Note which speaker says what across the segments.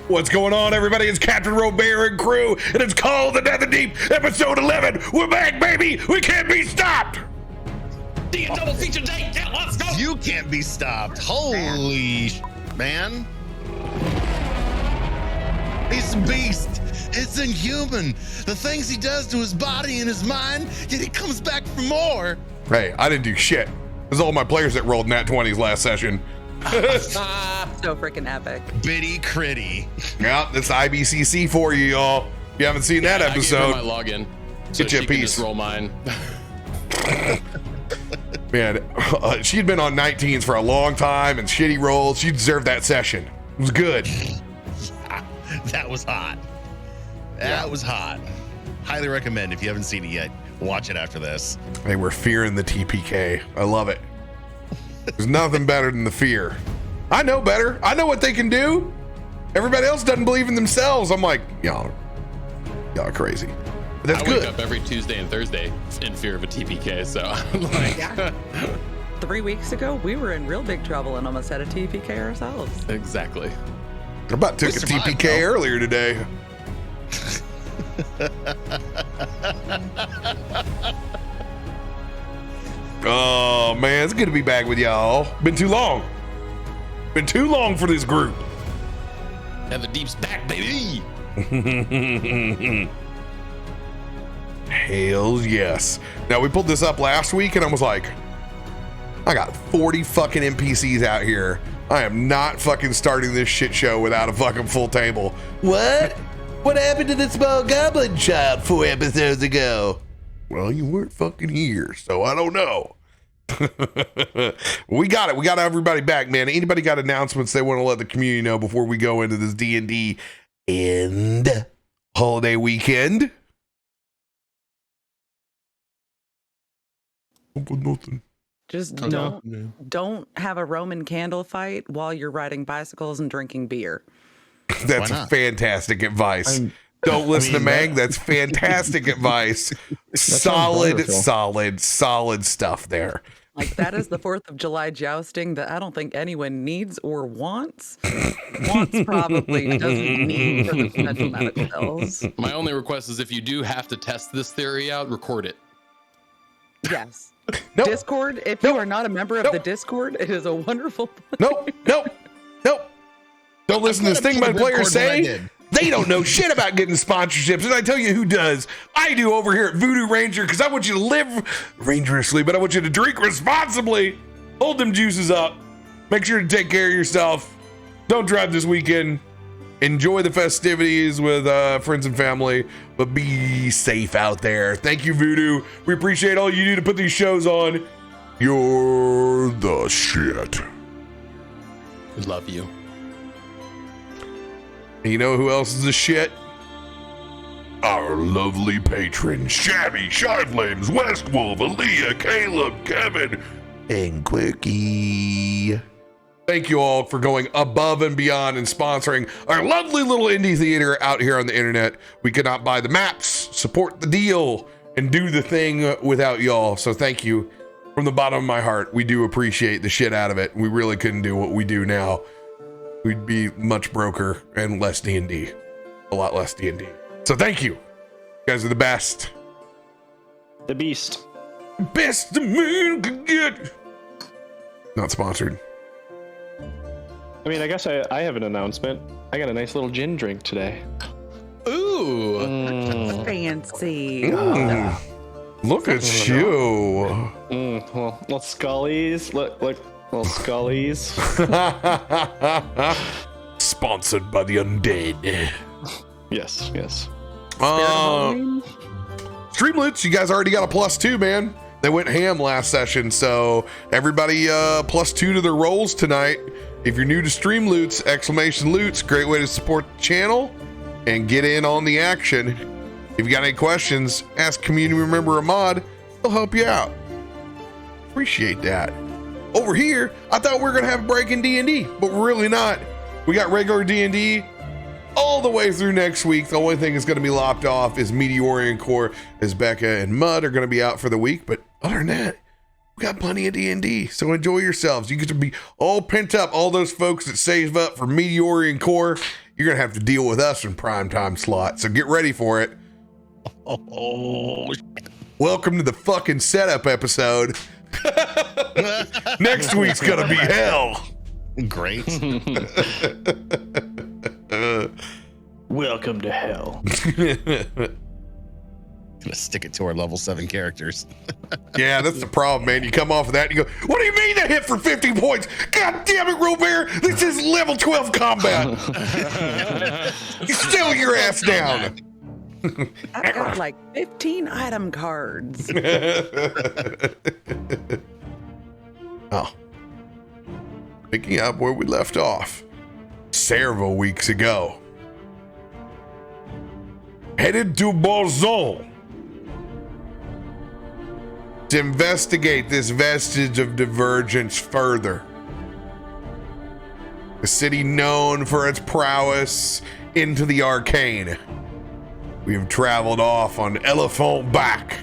Speaker 1: What's going on, everybody? It's Captain RoBear and crew, and it's called the Netherdeep, episode 11. We're back, baby. We can't be stopped.
Speaker 2: The double feature date. Yeah, let's go.
Speaker 3: You can't be stopped. Holy man. He's a beast. It's inhuman. The things he does to his body and his mind, yet he comes back for more.
Speaker 1: Hey, I didn't do shit. It was all my players that rolled nat 20s last session.
Speaker 4: So freaking epic.
Speaker 3: Bitty critty.
Speaker 1: Yeah, that's IBCC for you, y'all. If you haven't seen that episode,
Speaker 2: I gave her my login. So
Speaker 1: get you a
Speaker 2: she can
Speaker 1: piece.
Speaker 2: just roll mine.
Speaker 1: Man, she'd been on 19s for a long time and shitty rolls. She deserved that session. It was good.
Speaker 3: That was hot. That was hot. Highly recommend if you haven't seen it yet. Watch it after this.
Speaker 1: Hey, we're fearing the TPK. I love it. There's nothing better than the fear. I know better. I know what they can do. Everybody else doesn't believe in themselves. I'm like, y'all are crazy. But that's good.
Speaker 2: I wake up every Tuesday and Thursday in fear of a TPK. So I'm like,
Speaker 4: 3 weeks ago, we were in real big trouble and almost had a TPK ourselves.
Speaker 2: Exactly.
Speaker 1: I about took a TPK earlier today. Oh man, it's good to be back with y'all. Been too long. Been too long for this group.
Speaker 2: Netherdeep's back, baby.
Speaker 1: Hells yes. Now we pulled this up last week and I was like, I got 40 fucking NPCs out here. I am not fucking starting this shit show without a fucking full table. What? What happened to the small goblin child 4 episodes ago? Well, you weren't fucking here, so I don't know. We got it. We got everybody back, man. Anybody got announcements they want to let the community know before we go into this D&D and holiday weekend? Nothing.
Speaker 4: Just don't have a Roman candle fight while you're riding bicycles and drinking beer.
Speaker 1: That's fantastic advice. Don't listen to Meg. That's fantastic advice. Solid stuff there.
Speaker 4: Like, that is the 4th of July jousting that I don't think anyone needs or wants. Wants probably, doesn't need for the potential medical bills.
Speaker 2: My only request is if you do have to test this theory out, record it.
Speaker 4: Yes.
Speaker 1: Nope.
Speaker 4: Discord, if you are not a member of the Discord, it is a wonderful place.
Speaker 1: Nope. Don't listen to this thing my players say. They don't know shit about getting sponsorships. And I tell you who does. I do over here at Voodoo Ranger, because I want you to live rangerously, but I want you to drink responsibly. Hold them juices up. Make sure to take care of yourself. Don't drive this weekend. Enjoy the festivities with friends and family, but be safe out there. Thank you, Voodoo. We appreciate all you do to put these shows on. You're the shit.
Speaker 2: We love you.
Speaker 1: And you know who else is the shit? Our lovely patrons, Shabby, Shivelames, Westwolf, Illia, Caleb, Kevin, and Quirky. Thank you all for going above and beyond and sponsoring our lovely little indie theater out here on the internet. We could not buy the maps, support the deal, and do the thing without y'all. So thank you from the bottom of my heart. We do appreciate the shit out of it. We really couldn't do what we do now. We'd be much broker and less D&D. A lot less D&D. So thank you. You guys are the best.
Speaker 5: The beast.
Speaker 1: Best the man could get. Not sponsored.
Speaker 5: I mean, I guess I have an announcement. I got a nice little gin drink today.
Speaker 2: Ooh.
Speaker 4: Fancy.
Speaker 1: Look at you.
Speaker 5: Well, little scullies. Look, little scullies.
Speaker 1: Sponsored by the undead.
Speaker 5: Yes.
Speaker 1: Streamloots, you guys already got a +2, man. They went ham last session, so everybody +2 to their rolls tonight. If you're new to Streamloots, !loots, great way to support the channel and get in on the action. If you got any questions, ask community member Ahmad. He'll help you out. Appreciate that. Over here, I thought we were gonna have a break in D&D, but we're really not. We got regular D&D all the way through next week. The only thing that's gonna be lopped off is Meteorian Core, as Becca and Mud are gonna be out for the week. But other than that, we got plenty of D&D, so enjoy yourselves. You get to be all pent up. All those folks that save up for Meteorian Core, you're going to have to deal with us in primetime slot. So get ready for it.
Speaker 3: Oh,
Speaker 1: Welcome to the fucking setup episode. Next week's going to be hell.
Speaker 3: great.
Speaker 5: Welcome to hell.
Speaker 3: Gonna stick it to our level 7 characters.
Speaker 1: Yeah, that's the problem, man. You come off of that and you go, what do you mean I hit for 50 points? God damn it, RoBear. This is level 12 combat. You settle your ass down.
Speaker 4: I've got like 15 item cards.
Speaker 1: Oh. Picking up where we left off. Several weeks ago. Headed to Bolzon to investigate this vestige of divergence further. A city known for its prowess into the arcane. We have traveled off on elephant back,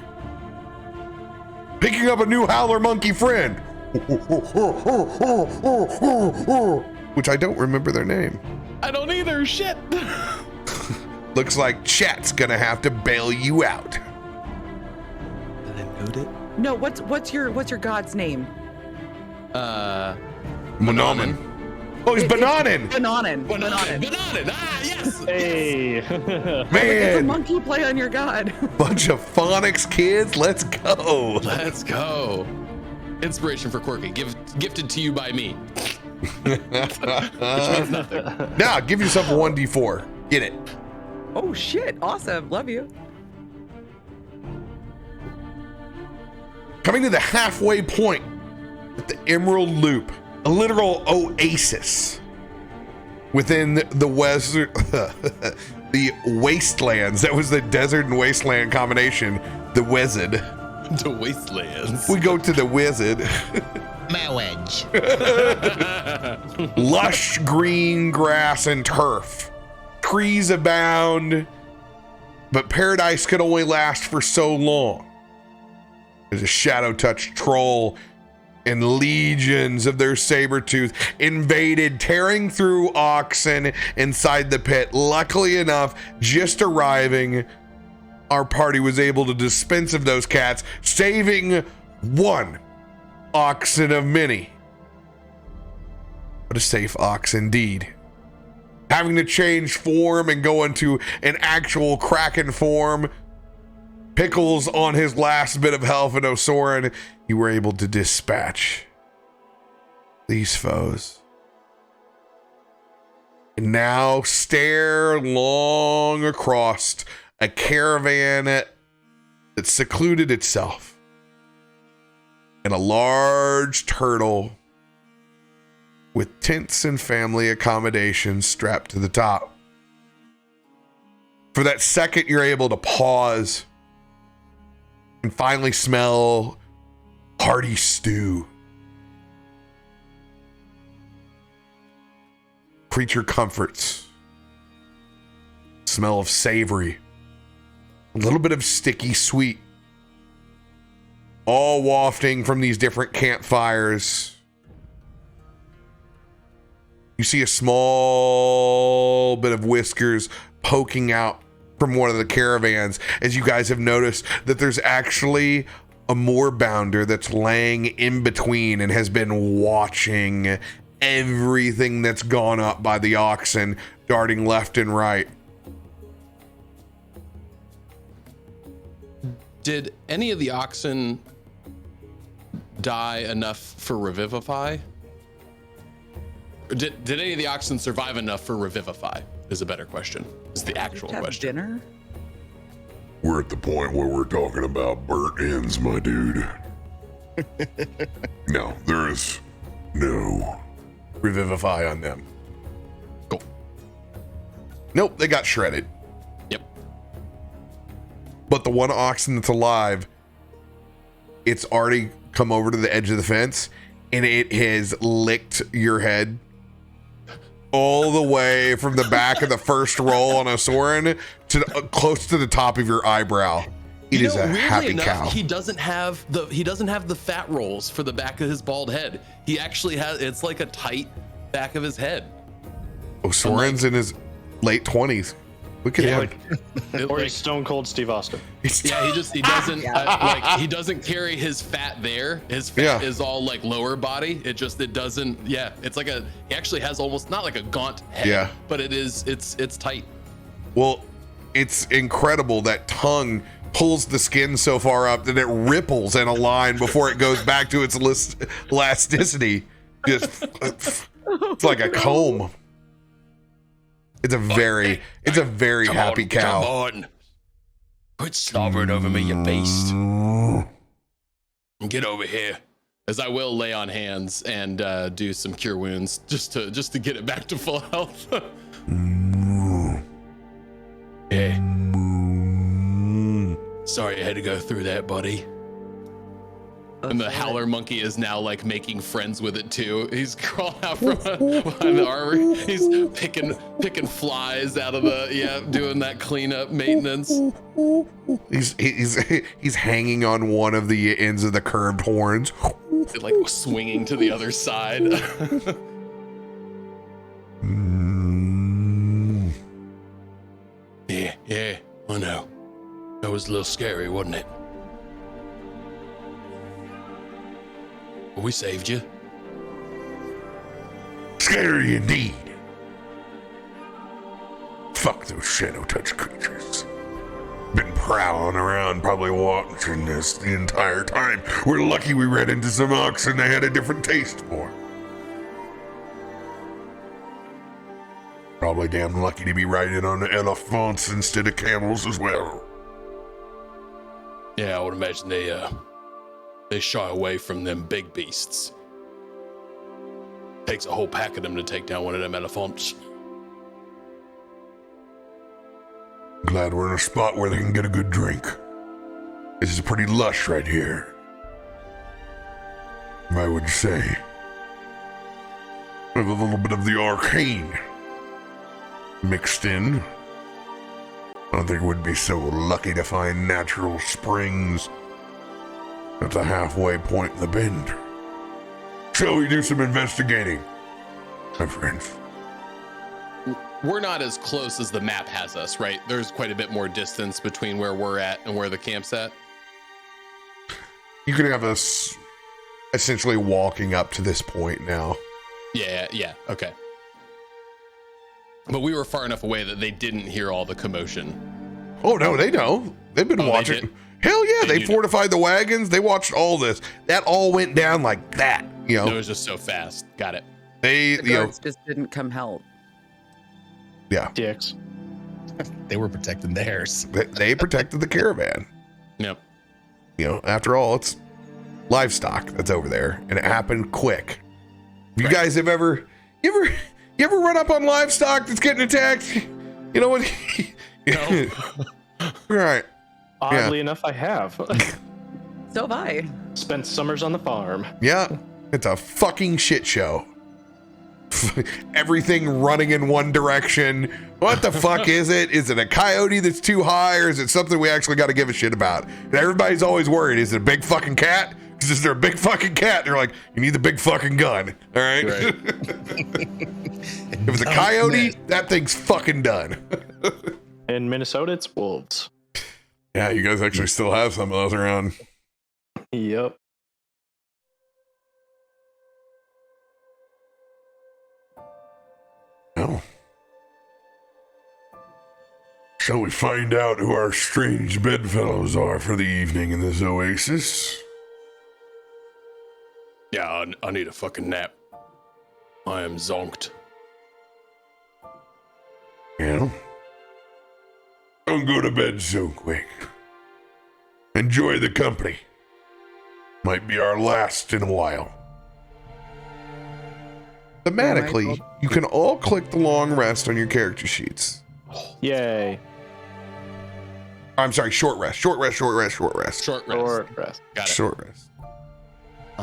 Speaker 1: picking up a new howler monkey friend, which I don't remember their name.
Speaker 2: I don't either. Shit.
Speaker 1: Looks like chat's gonna have to bail you out.
Speaker 6: Did I note it?
Speaker 4: No, what's your god's name?
Speaker 1: Monoman. Oh, he's Bananin.
Speaker 4: Bananin.
Speaker 2: Bananin. Ah, yes.
Speaker 5: Hey.
Speaker 4: It's a
Speaker 1: Man,
Speaker 4: monkey play on your god.
Speaker 1: bunch of phonics kids. Let's go.
Speaker 2: Let's go. Inspiration for Quirky. Gifted to you by me.
Speaker 1: Now, give yourself a 1d4. Get it.
Speaker 4: Oh shit! Awesome. Love you.
Speaker 1: Coming to the halfway point at the Emerald Loop, a literal oasis within the the wastelands. That was the desert and wasteland combination. The Wizard.
Speaker 2: The wastelands.
Speaker 1: We go to the Wizard.
Speaker 3: My wedge.
Speaker 1: Lush green grass and turf. Trees abound, but paradise could only last for so long. There's a shadow-touched troll and legions of their saber-tooth invaded, tearing through oxen inside the pit. Luckily enough, just arriving, our party was able to dispense of those cats, saving one oxen of many. But a safe ox indeed. Having to change form and go into an actual Kraken form, Pickles on his last bit of health in Osorin, you were able to dispatch these foes. And now stare long across a caravan that secluded itself in a large turtle with tents and family accommodations strapped to the top. For that second, you're able to pause and finally smell hearty stew. Creature comforts. Smell of savory. A little bit of sticky sweet. All wafting from these different campfires. You see a small bit of whiskers poking out from one of the caravans, as you guys have noticed that there's actually a moorbounder that's laying in between and has been watching everything that's gone up by the oxen, darting left and right.
Speaker 2: Did any of the oxen die enough for Revivify? Or did any of the oxen survive enough for Revivify? Is a better question. Is the actual
Speaker 4: Have
Speaker 2: question.
Speaker 4: dinner?
Speaker 7: We're at the point where we're talking about burnt ends, my dude. No, there is no
Speaker 1: Revivify on them.
Speaker 2: Cool.
Speaker 1: Nope, they got shredded.
Speaker 2: Yep.
Speaker 1: But the one oxen that's alive, it's already come over to the edge of the fence and it has licked your head all the way from the back of the first roll on Osorin to close to the top of your eyebrow. It is a happy cow.
Speaker 2: He doesn't have the fat rolls for the back of his bald head. He actually has, it's like a tight back of his head.
Speaker 1: Osorin's in his late 20s. Look at him.
Speaker 5: Or he's Stone Cold Steve Austin.
Speaker 2: Yeah, he doesn't like he doesn't carry his fat there. His fat is all like lower body. It doesn't. Yeah, it's like he actually has almost not like a gaunt head. But it's tight. Well,
Speaker 1: it's incredible that tongue pulls the skin so far up that it ripples in a line before it goes back to its elasticity. Just it's like a comb. It's a very happy cow.
Speaker 2: Come on. Quit slobbering over me, you beast. Get over here. As I will lay on hands and do some cure wounds just to get it back to full health. Yeah. Sorry I had to go through that, buddy. And the howler monkey is now like making friends with it too. He's crawling out from behind the armor. He's picking flies out of doing that cleanup maintenance.
Speaker 1: He's hanging on one of the ends of the curved horns,
Speaker 2: like swinging to the other side. Yeah, I know. That was a little scary, wasn't it? We saved you.
Speaker 7: Scary indeed. Fuck those shadow touch creatures. Been prowling around, probably watching this the entire time. We're lucky we ran into some oxen they had a different taste for. Probably damn lucky to be riding on the elephants instead of camels as well.
Speaker 2: Yeah, I would imagine they shy away from them big beasts. Takes a whole pack of them to take down one of them elephants.
Speaker 7: Glad we're in a spot where they can get a good drink. This is pretty lush right here, I would say. With a little bit of the arcane mixed in. I don't think we'd be so lucky to find natural springs at the halfway point in the bend. Shall we do some investigating, my friends?
Speaker 2: We're not as close as the map has us, right? There's quite a bit more distance between where we're at and where the camp's at.
Speaker 1: You can have us essentially walking up to this point now.
Speaker 2: Yeah, okay. But we were far enough away that they didn't hear all the commotion.
Speaker 1: Oh, no, they know. They've been watching.
Speaker 2: They
Speaker 1: Hell yeah, they fortified the wagons. They watched all this. That all went down like that, you know.
Speaker 2: It was just so fast. Got it.
Speaker 4: The guards just didn't come help.
Speaker 1: Yeah.
Speaker 5: Dicks.
Speaker 3: They were protecting theirs.
Speaker 1: They protected the caravan.
Speaker 2: Yep.
Speaker 1: You know, after all, it's livestock that's over there, and it happened quick. You guys have you ever run up on livestock that's getting attacked? You know what?
Speaker 2: No.
Speaker 1: Right.
Speaker 5: Oddly enough, I have.
Speaker 4: So have I.
Speaker 5: Spent summers on the farm.
Speaker 1: Yeah. It's a fucking shit show. Everything running in one direction. What the fuck is it? Is it a coyote that's too high, or is it something we actually got to give a shit about? And everybody's always worried. Is it a big fucking cat? Because is there a big fucking cat? They're like, you need the big fucking gun. All right. If it's a coyote, that thing's fucking done.
Speaker 5: In Minnesota, it's wolves.
Speaker 1: Yeah, you guys actually still have some of those around.
Speaker 5: Yep.
Speaker 7: Well, shall we find out who our strange bedfellows are for the evening in this oasis?
Speaker 2: Yeah, I need a fucking nap. I am zonked.
Speaker 7: Well, don't go to bed so quick. Enjoy the company. Might be our last in a while.
Speaker 1: Thematically, you can all click the long rest on your character sheets.
Speaker 5: Yay.
Speaker 1: I'm sorry, short rest. Short rest.
Speaker 2: Short rest.
Speaker 5: Short rest.
Speaker 2: Got it.
Speaker 1: Short rest.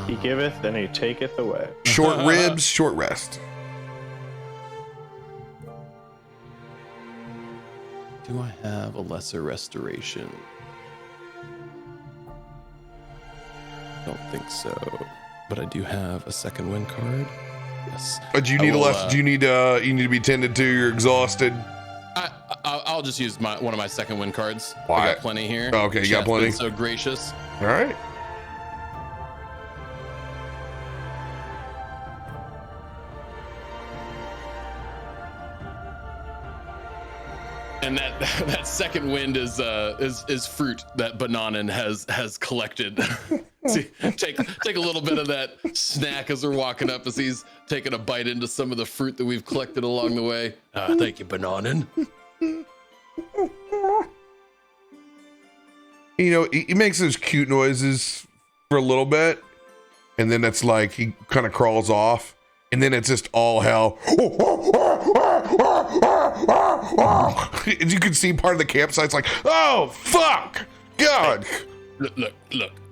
Speaker 5: He giveth, then he taketh away.
Speaker 1: Short ribs, short rest.
Speaker 2: Do I have a lesser restoration? Don't think so. But I do have a second win card. Yes.
Speaker 1: But you need a less. Do you need to be tended to? You're exhausted.
Speaker 2: I'll just use one of my second wind cards.
Speaker 1: Why?
Speaker 2: I got plenty here.
Speaker 1: Oh, okay, you got
Speaker 2: Chef's
Speaker 1: plenty?
Speaker 2: been so gracious.
Speaker 1: All right.
Speaker 2: And that second wind is fruit that Bananen has collected. See, take a little bit of that snack as we're walking up, as he's taking a bite into some of the fruit that we've collected along the way. Thank you, Bananen.
Speaker 1: You know, he makes those cute noises for a little bit, and then it's like he kind of crawls off, and then it's just all hell. As you can see, part of the campsite's like, oh fuck, God.
Speaker 2: Look.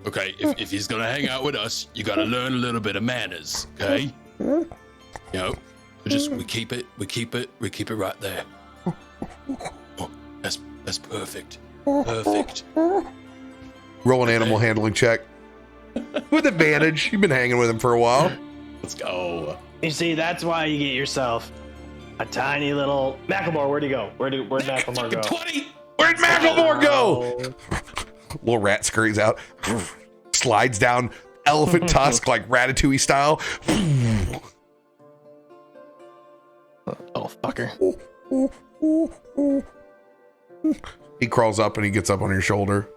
Speaker 2: Okay, if he's gonna hang out with us, you gotta learn a little bit of manners. Okay. You know, we keep it right there. Oh, that's perfect. Perfect.
Speaker 1: Roll an animal handling check with advantage. You've been hanging with him for a while.
Speaker 2: Let's go.
Speaker 8: You see, that's why you get yourself a tiny little Macklemore. Where'd he go? Where'd Macklemore go?
Speaker 2: 20.
Speaker 1: Where'd Macklemore go? Little rat scurries out, slides down elephant tusk like Ratatouille style.
Speaker 8: Oh, fucker.
Speaker 1: He crawls up and he gets up on your shoulder.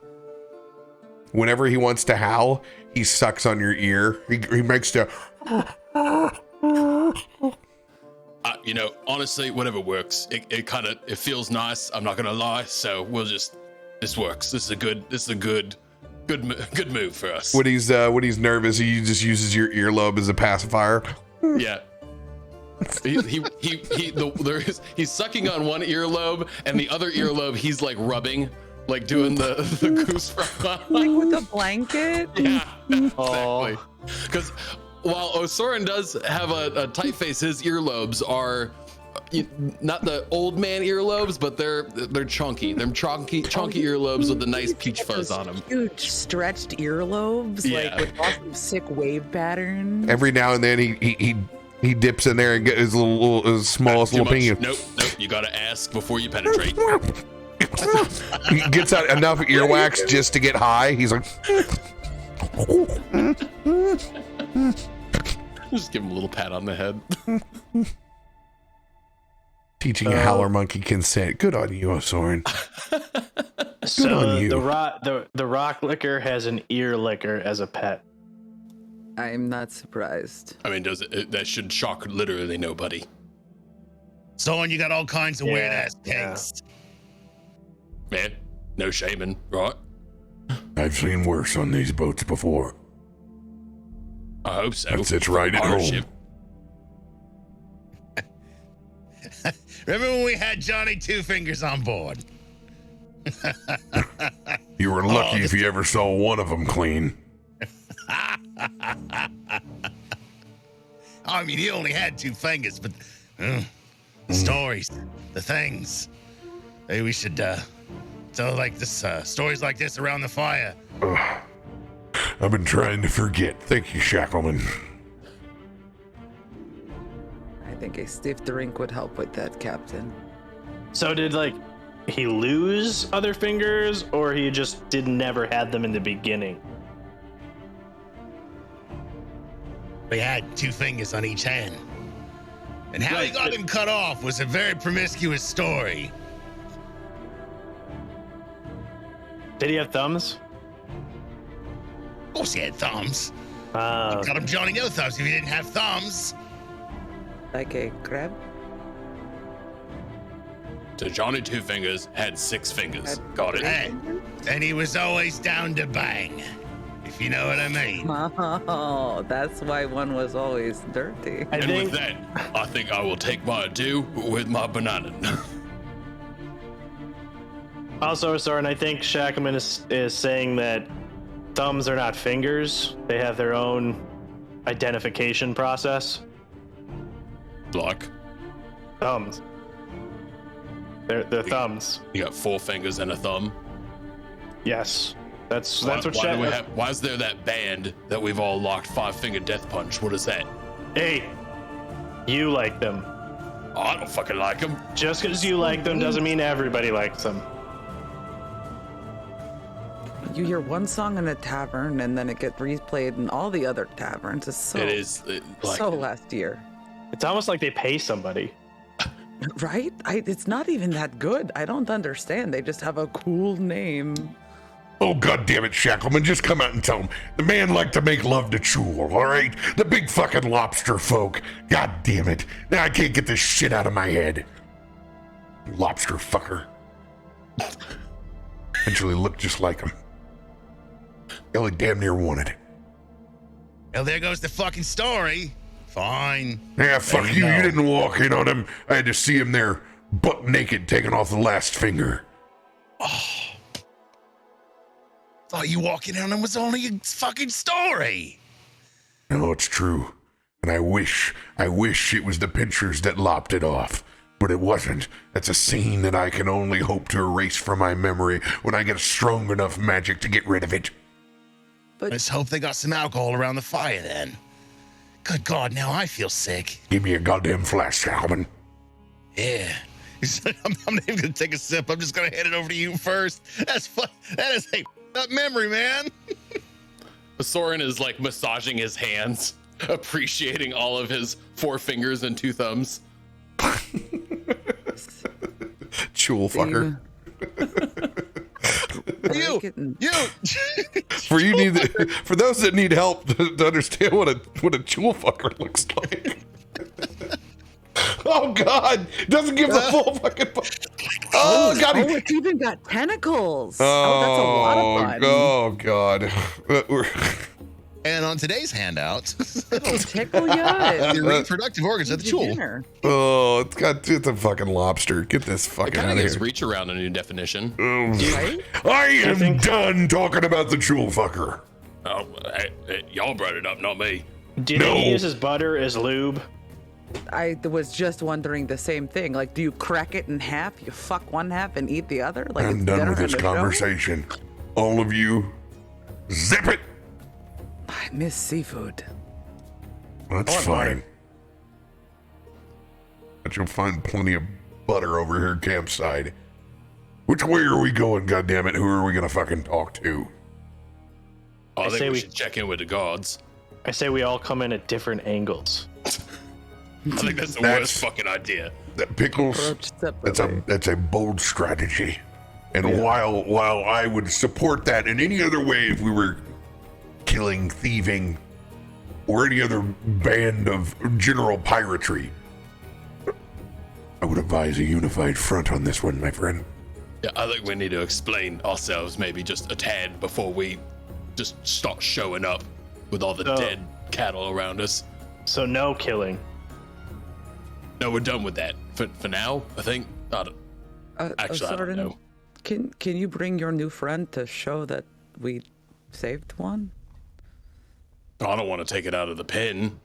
Speaker 1: Whenever he wants to howl, he sucks on your ear. He makes the.
Speaker 2: You know, honestly, whatever works. It feels nice. I'm not gonna lie. So this works. This is a good move for us.
Speaker 1: When he's nervous, he just uses your earlobe as a pacifier.
Speaker 2: Yeah. He's sucking on one earlobe, and the other earlobe he's like rubbing, like doing the goose frog.
Speaker 4: Like with a blanket?
Speaker 2: Yeah, exactly. Because while Osorin does have a tight face, his earlobes are not the old man earlobes, but they're chunky. They're chunky earlobes with a nice peach fuzz on them.
Speaker 4: Huge stretched earlobes,
Speaker 2: Yeah.
Speaker 4: like with lots of sick wave patterns.
Speaker 1: Every now and then he dips in there and gets his smallest
Speaker 2: Too
Speaker 1: little
Speaker 2: much.
Speaker 1: penis.
Speaker 2: Nope. You gotta ask before you penetrate.
Speaker 1: He gets out enough earwax just to get high. He's like,
Speaker 2: Just give him a little pat on the head.
Speaker 1: teaching a howler monkey consent. Good on you, Osorin.
Speaker 8: So
Speaker 1: on you.
Speaker 8: the rock licker has an ear licker as a pet.
Speaker 4: I'm not surprised.
Speaker 2: I mean, that should shock literally nobody.
Speaker 3: Someone, you got all kinds of weird ass
Speaker 8: yeah.
Speaker 3: things.
Speaker 2: Man, no shaming, right?
Speaker 7: I've seen worse on these boats before.
Speaker 2: I hope so.
Speaker 7: That sits right at home.
Speaker 3: Remember when we had Johnny Two Fingers on board?
Speaker 7: You were lucky if you ever saw one of them clean.
Speaker 3: I mean, he only had 2 fingers, but the stories, the things. Maybe we should tell like this stories like this around the fire.
Speaker 7: I've been trying to forget. Thank you, Shackleman.
Speaker 4: I think a stiff drink would help with that, Captain.
Speaker 8: So did he lose other fingers, or he just never had them in the beginning?
Speaker 3: We had 2 fingers on each hand. And how he got them cut off was a very promiscuous story.
Speaker 8: Did he have thumbs?
Speaker 3: Of course he had thumbs.
Speaker 8: Uh,
Speaker 3: Got him Johnny No Thumbs if he didn't have thumbs.
Speaker 4: Like a crab?
Speaker 2: So Johnny Two Fingers had 6 fingers. Got it.
Speaker 3: And he was always down to bang, if you know what I mean.
Speaker 4: Oh, that's why one was always dirty.
Speaker 8: I
Speaker 2: And
Speaker 8: think
Speaker 2: with that, I think I will take my adieu with my banana.
Speaker 8: also, Soren, I think Shackleman is saying that thumbs are not fingers. They have their own identification process.
Speaker 2: Like,
Speaker 8: Thumbs. They're thumbs.
Speaker 2: you got 4 fingers and a thumb.
Speaker 8: Yes. That's
Speaker 2: Why,
Speaker 8: what
Speaker 2: why, do we
Speaker 8: Shack.
Speaker 2: why is there that band that we've all locked 5-finger death punch? What is that?
Speaker 8: Hey, you like them.
Speaker 2: Oh, I don't fucking like them.
Speaker 8: Just because you like them doesn't mean everybody likes them.
Speaker 4: You hear one song in a tavern and then it gets replayed in all the other taverns. It's so,
Speaker 2: It is like,
Speaker 4: so last year.
Speaker 8: It's almost like they pay somebody.
Speaker 4: Right? It's not even that good. I don't understand. They just have a cool name.
Speaker 7: Oh, God damn it, Shackleman. Just come out and tell him. The man liked to make love to Chul, all right? The big fucking lobster folk. God damn it. Now I can't get this shit out of my head. Lobster fucker. Actually looked just like him. He only damn near wanted it.
Speaker 3: Well, there goes the fucking story. Fine.
Speaker 7: Yeah, fuck
Speaker 3: There
Speaker 7: you.
Speaker 3: you
Speaker 7: You
Speaker 3: go.
Speaker 7: didn't walk in on him. I had to see him there, buck naked, taking off the last finger.
Speaker 3: Thought you walking on him was only a fucking story.
Speaker 7: No, it's true. And I wish it was the pinchers that lopped it off. But it wasn't. That's a scene that I can only hope to erase from my memory when I get strong enough magic to get rid of it.
Speaker 4: But
Speaker 3: Let's hope they got some alcohol around the fire then. Good God, now I feel sick.
Speaker 7: Give me a goddamn flash, Shackleman.
Speaker 3: Yeah. I'm not even gonna take a sip. I'm just gonna hand it over to you first. That's fun. That is a up memory, man.
Speaker 2: Osorin is like massaging his hands, appreciating all of his 4 fingers and 2 thumbs.
Speaker 1: Chul fucker. For those that need help to understand what a chul fucker looks like. Oh God! Doesn't give the full fucking. Oh God!
Speaker 4: it's even got tentacles. That's a lot of fun.
Speaker 1: Oh God!
Speaker 3: And on today's handout,
Speaker 4: It'll tickle ya.
Speaker 3: the reproductive organs of the chul.
Speaker 4: Dinner.
Speaker 1: Oh, it's a fucking lobster. Get this
Speaker 2: It
Speaker 1: fucking
Speaker 2: kind
Speaker 1: out
Speaker 2: of
Speaker 1: of
Speaker 2: gives
Speaker 1: here.
Speaker 2: reach around a new definition.
Speaker 4: Right?
Speaker 7: I am done talking about the Chul fucker.
Speaker 2: Oh, y'all brought it up, not me.
Speaker 8: Do he use his butter as lube?
Speaker 4: I was just wondering the same thing. Like, do you crack it in half? You fuck one half and eat the other? Like,
Speaker 7: I'm
Speaker 4: it's
Speaker 7: done
Speaker 4: dinner
Speaker 7: with this
Speaker 4: and a show?
Speaker 7: conversation. All of you, zip it.
Speaker 4: I miss seafood.
Speaker 7: That's fine. But you'll find plenty of butter over here campside. Which way are we going, goddammit? Who are we gonna fucking talk to?
Speaker 2: I
Speaker 8: say
Speaker 2: think we
Speaker 8: we-
Speaker 2: should check in with the gods.
Speaker 8: I say we all come in at different angles.
Speaker 2: I think that's the
Speaker 7: That's-
Speaker 2: worst fucking idea.
Speaker 7: That Pickles,
Speaker 4: Approach separately.
Speaker 7: that's a bold strategy. And while I would support that in any other way if we were killing, thieving, or any other band of general piratry, I would advise a unified front on this one, my friend.
Speaker 2: Yeah, I think we need to explain ourselves maybe just a tad before we just start showing up with all the
Speaker 8: So-
Speaker 2: dead cattle around us.
Speaker 8: So no killing.
Speaker 2: No, we're done with that for now. I think. Actually, I don't
Speaker 4: Osorin,
Speaker 2: know.
Speaker 4: Can you bring your new friend to show that we saved one?
Speaker 2: I don't want to take it out of the pen,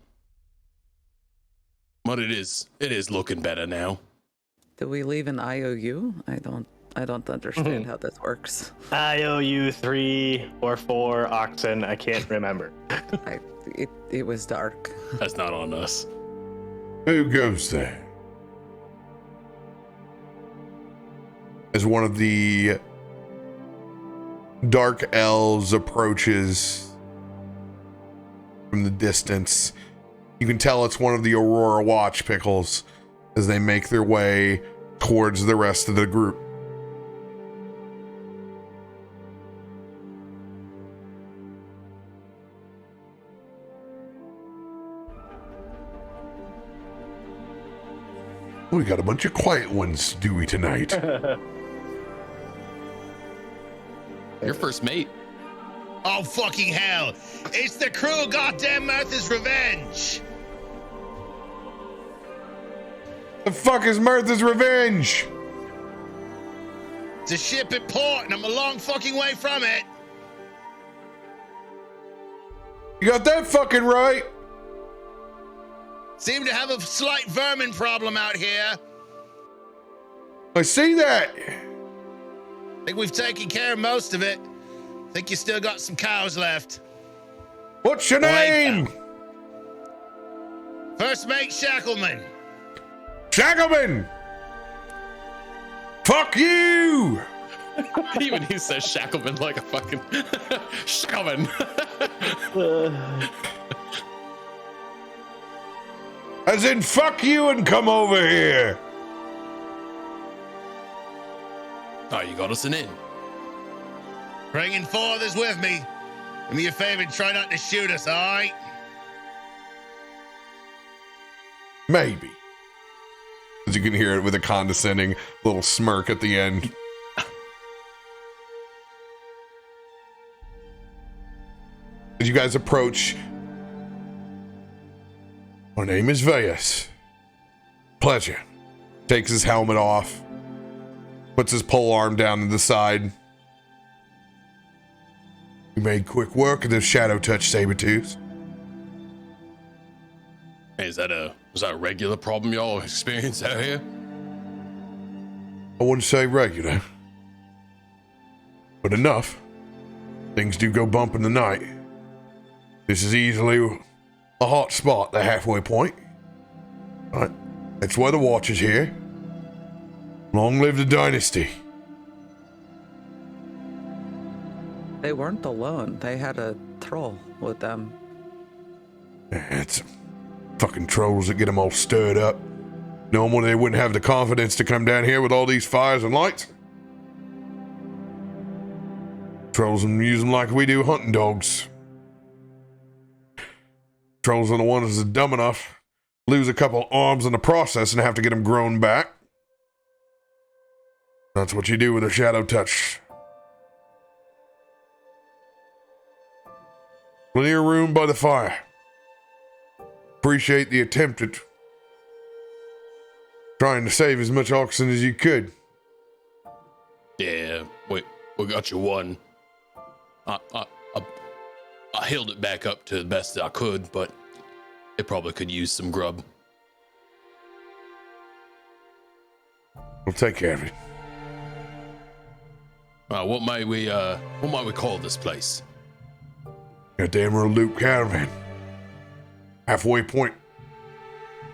Speaker 2: but it is looking better now.
Speaker 4: Do we leave an IOU? I don't understand how this works.
Speaker 8: I owe you 3 or 4 oxen. I can't remember.
Speaker 4: It was dark.
Speaker 2: That's not on us.
Speaker 7: Who goes there?
Speaker 1: As one of the dark elves approaches from the distance, you can tell it's one of the Aurora Watch Pickles as they make their way towards the rest of the group.
Speaker 7: We got a bunch of quiet ones, do we, tonight?
Speaker 2: Your first mate.
Speaker 3: Oh, fucking hell. It's the cruel goddamn Martha's revenge.
Speaker 1: The fuck is Martha's Revenge?
Speaker 3: It's a ship at port and I'm a long fucking way from it.
Speaker 1: You got that fucking right.
Speaker 3: Seem to have a slight vermin problem out here.
Speaker 1: I see that.
Speaker 3: Think we've taken care of most of it. Think you still got some cows left.
Speaker 1: What's your
Speaker 3: Wait,
Speaker 1: name?
Speaker 3: First mate Shackleman.
Speaker 1: Shackleman! Fuck you!
Speaker 2: Even he says Shackleman like a fucking Shackleman.
Speaker 1: As in, fuck you and come over here.
Speaker 2: Oh, you got us an in.
Speaker 3: Bringing 4 others with me. Do me a favor and try not to shoot us, all right?
Speaker 1: Maybe. As you can hear it with a condescending little smirk at the end. As you guys approach, my name is Veus. Pleasure. Takes his helmet off, puts his pole arm down to the side. You made quick work of those shadow touch saber-tooths.
Speaker 2: Hey, is that a regular problem y'all experience out here?
Speaker 1: I wouldn't say regular, but enough. Things do go bump in the night. This is easily a hot spot, the halfway point. But that's why the watch is here. Long live the dynasty.
Speaker 4: They weren't alone. They had a troll with them.
Speaker 1: It's fucking trolls that get them all stirred up. Normally they wouldn't have the confidence to come down here with all these fires and lights. Trolls and use them like we do hunting dogs. Trolls are the ones that are dumb enough to lose a couple arms in the process and have to get them grown back. That's what you do with a shadow touch. Plenty of room by the fire. Appreciate the attempt at trying to save as much oxygen as you could.
Speaker 2: Yeah, we got you one. I healed it back up to the best that I could, but it probably could use some grub.
Speaker 1: We'll take care of it.
Speaker 2: What might we call this place?
Speaker 1: Got the Emerald Loop Caravan. Halfway point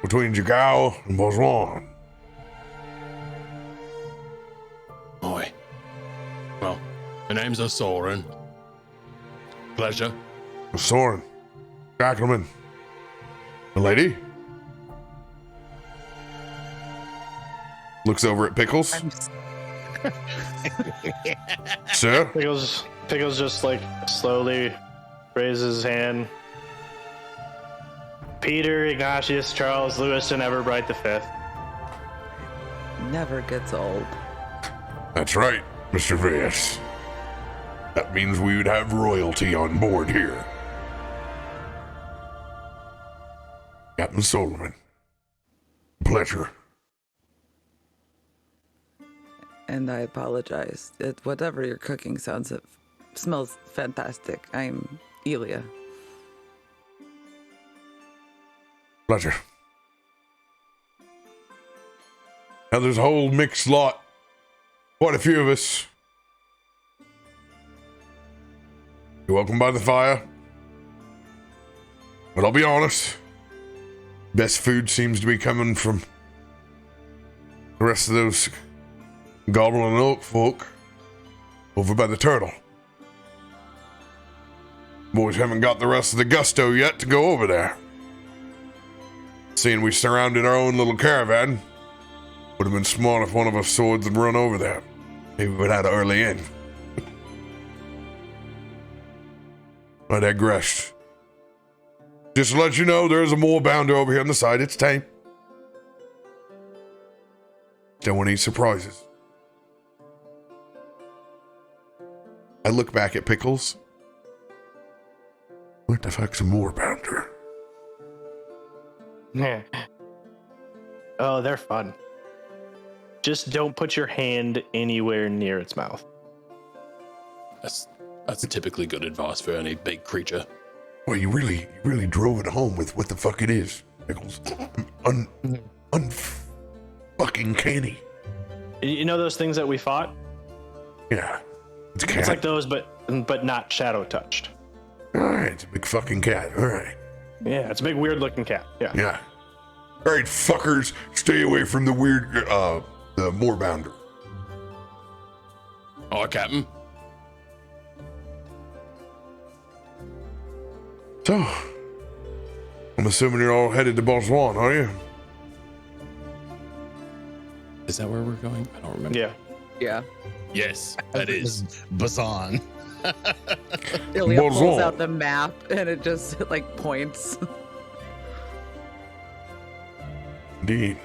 Speaker 1: between Jagao and Boswan.
Speaker 2: Oi. Well, my name's Osorin. Pleasure.
Speaker 1: Osorin. Shackleman. The lady? Looks over at Pickles. Sir?
Speaker 8: Pickles just like slowly raises his hand. Peter, Ignatius, Charles, Lewis, and Everbright V.
Speaker 4: Never gets old.
Speaker 1: That's right, Mr. Veus. That means we would have royalty on board here. Captain Solomon. Pleasure.
Speaker 4: And I apologize. Whatever you're cooking smells fantastic. I'm Illia.
Speaker 1: Pleasure. Now there's a whole mixed lot. Quite a few of us. You're welcome by the fire. But I'll be honest. Best food seems to be coming from the rest of those Goblin and Oak folk over by the turtle. Boys haven't got the rest of the gusto yet to go over there. Seeing we surrounded our own little caravan, would have been smart if one of us swords had run over there. Maybe we'd had an early in. I digress. Just to let you know, there's a moor bounder over here on the side. It's tame. Don't want any surprises. I look back at Pickles. What the fuck's a moor bounder?
Speaker 8: Yeah. Oh, they're fun. Just don't put your hand anywhere near its mouth.
Speaker 2: That's typically good advice for any big creature.
Speaker 1: Well, you really drove it home with what the fuck it is, Pickles. Fucking canny.
Speaker 8: You know those things that we fought?
Speaker 1: Yeah. It's a cat.
Speaker 8: It's like those, but not shadow touched.
Speaker 1: All right, it's a big fucking cat. All right.
Speaker 8: Yeah, it's a big weird looking cat. Yeah.
Speaker 1: Yeah.
Speaker 7: All right, fuckers, stay away from the weird, the moorbounder.
Speaker 2: All right, Captain.
Speaker 7: So, I'm assuming you're all headed to Botswana, are you?
Speaker 2: Is that where we're going? I don't remember.
Speaker 8: Yeah.
Speaker 4: Yeah.
Speaker 2: Yes, that is.
Speaker 3: Bazan.
Speaker 4: Illia pulls
Speaker 7: Bonjour.
Speaker 4: out the map and it just like points.
Speaker 7: Indeed.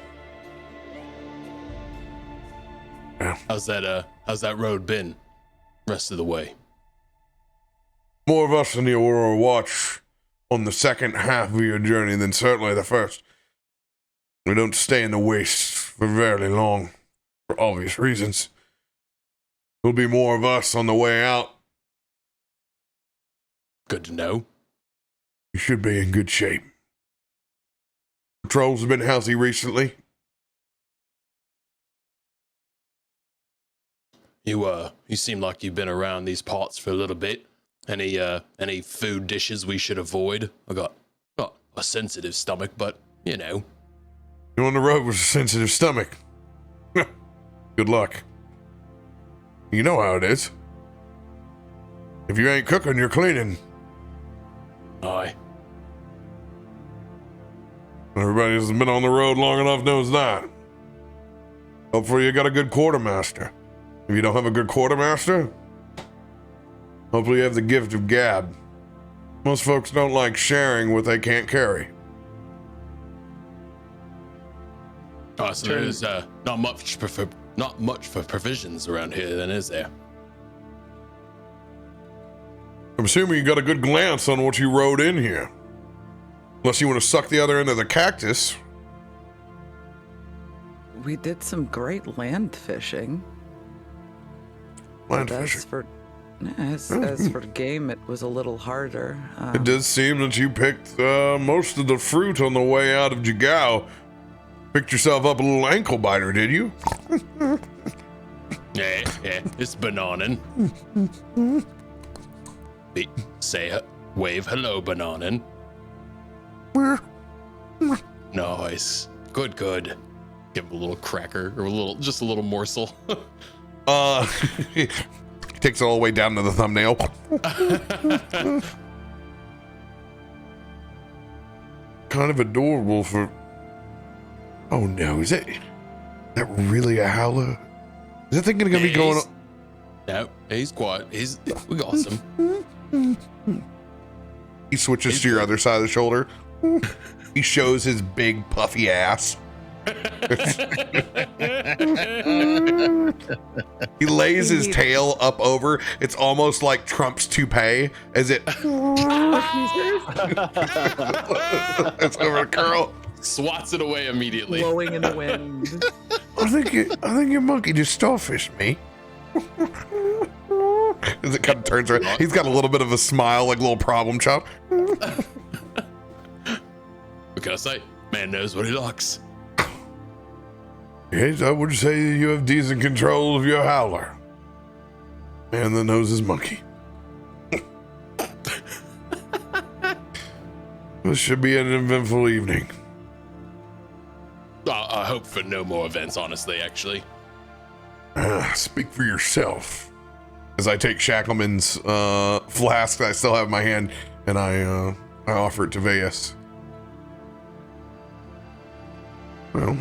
Speaker 2: How's that road been? Rest of the way.
Speaker 7: More of us in the Aurora watch on the second half of your journey than certainly the first. We don't stay in the wastes for very long, for obvious reasons. There'll be more of us on the way out.
Speaker 2: Good to know.
Speaker 7: You should be in good shape. Patrols have been healthy recently.
Speaker 2: You seem like you've been around these parts for a little bit. Any food dishes we should avoid? I got a sensitive stomach, but you know.
Speaker 7: You on the road with a sensitive stomach. Good luck. You know how it is. If you ain't cooking, you're cleaning.
Speaker 2: Aye.
Speaker 7: Everybody who's been on the road long enough knows that. Hopefully you got a good quartermaster. If you don't have a good quartermaster, hopefully you have the gift of gab. Most folks don't like sharing what they can't carry.
Speaker 2: Oh, so there's not much for provisions around here, then, is there?
Speaker 7: I'm assuming you got a good glance on what you rode in here. Unless you want to suck the other end of the cactus.
Speaker 4: We did some great land fishing.
Speaker 7: Land
Speaker 4: But
Speaker 7: fishing.
Speaker 4: as for game, it was a little harder.
Speaker 7: It does seem that you picked most of the fruit on the way out of Jigao. Picked yourself up a little ankle biter, did you?
Speaker 2: Yeah, it's bananin. Wave hello, bananin. Nice. Good. Give him a little cracker or just a little morsel.
Speaker 1: Takes it all the way down to the thumbnail.
Speaker 7: Kind of adorable for... Oh no, is that really a howler? Is that thing gonna be going on?
Speaker 2: No, he's quiet. We got some.
Speaker 1: He switches to your other side of the shoulder. He shows his big puffy ass. He lays his tail up over. It's almost like Trump's toupee as it it's over a curl.
Speaker 2: Swats it away immediately.
Speaker 4: Blowing in the wind.
Speaker 7: I think your monkey just starfished me.
Speaker 1: As it kind of turns around. He's got a little bit of a smile, like a little problem child.
Speaker 2: What can I say? Man knows what he likes.
Speaker 7: Yes, I would say you have decent control of your howler. Man that knows his monkey. This should be an eventful evening.
Speaker 2: I hope for no more events, honestly, actually.
Speaker 7: Speak for yourself.
Speaker 1: As I take Shackleman's flask that I still have in my hand, and I offer it to Veus.
Speaker 7: Well,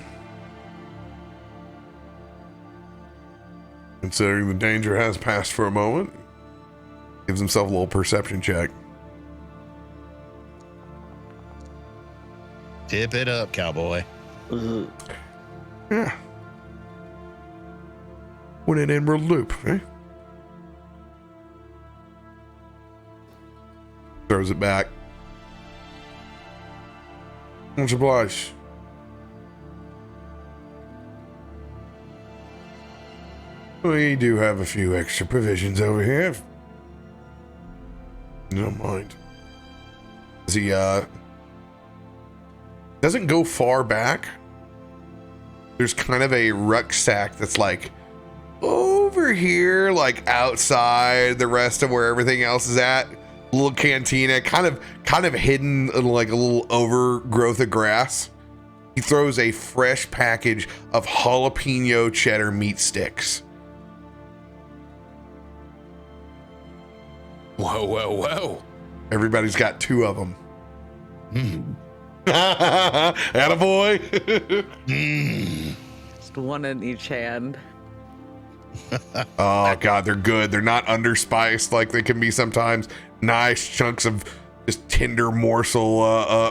Speaker 7: considering the danger has passed for a moment,
Speaker 1: Gives himself a little perception check.
Speaker 3: Tip it up, cowboy.
Speaker 7: yeah. What an emerald loop, eh?
Speaker 1: Throws it back.
Speaker 7: Much obliged. We do have a few extra provisions over here. If you don't mind.
Speaker 1: As he doesn't go far back. There's kind of a rucksack that's like over here, like outside the rest of where everything else is at. A little cantina, kind of hidden in like a little overgrowth of grass. He throws a fresh package of jalapeno cheddar meat sticks.
Speaker 2: Whoa, whoa, whoa.
Speaker 1: Everybody's got 2 of them.
Speaker 3: Mm.
Speaker 1: Attaboy.
Speaker 4: Just one in each hand.
Speaker 1: Oh God, they're good. They're not underspiced like they can be sometimes. Nice chunks of just tender morsel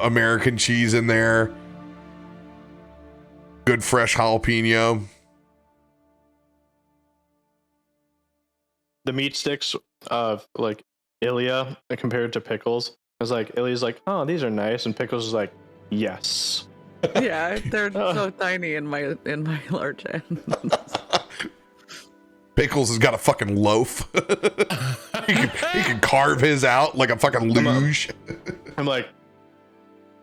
Speaker 1: American cheese in there. Good fresh jalapeno.
Speaker 8: The meat sticks of like Illia compared to Pickles. I was like, Illia's like, oh, these are nice, and Pickles is like, yes.
Speaker 4: Yeah, they're so tiny in my large hands.
Speaker 1: Pickles has got a fucking loaf. he can carve his out like a fucking luge.
Speaker 8: I'm like,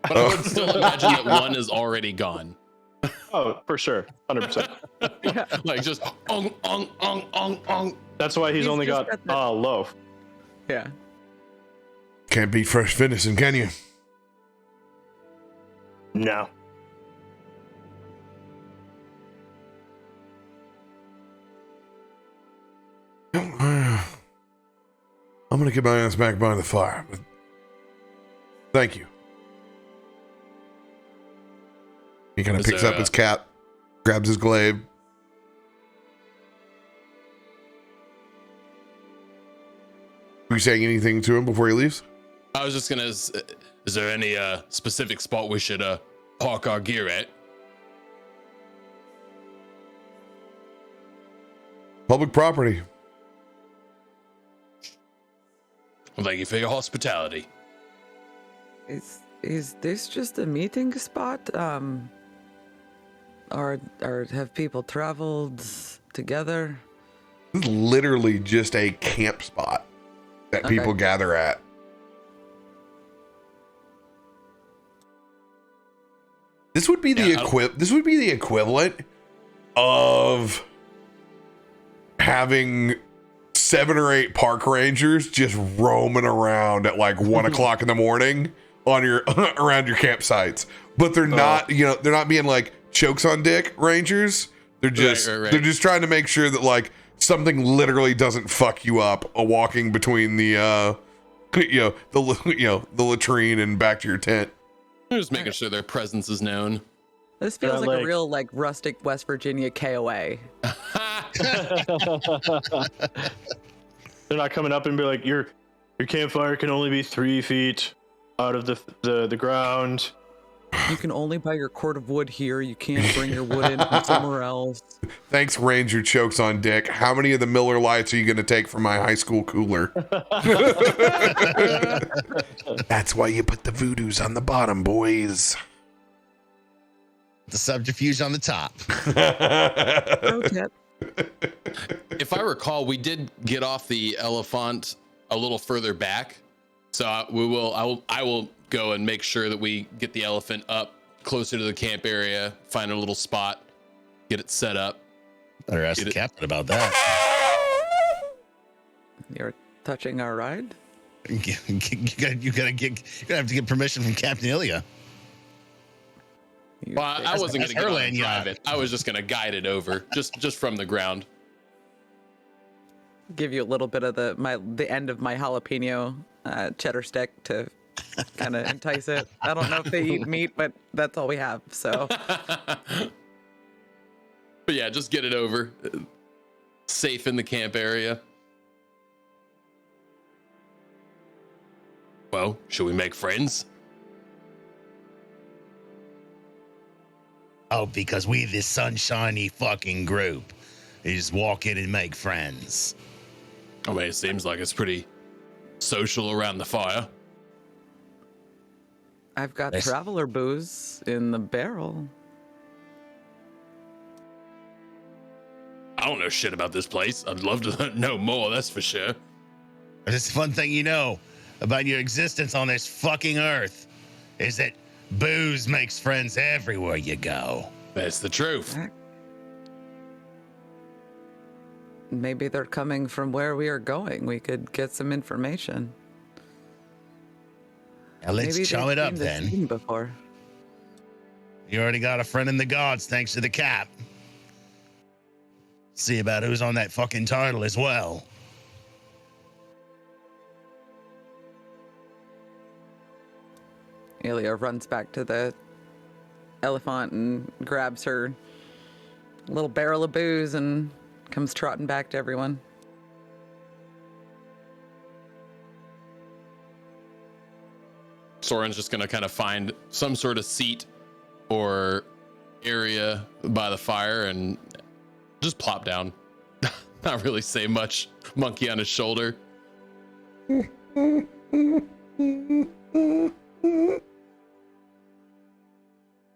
Speaker 2: But I would still imagine that one is already gone.
Speaker 8: oh, for sure, 100%.
Speaker 4: Yeah.
Speaker 2: Like just ong.
Speaker 8: That's why he's only
Speaker 4: just
Speaker 8: got
Speaker 4: that-
Speaker 8: a loaf.
Speaker 4: Yeah.
Speaker 1: Can't beat fresh venison, can you?
Speaker 8: No.
Speaker 1: I'm gonna get my ass back by the fire. But thank you. He kind of
Speaker 2: Is
Speaker 1: picks
Speaker 2: there
Speaker 1: up his cap, grabs his glaive. Are you saying anything to him before he leaves?
Speaker 2: I was just gonna. Is there any specific spot we should park our gear at?
Speaker 1: Public property.
Speaker 2: Well, thank you for your hospitality.
Speaker 4: Is this just a meeting spot? Or have people traveled together?
Speaker 1: It's literally just a camp spot that
Speaker 4: Okay.
Speaker 1: people gather at. This would be the This would be the equivalent of having 7 or 8 park rangers just roaming around at like 1 o'clock in the morning on your around your campsites. But they're not, they're not being like chokes on dick rangers. They're just
Speaker 2: Right.
Speaker 1: they're just trying to make sure that like something literally doesn't fuck you up walking between the the latrine and back to your tent.
Speaker 2: I'm just making sure their presence is known.
Speaker 4: This feels
Speaker 8: Yeah,
Speaker 4: like
Speaker 8: like-
Speaker 4: a real like rustic West Virginia KOA.
Speaker 8: They're not coming up and be like, your campfire can only be 3 feet out of the ground.
Speaker 4: You can only buy your cord of wood here. You can't bring your wood in from somewhere else.
Speaker 1: Thanks, Ranger chokes on dick. How many of the Miller Lights are you going to take from my high school cooler? That's why you put the voodoos on the bottom, boys.
Speaker 3: The subterfuge on the top.
Speaker 4: Pro tip.
Speaker 2: If I recall, we did get off the elephant a little further back, so I will go and make sure that we get the elephant up closer to the camp area, find a little spot, get it set up.
Speaker 3: Better ask the captain about that.
Speaker 4: You're touching our ride?
Speaker 3: You're gonna have to get permission from Captain Illia.
Speaker 2: Well, I wasn't
Speaker 3: that's
Speaker 2: going to
Speaker 3: her
Speaker 2: get on
Speaker 3: land
Speaker 2: and drive
Speaker 3: yacht.
Speaker 2: it. I was just going to guide it over, just from the ground.
Speaker 4: Give you a little bit of the end of my jalapeno cheddar stick to kind of entice it. I don't know if they eat meat, but that's all we have. So
Speaker 2: But yeah, just get it over, safe in the camp area. Well, should we make friends?
Speaker 3: Oh, because we this sunshiny fucking group. You just walk in and make friends.
Speaker 2: I mean, it seems like it's pretty social around the fire.
Speaker 4: I've got
Speaker 3: Nice.
Speaker 4: traveler booze in the barrel.
Speaker 2: I don't know shit about this place. I'd love to know more, that's for sure.
Speaker 3: This fun thing you know about your existence on this fucking earth is that booze makes friends everywhere you go.
Speaker 2: That's the truth.
Speaker 4: Maybe they're coming from where we are going. We could get some information.
Speaker 3: Now let's
Speaker 4: Maybe
Speaker 3: chow
Speaker 4: they've
Speaker 3: it up
Speaker 4: seen this
Speaker 3: then.
Speaker 4: scene before.
Speaker 3: You already got a friend in the gods thanks to the cap. See about who's on that fucking title as well.
Speaker 4: Illia runs back to the elephant and grabs her little barrel of booze and comes trotting back to everyone.
Speaker 2: Soren's just gonna kind of find some sort of seat or area by the fire and just plop down. Not really say much. Monkey on his shoulder.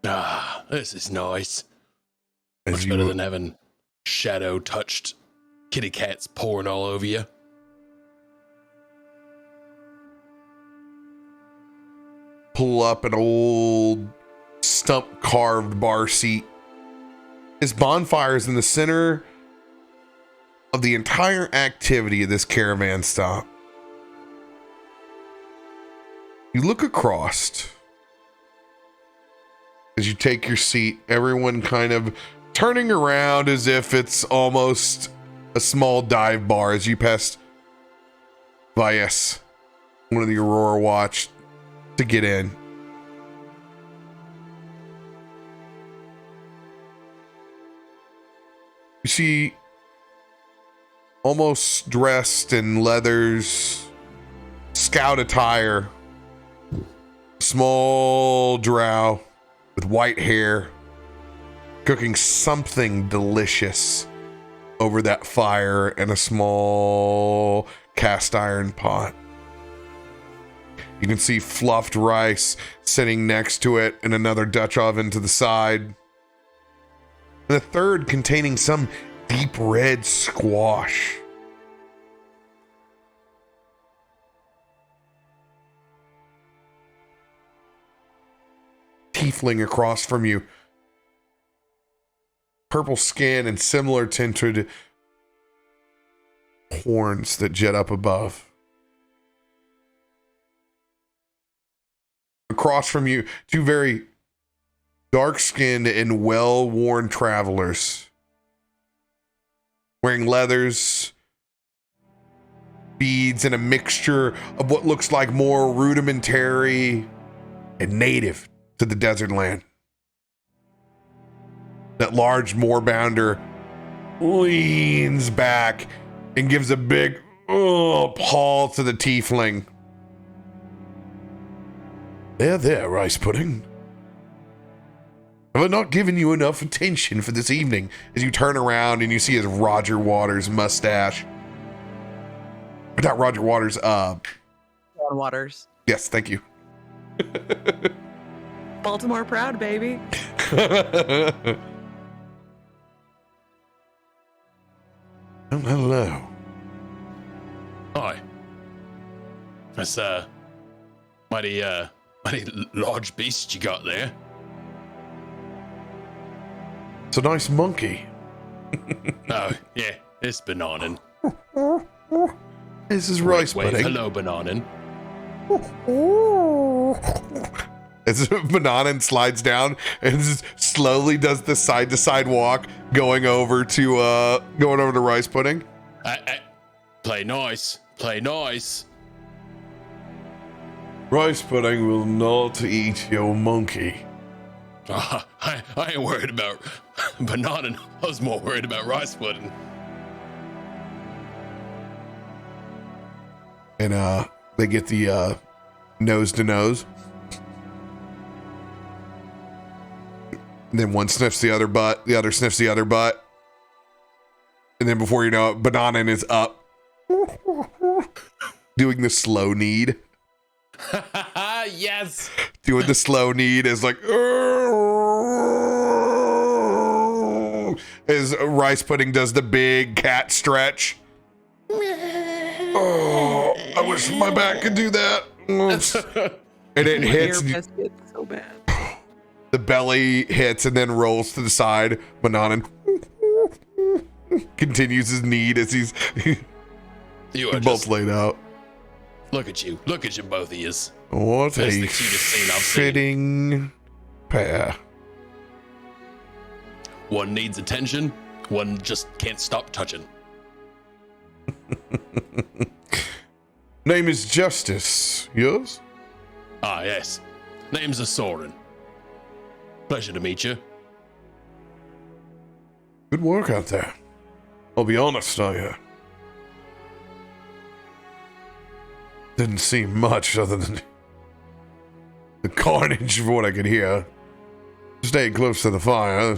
Speaker 2: Ah, this is nice. Much better than having shadow touched kitty cats pouring all over you.
Speaker 1: Pull up an old stump carved bar seat. His bonfire is in the center of the entire activity of this caravan stop. You look across as you take your seat, everyone kind of turning around as if it's almost a small dive bar as you pass Vias, one of the Aurora Watch, to get in. You see, almost dressed in leathers, scout attire, small drow with white hair, cooking something delicious over that fire in a small cast iron pot. You can see fluffed rice sitting next to it in another Dutch oven to the side. And a third containing some deep red squash. Tiefling across from you. Purple skin and similar tinted horns that jet up above. Across from you, two very dark-skinned and well-worn travelers. Wearing leathers, beads, and a mixture of what looks like more rudimentary and native to the desert land. That large moorbounder leans back and gives a big paw to the tiefling. There, rice pudding. Have I not given you enough attention for this evening? As you turn around and you see his Roger Waters mustache. Not Roger Waters,
Speaker 4: John Waters.
Speaker 1: yes, thank you.
Speaker 4: Baltimore proud, baby.
Speaker 1: Oh, hello.
Speaker 2: Hi. That's mighty large beast you got there.
Speaker 1: It's a nice monkey.
Speaker 2: Oh, yeah, it's Bananin.
Speaker 1: This is rice
Speaker 2: Wave,
Speaker 1: pudding.
Speaker 2: hello, Bananin.
Speaker 1: As Bananin slides down and just slowly does the side to side walk, going over to rice pudding.
Speaker 2: Play nice. Play nice.
Speaker 1: Rice pudding will not eat your monkey.
Speaker 2: I ain't worried about Bananin. I was more worried about rice pudding.
Speaker 1: And they get the nose to nose. And then one sniffs the other butt, the other sniffs the other butt. And then before you know it, Bananin is up. Doing the slow knead.
Speaker 2: Yes.
Speaker 1: Doing the slow knead is like as rice pudding does the big cat stretch. Oh, I wish my back could do that. And it hits.
Speaker 4: So bad.
Speaker 1: The belly hits and then rolls to the side. Bananin continues his knead as he's
Speaker 2: You are
Speaker 1: both
Speaker 2: just,
Speaker 1: laid out.
Speaker 2: look at you, both of yous.
Speaker 1: What
Speaker 2: That's
Speaker 1: a
Speaker 2: the cutest scene I've seen.
Speaker 1: fitting pair.
Speaker 2: One needs attention, one just can't stop touching.
Speaker 1: Name is Justice. Yours?
Speaker 2: Ah, yes. Name's Osorin. Pleasure to meet you.
Speaker 1: Good work out there. I'll be honest, I didn't see much other than the carnage of what I could hear. Stayed close to the fire.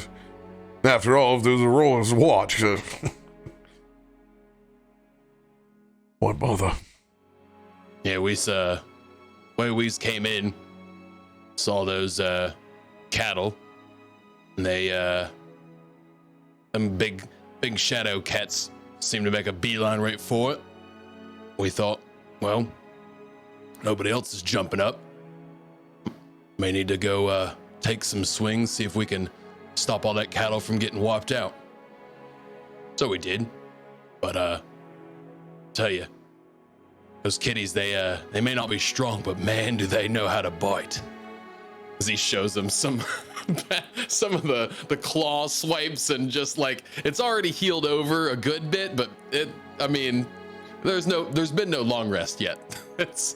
Speaker 1: After all, if there's a royal's watch, what bother?
Speaker 2: Yeah, when we came in, saw those cattle, and they them big shadow cats seemed to make a beeline right for it. We thought, well, nobody else is jumping up. May need to go take some swings, see if we can stop all that cattle from getting wiped out. So we did, but tell you, those kitties, they may not be strong, but man, do they know how to bite. As he shows them some of the claw swipes, and just like, it's already healed over a good bit, but there's been no long rest yet. It's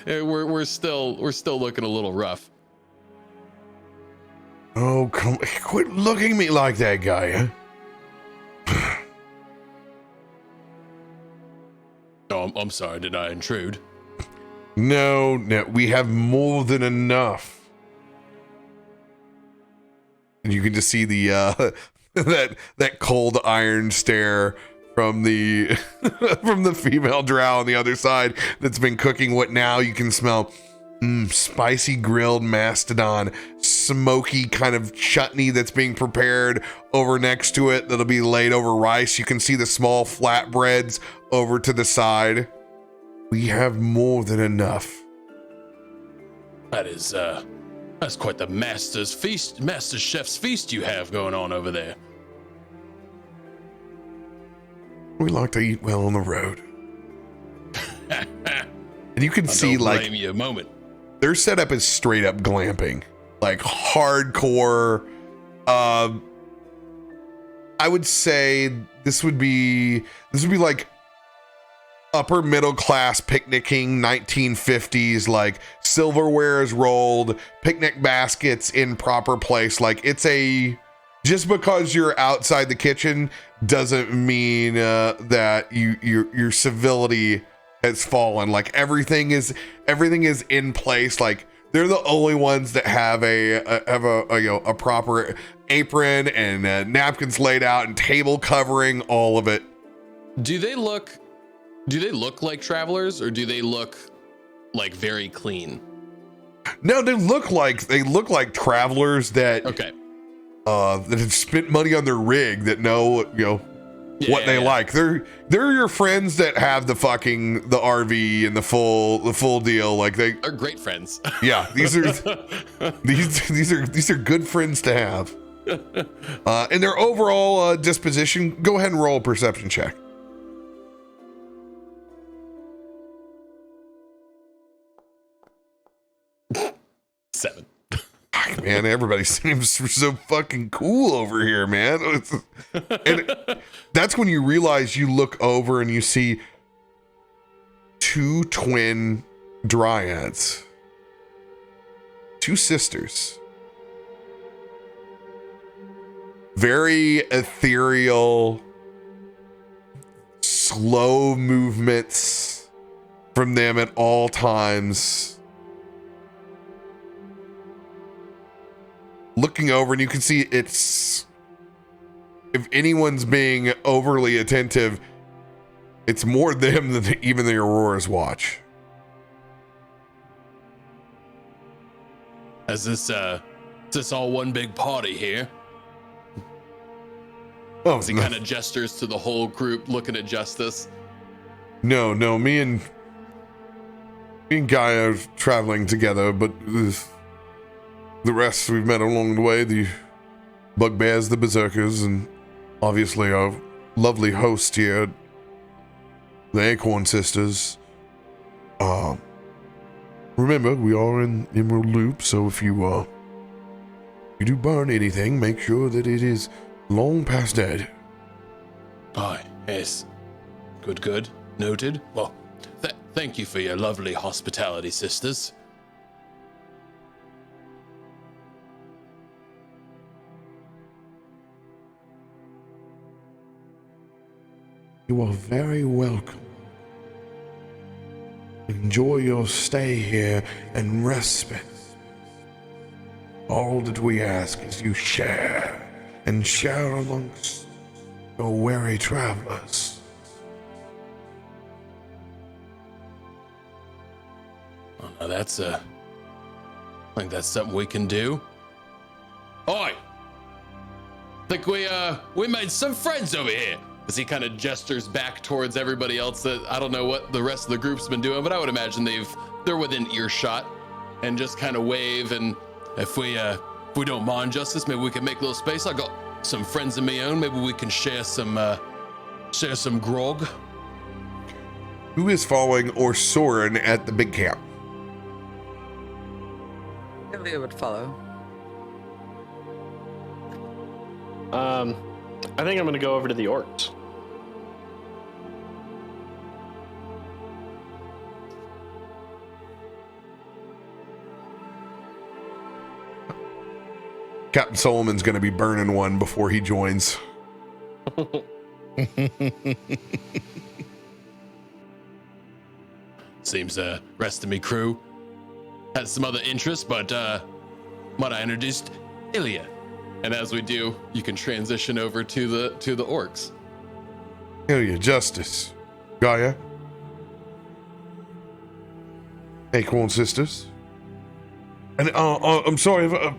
Speaker 2: we're still looking a little rough.
Speaker 1: Oh, quit looking at me like that, guy, huh?
Speaker 2: Oh, I'm sorry, did I intrude?
Speaker 1: No, we have more than enough. And you can just see the that cold iron stare from the from the female drow on the other side that's been cooking what now you can smell spicy grilled mastodon, smoky kind of chutney that's being prepared over next to it that'll be laid over rice. You can see the small flatbreads over to the side. We have more than enough.
Speaker 2: That's quite the master chef's feast you have going on over there.
Speaker 1: We like to eat well on the road. And you can see,
Speaker 2: don't
Speaker 1: like,
Speaker 2: blame you a moment.
Speaker 1: their setup is straight up glamping, like hardcore. I would say this would be like upper middle class picnicking 1950s, like silverware is rolled, picnic baskets in proper place. Like, it's just because you're outside the kitchen doesn't mean that your civility has fallen. Like, everything is in place. Like, they're the only ones that have a proper apron and napkins laid out and table covering, all of it.
Speaker 2: Do they look like travelers, or do they look like very clean?
Speaker 1: No, they look like travelers that that have spent money on their rig, that know what they like. They're your friends that have the RV and the full deal. Like, they're
Speaker 2: great friends.
Speaker 1: Yeah, these are good friends to have. And their overall disposition. Go ahead and roll a perception check.
Speaker 2: 7.
Speaker 1: Man, everybody seems so fucking cool over here, man. And that's when you realize, you look over and you see 2 twin dryads, 2 sisters, very ethereal, slow movements from them at all times. Looking over, and you can see if anyone's being overly attentive, it's more them than even the Aurora's watch.
Speaker 2: Is this all one big party here?
Speaker 1: Oh,
Speaker 2: As he kind of gestures to the whole group, looking at Justice.
Speaker 1: No, me and Guy are traveling together, but the rest we've met along the way, the bugbears, the berserkers, and obviously our lovely host here, the Acorn Sisters. Remember, we are in Emerald Loop, so if you do burn anything, make sure that it is
Speaker 7: Long past dead.
Speaker 2: Aye, yes. Good. Noted. Well, thank you for your lovely hospitality, sisters.
Speaker 7: You are very welcome. Enjoy your stay here and respite. All that we ask is you share amongst your weary travelers.
Speaker 2: Oh, now that's I think that's something we can do. Oi! Think we made some friends over here. As he kind of gestures back towards everybody else that I don't know what the rest of the group's been doing, but I would imagine they're within earshot, and just kind of wave. And if we don't mind, Justice, maybe we can make a little space. I got some friends of my own. Maybe we can share some grog.
Speaker 1: Who is following Osorin at the big camp?
Speaker 4: Illia would follow.
Speaker 8: I think I'm gonna go over to the orcs.
Speaker 1: Captain Solomon's going to be burning one before he joins.
Speaker 2: Seems the rest of me crew has some other interests, but might I introduced Illia? And as we do, you can transition over to the orcs.
Speaker 1: Illia, Justice, Gaia, Acorn Sisters, and I'm sorry, I've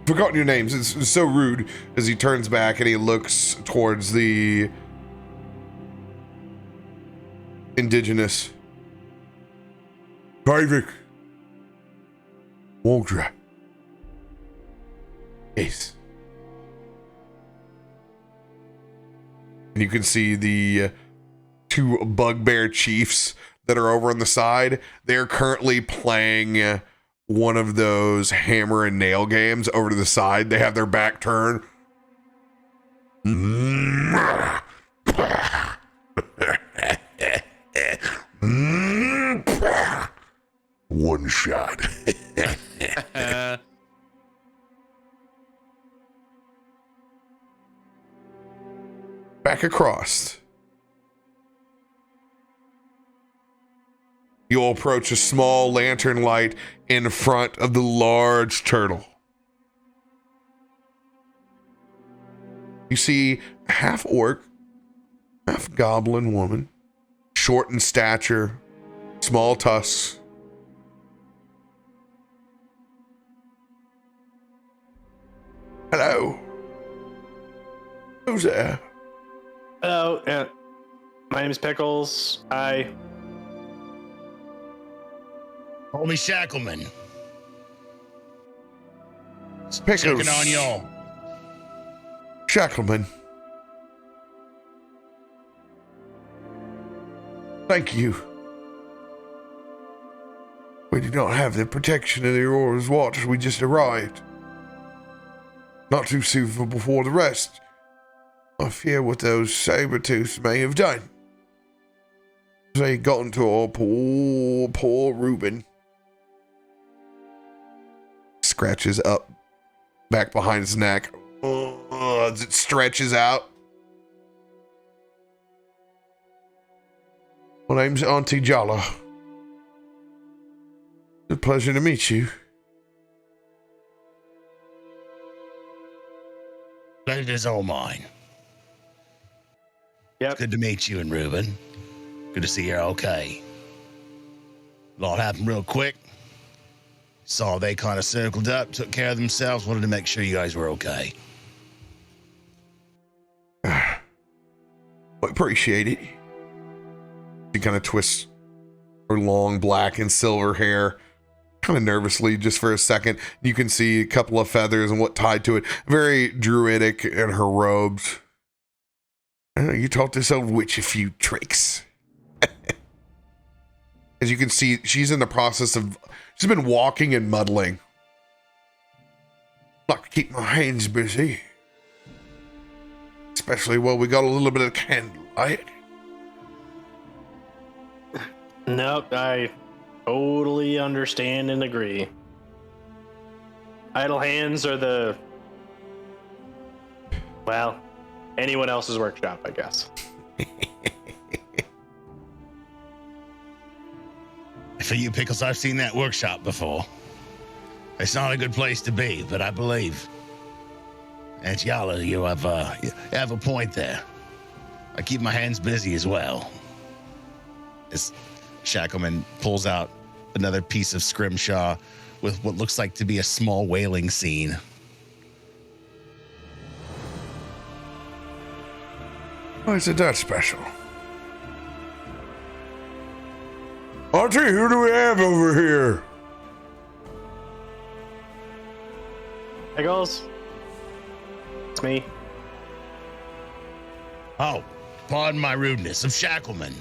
Speaker 1: forgotten your names. It's so rude. As he turns back and he looks towards the indigenous.
Speaker 7: Private.
Speaker 1: Waldra. Yes. And you can see the two bugbear chiefs that are over on the side. They're currently playing one of those hammer and nail games over to the side. They have their back turned.
Speaker 7: One shot.
Speaker 1: Back across. You'll approach a small lantern light in front of the large turtle. You see a half orc, half goblin woman, short in stature, small tusks. Hello. Who's there?
Speaker 8: Hello, my name is Pickles. Hi.
Speaker 3: Call me Shackleman.
Speaker 1: Pickles.
Speaker 3: Checking on y'all.
Speaker 1: Shackleman. Thank you. We do not have the protection of the Aurora's watch. We just arrived. Not too soon before the rest. I fear what those saber-tooths may have done. They got into our poor Reuben. Scratches up, back behind his neck. As it stretches out. My name's Auntie Jala. It's a pleasure to meet you.
Speaker 3: Pleasure is all mine.
Speaker 8: Yep.
Speaker 3: Good to meet you and Reuben. Good to see you're okay. A lot happened real quick. Saw they kind of circled up, took care of themselves, wanted to make sure you guys were okay.
Speaker 1: I appreciate it. She kind of twists her long black and silver hair kind of nervously just for a second. You can see a couple of feathers and what tied to it. Very druidic in her robes. I know you taught this old witch a few tricks. As you can see, she's in the process of, she's been walking and muddling. Like to keep my hands busy. especially while we got a little bit of candlelight.
Speaker 8: Nope, I totally understand and agree. Idle hands are well, anyone else's workshop, I guess.
Speaker 3: For you, Pickles, I've seen that workshop before. It's not a good place to be, but I believe. And Yala, you have a point there. I keep my hands busy as well. As Shackleman pulls out another piece of scrimshaw with what looks like to be a small whaling scene.
Speaker 7: Why is it that special? Auntie, who do we have over here?
Speaker 8: Pickles? It's me.
Speaker 3: Oh, pardon my rudeness, of Shackleman.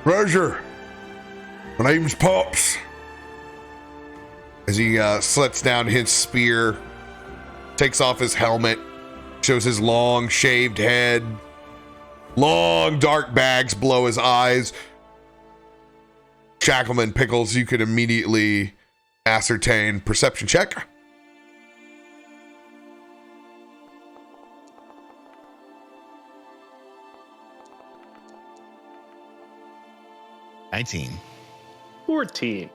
Speaker 7: Pleasure. My name's Pops.
Speaker 1: As he slets down his spear, takes off his helmet, shows his long shaved head, long dark bags below his eyes. Shackleman, Pickles, you could immediately ascertain. Perception check.
Speaker 3: $19.
Speaker 8: 14.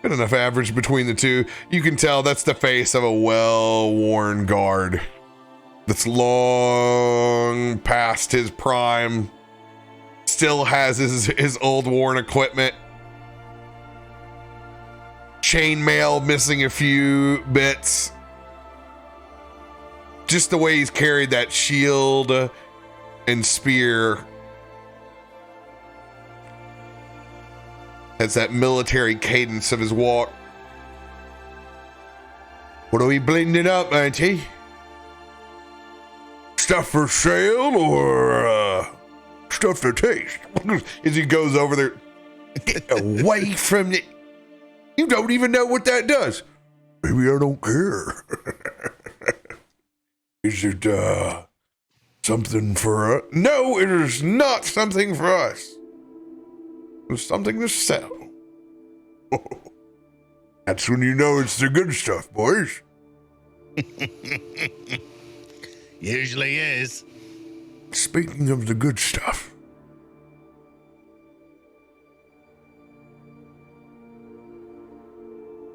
Speaker 1: Good enough average between the two. You can tell that's the face of a well-worn guard that's long past his prime. Still has his old worn equipment. Chainmail missing a few bits. Just the way he's carried that shield and spear. Has that military cadence of his walk.
Speaker 7: What are we blending up, Auntie? Stuff for sale or stuff to taste?
Speaker 1: As he goes over there.
Speaker 7: Get away from it. You don't even know what that does. Maybe I don't care. Is it something for us?
Speaker 1: No, it is not something for us. It's something to sell.
Speaker 7: That's when you know it's the good stuff, boys.
Speaker 3: Usually is.
Speaker 7: Speaking of the good stuff.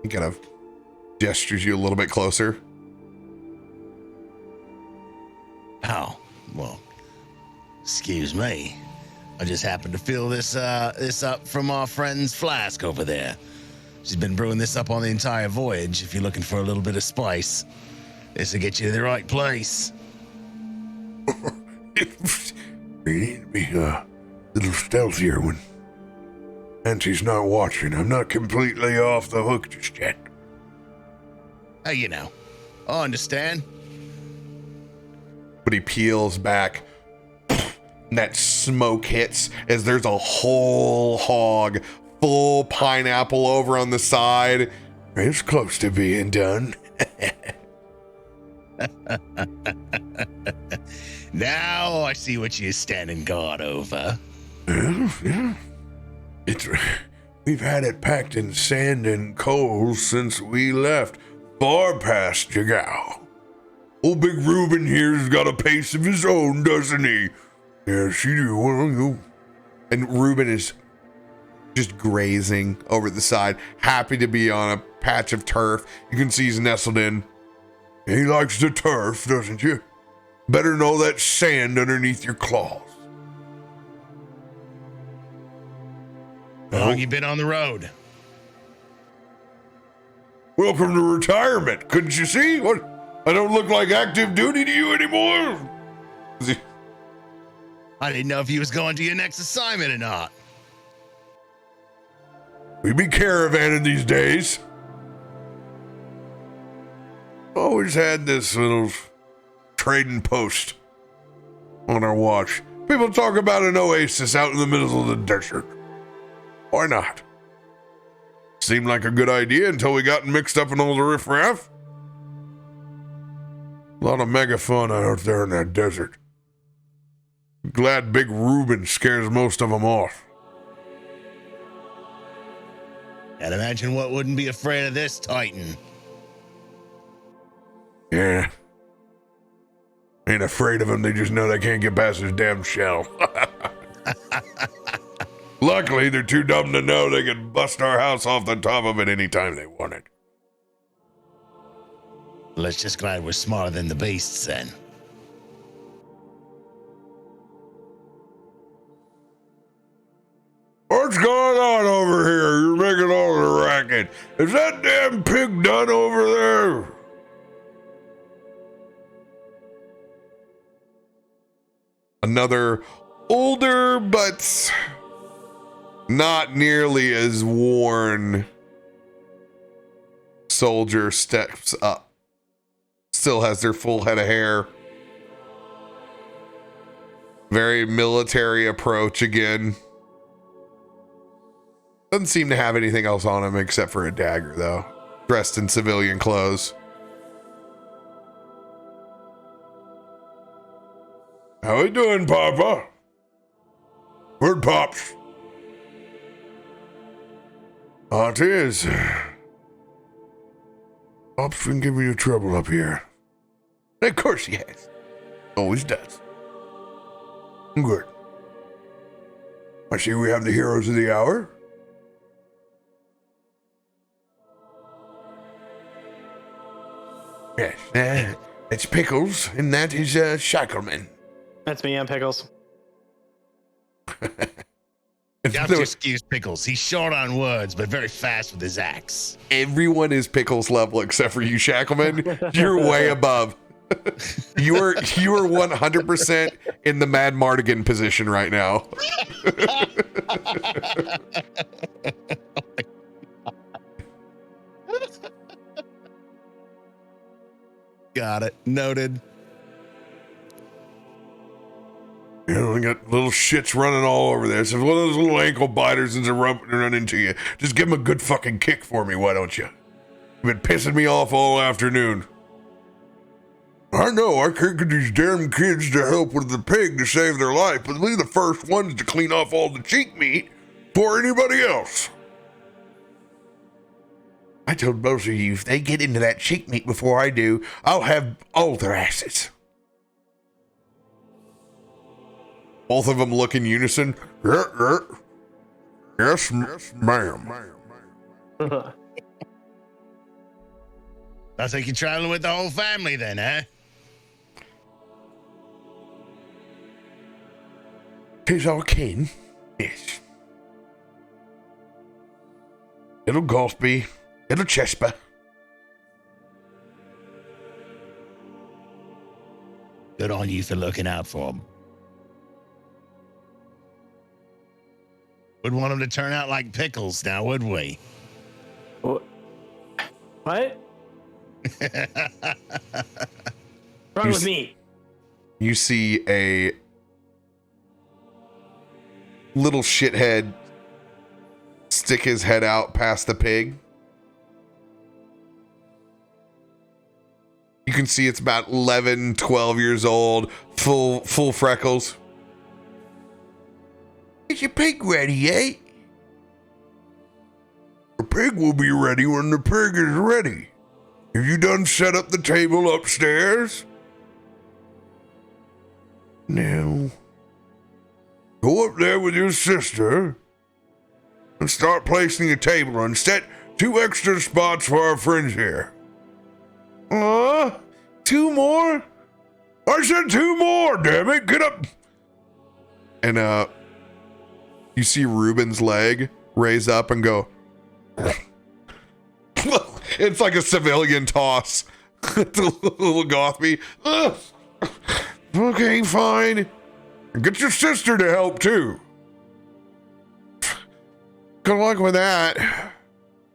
Speaker 1: He kind of gestures you a little bit closer.
Speaker 3: Oh, well, excuse me. I just happened to fill this up from our friend's flask over there. She's been brewing this up on the entire voyage. If you're looking for a little bit of spice, this will get you to the right place.
Speaker 7: We need to be a little stealthier when Auntie's not watching. I'm not completely off the hook just yet.
Speaker 3: Hey, you know, I understand.
Speaker 1: But he peels back. And that smoke hits as there's a whole hog, full pineapple over on the side.
Speaker 7: It's close to being done.
Speaker 3: Now I see what you're standing guard over.
Speaker 7: Yeah. We've had it packed in sand and coals since we left, far past Jagao. Old Big Reuben here's got a pace of his own, doesn't he? Yes, you do. Well, you.
Speaker 1: And Reuben is just grazing over the side, happy to be on a patch of turf. You can see he's nestled in.
Speaker 7: He likes the turf, doesn't you? Better know that sand underneath your claws.
Speaker 3: How long you been on the road?
Speaker 7: Welcome to retirement. Couldn't you see? What? I don't look like active duty to you anymore.
Speaker 3: I didn't know if you was going to your next assignment or not.
Speaker 7: We be caravanning these days. Always had this little trading post on our watch. People talk about an oasis out in the middle of the desert. Why not? Seemed like a good idea until we got mixed up in all the riffraff. A lot of mega fauna out there in that desert. Glad Big Reuben scares most of them off.
Speaker 3: Can't imagine what wouldn't be afraid of this Titan.
Speaker 7: Yeah. Ain't afraid of him, they just know they can't get past his damn shell. Luckily, they're too dumb to know they could bust our house off the top of it anytime they wanted.
Speaker 3: Let's just glad we're smarter than the beasts then.
Speaker 7: What's going on over here? You're making all the racket. Is that damn pig done over there?
Speaker 1: Another older but not nearly as worn soldier steps up. Still has their full head of hair. Very military approach again. Doesn't seem to have anything else on him except for a dagger, though. Dressed in civilian clothes.
Speaker 7: How we doing, Papa? Where'd Pops? It is. Pops been giving you trouble up here.
Speaker 1: Of course he has. Always does.
Speaker 7: Good. I see we have the heroes of the hour.
Speaker 1: Yes, it's Pickles, and that is Shackleman.
Speaker 8: That's me, I'm Pickles.
Speaker 3: You have to excuse Pickles. He's short on words, but very fast with his axe.
Speaker 1: Everyone is Pickles level except for you, Shackleman. You're way above. You are 100% in the Mad Mardigan position right now.
Speaker 3: Got it. Noted.
Speaker 7: You know, we got little shits running all over this. If one of those little ankle biters ends up run into you, just give him a good fucking kick for me, why don't you? You've been pissing me off all afternoon. I know, I kicked these damn kids to help with the pig to save their life, but we're the first ones to clean off all the cheek meat for anybody else.
Speaker 1: I told both of you, if they get into that cheek meat before I do, I'll have all their asses. Both of them look in unison.
Speaker 7: Yes, ma'am.
Speaker 3: I think you're traveling with the whole family then, eh?
Speaker 7: Tis our kin, yes. Little Gosby, little Chesper.
Speaker 3: Good on you for looking out for him. Would want him to turn out like Pickles now, would we?
Speaker 8: What? Wrong with me?
Speaker 1: You see a little shithead stick his head out past the pig. You can see it's about 11, 12 years old, full freckles. Is your pig ready, eh?
Speaker 7: The pig will be ready when the pig is ready. Have you done set up the table upstairs?
Speaker 1: No.
Speaker 7: Go up there with your sister and start placing a table and set 2 extra spots for our friends here.
Speaker 1: 2 more?
Speaker 7: I said 2 more, damn it. Get up.
Speaker 1: And you see Reuben's leg raise up and go. It's like a civilian toss. It's a little Gothby.
Speaker 7: Okay, fine. Get your sister to help too.
Speaker 1: Good luck with that.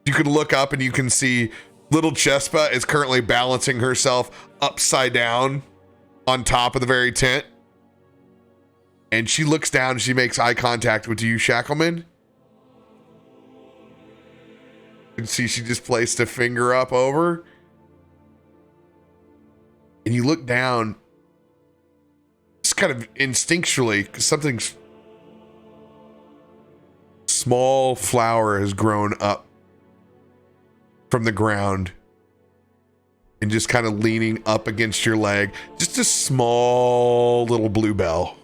Speaker 1: You can look up and you can see little Chespa is currently balancing herself upside down on top of the very tent. And she looks down and she makes eye contact with you, Shackleman. And see, she just placed a finger up over. And you look down, just kind of instinctually, because something small flower has grown up from the ground and just kind of leaning up against your leg. Just a small little bluebell.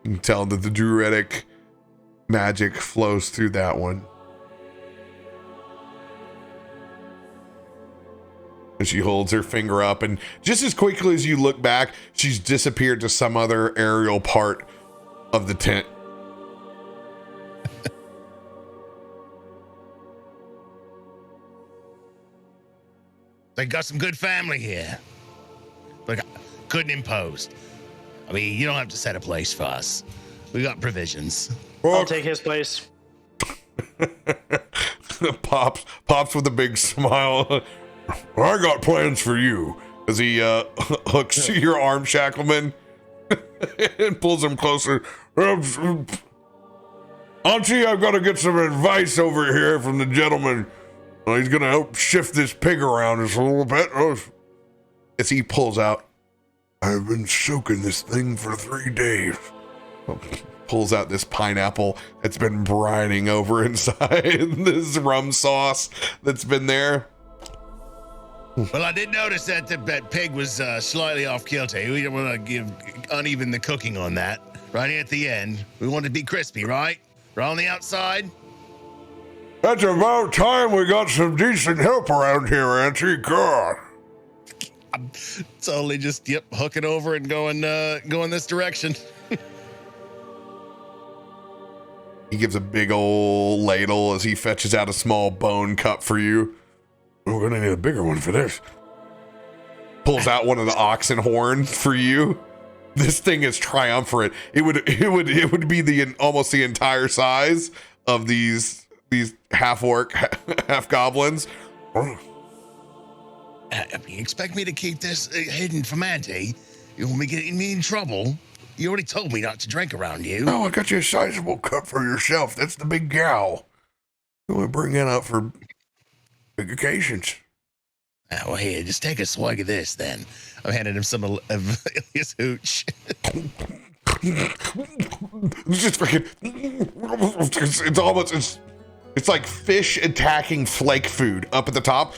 Speaker 1: You can tell that the druidic magic flows through that one. And she holds her finger up, and just as quickly as you look back, she's disappeared to some other aerial part of the tent.
Speaker 3: They got some good family here. But couldn't impose. I mean, you don't have to set a place for us. We got provisions.
Speaker 8: I'll take his place.
Speaker 1: Pops with a big smile. I got plans for you. As he hooks your arm, Shackleman, and pulls him closer. Auntie, I've got to get some advice over here from the gentleman. He's going to help shift this pig around just a little bit. As he pulls out, I've been soaking this thing for 3 days. Pulls out this pineapple that's been brining over inside this rum sauce that's been there.
Speaker 3: Well, I did notice that that pig was slightly off kilter. We don't want to give uneven the cooking on that. Right here at the end, we want it to be crispy, right? Right on the outside.
Speaker 7: That's about time we got some decent help around here, Auntie. God.
Speaker 3: I'm totally just hooking over and going this direction.
Speaker 1: He gives a big old ladle as he fetches out a small bone cup for you.
Speaker 7: We're gonna need a bigger one for this.
Speaker 1: Pulls out one of the oxen horns for you. This thing is triumphant. It would be almost the entire size of these half orc, half goblins.
Speaker 3: You expect me to keep this hidden from Auntie? You want me getting me in trouble? You already told me not to drink around you.
Speaker 7: Oh, I got you a sizable cup for yourself. That's the big gal. You want to bring that up for big occasions.
Speaker 3: Well, here, just take a swig of this, then. I'm handing him some of his hooch.
Speaker 1: It's just freaking. It's like fish attacking flake food up at the top.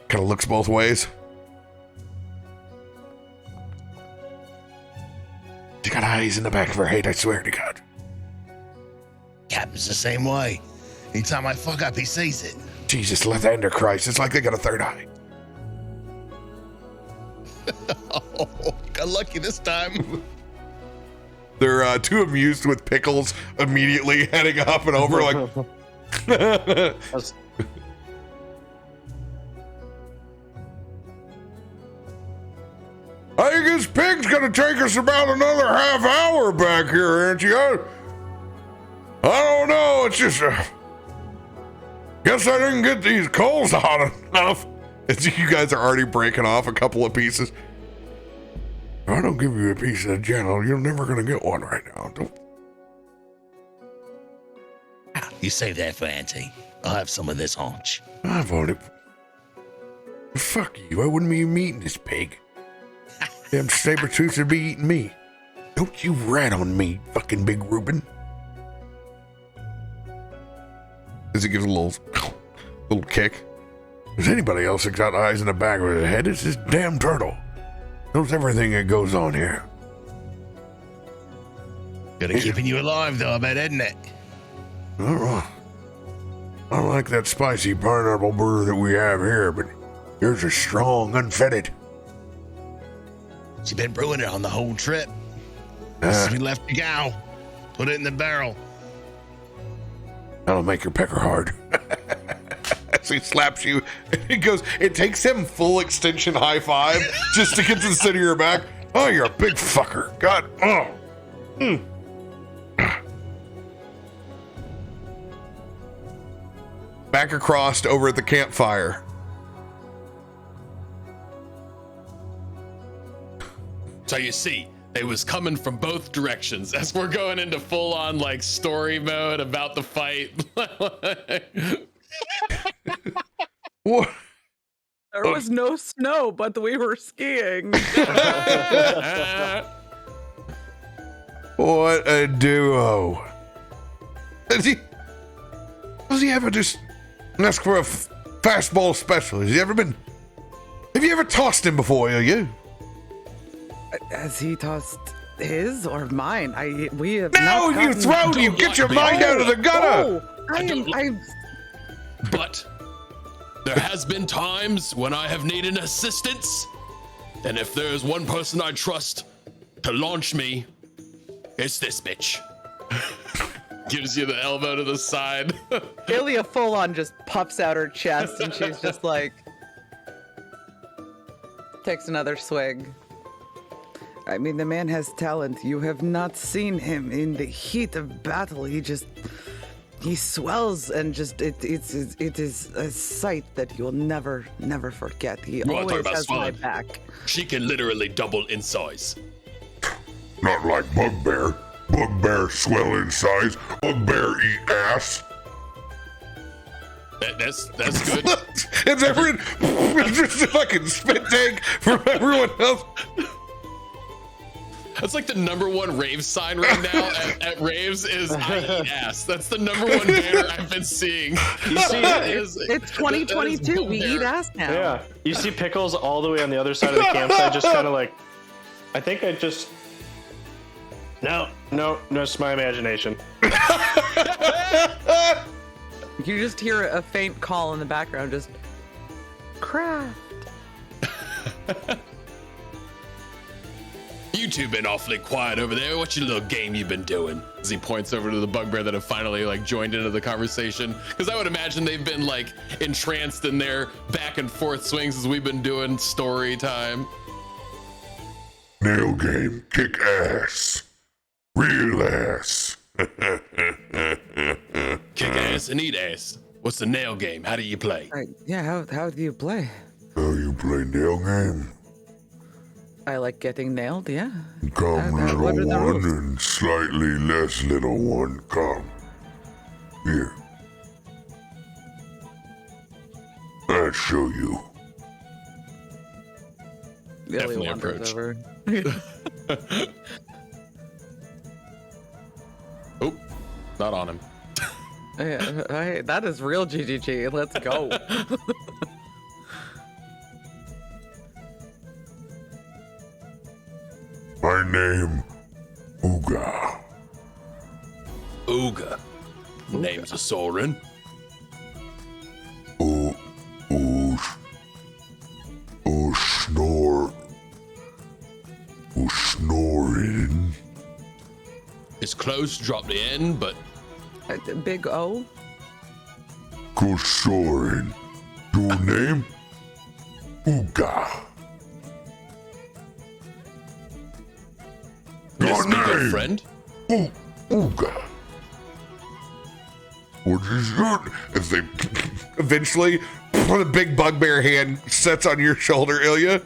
Speaker 1: Kind of looks both ways.
Speaker 7: She got eyes in the back of her head, I swear to God.
Speaker 3: Captain's the same way. Anytime I fuck up, he sees it.
Speaker 7: Jesus, Lathander Christ, it's like they got a third eye.
Speaker 3: Oh, got lucky this time.
Speaker 1: They're too amused with Pickles immediately heading up and over like...
Speaker 7: I think this pig's gonna take us about another half hour back here, Auntie. I don't know, it's just... guess I didn't get these coals hot enough.
Speaker 1: You guys are already breaking off a couple of pieces.
Speaker 7: If I don't give you a piece of the gentle, you're never gonna get one right now. Don't...
Speaker 3: You save that for Auntie. I'll have some of this haunch.
Speaker 7: I've already... Fuck you, I wouldn't be eating this pig. Them saber-tooths would be eating me. Don't you rat on me, fucking Big Reuben.
Speaker 1: As he gives a little kick.
Speaker 7: Is anybody else that got eyes in the back of his head? It's this damn turtle. Knows everything that goes on here.
Speaker 3: Good at keeping you alive, though, I bet, isn't it?
Speaker 7: I don't like that spicy pineapple brew that we have here, but yours is strong, unfettered.
Speaker 3: She's been brewing it on the whole trip. We left the gal. Put it in the barrel.
Speaker 7: That'll make your pecker hard.
Speaker 1: As he slaps you, it goes. It takes him full extension high five just to get to the center of your back.
Speaker 7: Oh, you're a big fucker. God. Oh.
Speaker 1: Back across over at the campfire.
Speaker 2: So you see, they was coming from both directions as we're going into full on like story mode about the fight.
Speaker 1: What?
Speaker 4: There was no snow, but we were skiing.
Speaker 1: What a duo. Does he ever just ask for a fastball special? Have you ever tossed him before, Illia?
Speaker 4: Has he tossed his or mine? We have
Speaker 1: No,
Speaker 4: not
Speaker 1: you
Speaker 4: gotten-
Speaker 1: thrown! You get your mind out of the gutter!
Speaker 4: Oh, I'm
Speaker 2: But there has been times when I have needed assistance, and if there's one person I trust to launch me, it's this bitch. Gives you the elbow to the side.
Speaker 4: Illia full on just puffs out her chest and she's just like takes another swig. I mean, the man has talent. You have not seen him in the heat of battle. He swells and just it is a sight that you'll never forget. He
Speaker 2: wanna talk
Speaker 4: always
Speaker 2: about
Speaker 4: has my
Speaker 2: swelling?
Speaker 4: back.
Speaker 2: She can literally double in size.
Speaker 7: Not like Bugbear. Bugbear swell in size. Bugbear eat ass.
Speaker 2: That's good.
Speaker 1: It's just a fucking spit take from everyone else.
Speaker 2: That's like the #1 rave sign right now at raves is I eat ass. That's the #1 banner I've been seeing.
Speaker 8: You see,
Speaker 4: It's 2022. We eat ass now.
Speaker 8: yeah, you see Pickles all the way on the other side of the campsite, just kind of like, I think I just. No, it's my imagination.
Speaker 4: You just hear a faint call in the background, just craft.
Speaker 2: You two been awfully quiet over there. What's your little game you've been doing? As he points over to the bugbear that have finally like joined into the conversation. Because I would imagine they've been like entranced in their back and forth swings as we've been doing story time.
Speaker 7: Nail game. Kick ass. Real ass.
Speaker 2: Kick ass and eat ass. What's the nail game? How do you play?
Speaker 4: Yeah, how do you play?
Speaker 7: Oh, you play nail game?
Speaker 4: I like getting nailed, yeah.
Speaker 7: Come,
Speaker 4: what are
Speaker 7: little
Speaker 4: the
Speaker 7: one,
Speaker 4: rules?
Speaker 7: and slightly less little one. Come. Here. I'll show you.
Speaker 2: Definitely
Speaker 4: Illia wanders
Speaker 2: approach.
Speaker 4: over.
Speaker 2: Oh, not on him.
Speaker 4: Yeah, hey, that is real GGG. Let's go.
Speaker 7: My name, Ooga.
Speaker 2: Ooga. Name's Osorin.
Speaker 7: Snoring.
Speaker 2: It's close, drop the N, but
Speaker 4: Big O?
Speaker 7: Osorin. Your name? Ooga.
Speaker 2: this be good
Speaker 7: name?
Speaker 2: friend.
Speaker 7: Ooga. What is your...
Speaker 1: As they eventually, the big bugbear hand sets on your shoulder, Illia.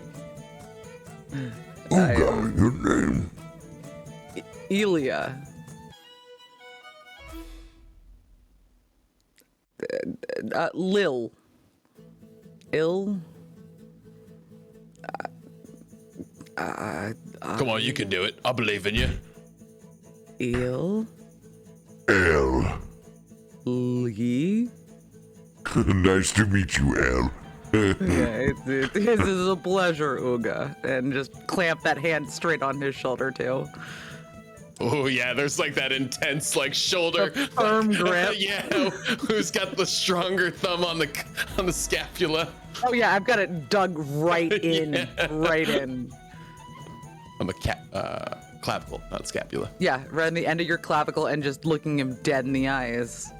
Speaker 7: Ooga, your name?
Speaker 4: Illia. Lil. Ill.
Speaker 2: Come on, you can do it. I believe in you.
Speaker 4: Il.
Speaker 7: L.
Speaker 4: Lee.
Speaker 7: Nice to meet you, L.
Speaker 4: Yeah, his is a pleasure, Ooga. And just clamp that hand straight on his shoulder, too.
Speaker 2: Oh yeah, there's like that intense like shoulder
Speaker 4: A firm grip.
Speaker 2: Yeah, who's got the stronger thumb on the scapula?
Speaker 4: Oh, yeah, I've got it dug right in.
Speaker 2: Yeah.
Speaker 4: Right in.
Speaker 2: On the clavicle, not scapula.
Speaker 4: Yeah, right on the end of your clavicle and just looking him dead in the eyes.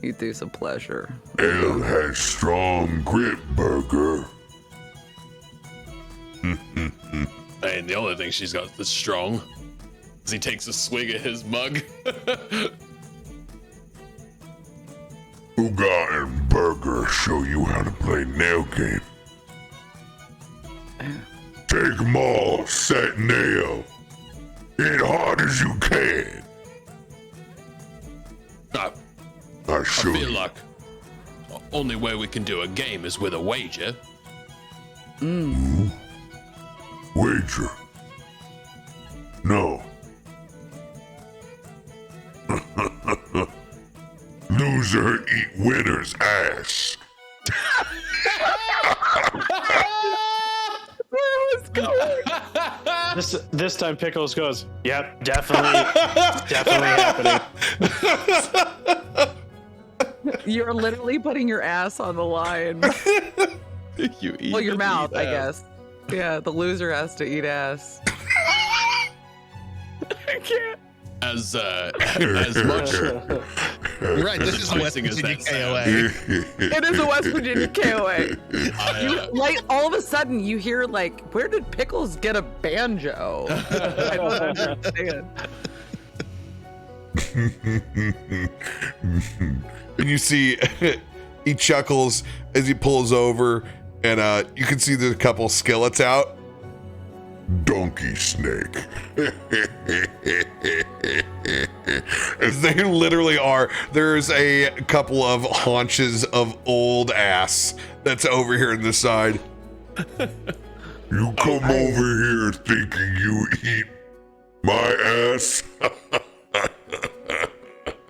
Speaker 4: You do some pleasure.
Speaker 7: L has strong grip, Burger.
Speaker 2: And the only thing she's got that's strong is he takes a swig of his mug.
Speaker 7: Ooga and Burger show you how to play nail game. Take 'em all, set nail. Hit hard as you can. I show
Speaker 2: I feel
Speaker 7: you.
Speaker 2: like the only way we can do a game is with a wager.
Speaker 7: Wager. No. Loser eat winner's ass.
Speaker 8: This time Pickles goes, yep, definitely happening.
Speaker 4: You're literally putting your ass on the line.
Speaker 2: You eat
Speaker 4: Well, your
Speaker 2: it,
Speaker 4: mouth,
Speaker 2: eat
Speaker 4: I
Speaker 2: ass.
Speaker 4: guess. Yeah, the loser has to eat ass. I can't.
Speaker 2: As much
Speaker 3: Right, this is West
Speaker 2: enticing as
Speaker 3: Virginia
Speaker 2: that
Speaker 3: KOA.
Speaker 4: It is a West Virginia KOA. Like all of a sudden you hear like, where did Pickles get a banjo? I don't understand.
Speaker 1: And you see he chuckles as he pulls over, and you can see there's a couple skillets out.
Speaker 7: Donkey snake.
Speaker 1: As they literally are. There's a couple of haunches of old ass that's over here on the side.
Speaker 7: You come over here thinking you eat my ass?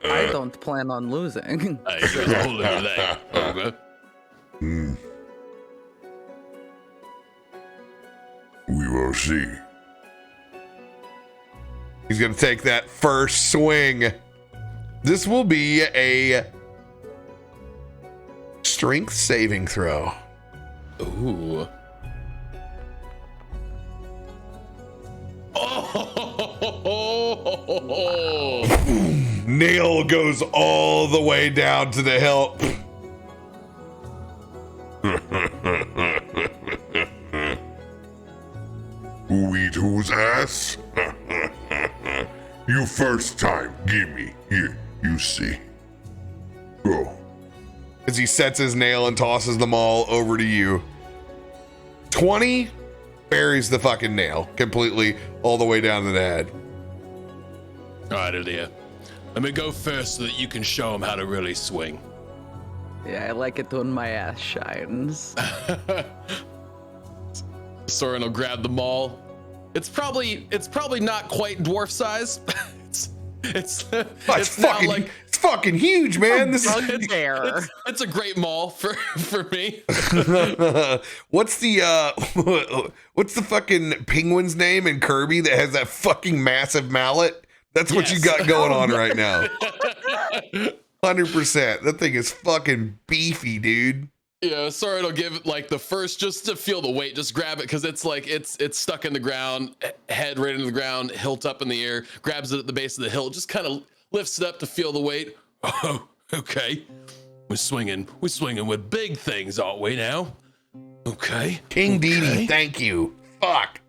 Speaker 4: I don't plan on losing.
Speaker 2: You're a whole lot of that. Okay.
Speaker 7: We will see.
Speaker 1: He's going to take that first swing. This will be a strength saving throw.
Speaker 2: Ooh. Oh!
Speaker 1: Nail goes all the way down to the hilt.
Speaker 7: Who eat whose ass? You first time, gimme. Here, you see. Go.
Speaker 1: As he sets his nail and tosses them all over to you. 20 buries the fucking nail completely all the way down to the head.
Speaker 2: All right, Illia. Let me go first so that you can show him how to really swing.
Speaker 4: Yeah, I like it when my ass shines.
Speaker 2: Soren will grab the maul. It's probably not quite dwarf size. it's
Speaker 1: It's fucking huge, man. This is
Speaker 4: Bear.
Speaker 2: it's a great maul for me.
Speaker 1: what's the fucking penguin's name in Kirby that has that fucking massive mallet? That's what you
Speaker 2: Yes.
Speaker 1: got going on right now. 100%. That thing is fucking beefy, dude.
Speaker 2: Yeah, Soren will give it like the first just to feel the weight. Just grab it because it's like it's stuck in the ground, head right into the ground, hilt up in the air. Grabs it at the base of the hilt, just kind of lifts it up to feel the weight. Oh, okay. We're swinging with big things, aren't we now? Okay.
Speaker 1: King Dedede, thank you. Fuck.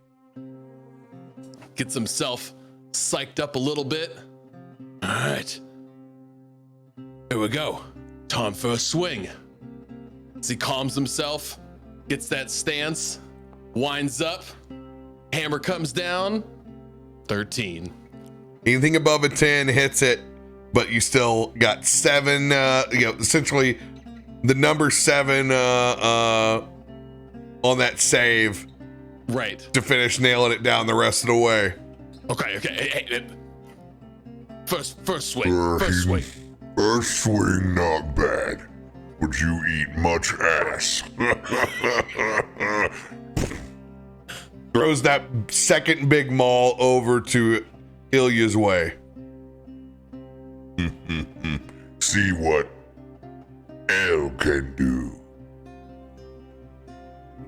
Speaker 2: Gets himself psyched up a little bit. All right. Here we go. Time for a swing. As he calms himself, gets that stance, winds up, hammer comes down. 13.
Speaker 1: Anything above a 10 hits it, but you still got 7, essentially the number 7 on that save
Speaker 2: Right.
Speaker 1: to finish nailing it down the rest of the way.
Speaker 2: Okay. Hey. First swing. First swing.
Speaker 7: First swing, not bad. Would you eat much ass?
Speaker 1: Throws that second big maul over to Ilya's way.
Speaker 7: See what L can do.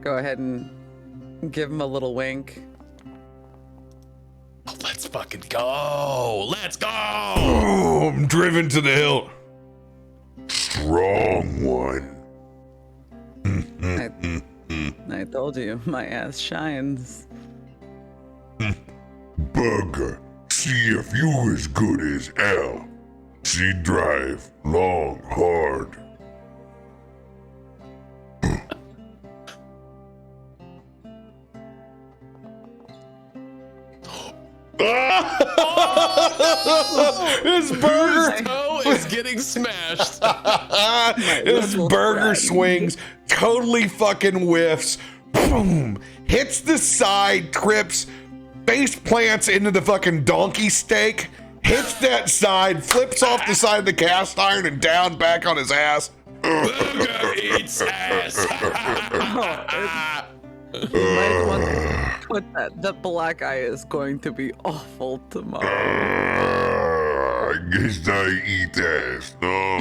Speaker 4: Go ahead and give him a little wink.
Speaker 2: Oh, let's fucking go. Let's go.
Speaker 1: Oh, I'm driven to the hilt.
Speaker 7: Strong one.
Speaker 4: I told you, my ass shines.
Speaker 7: Burger, see if you as good as L. She drive long, hard.
Speaker 1: His burger.
Speaker 2: Toe is getting smashed.
Speaker 1: His
Speaker 4: little
Speaker 1: burger
Speaker 4: friend.
Speaker 1: swings, totally fucking whiffs, boom, hits the side, trips, face plants into the fucking donkey steak, hits that side, flips off the side of the cast iron and down back on his ass.
Speaker 2: Burger eats ass.
Speaker 4: You might want to put that. The black eye is going to be awful tomorrow.
Speaker 7: I guess I eat ass. No.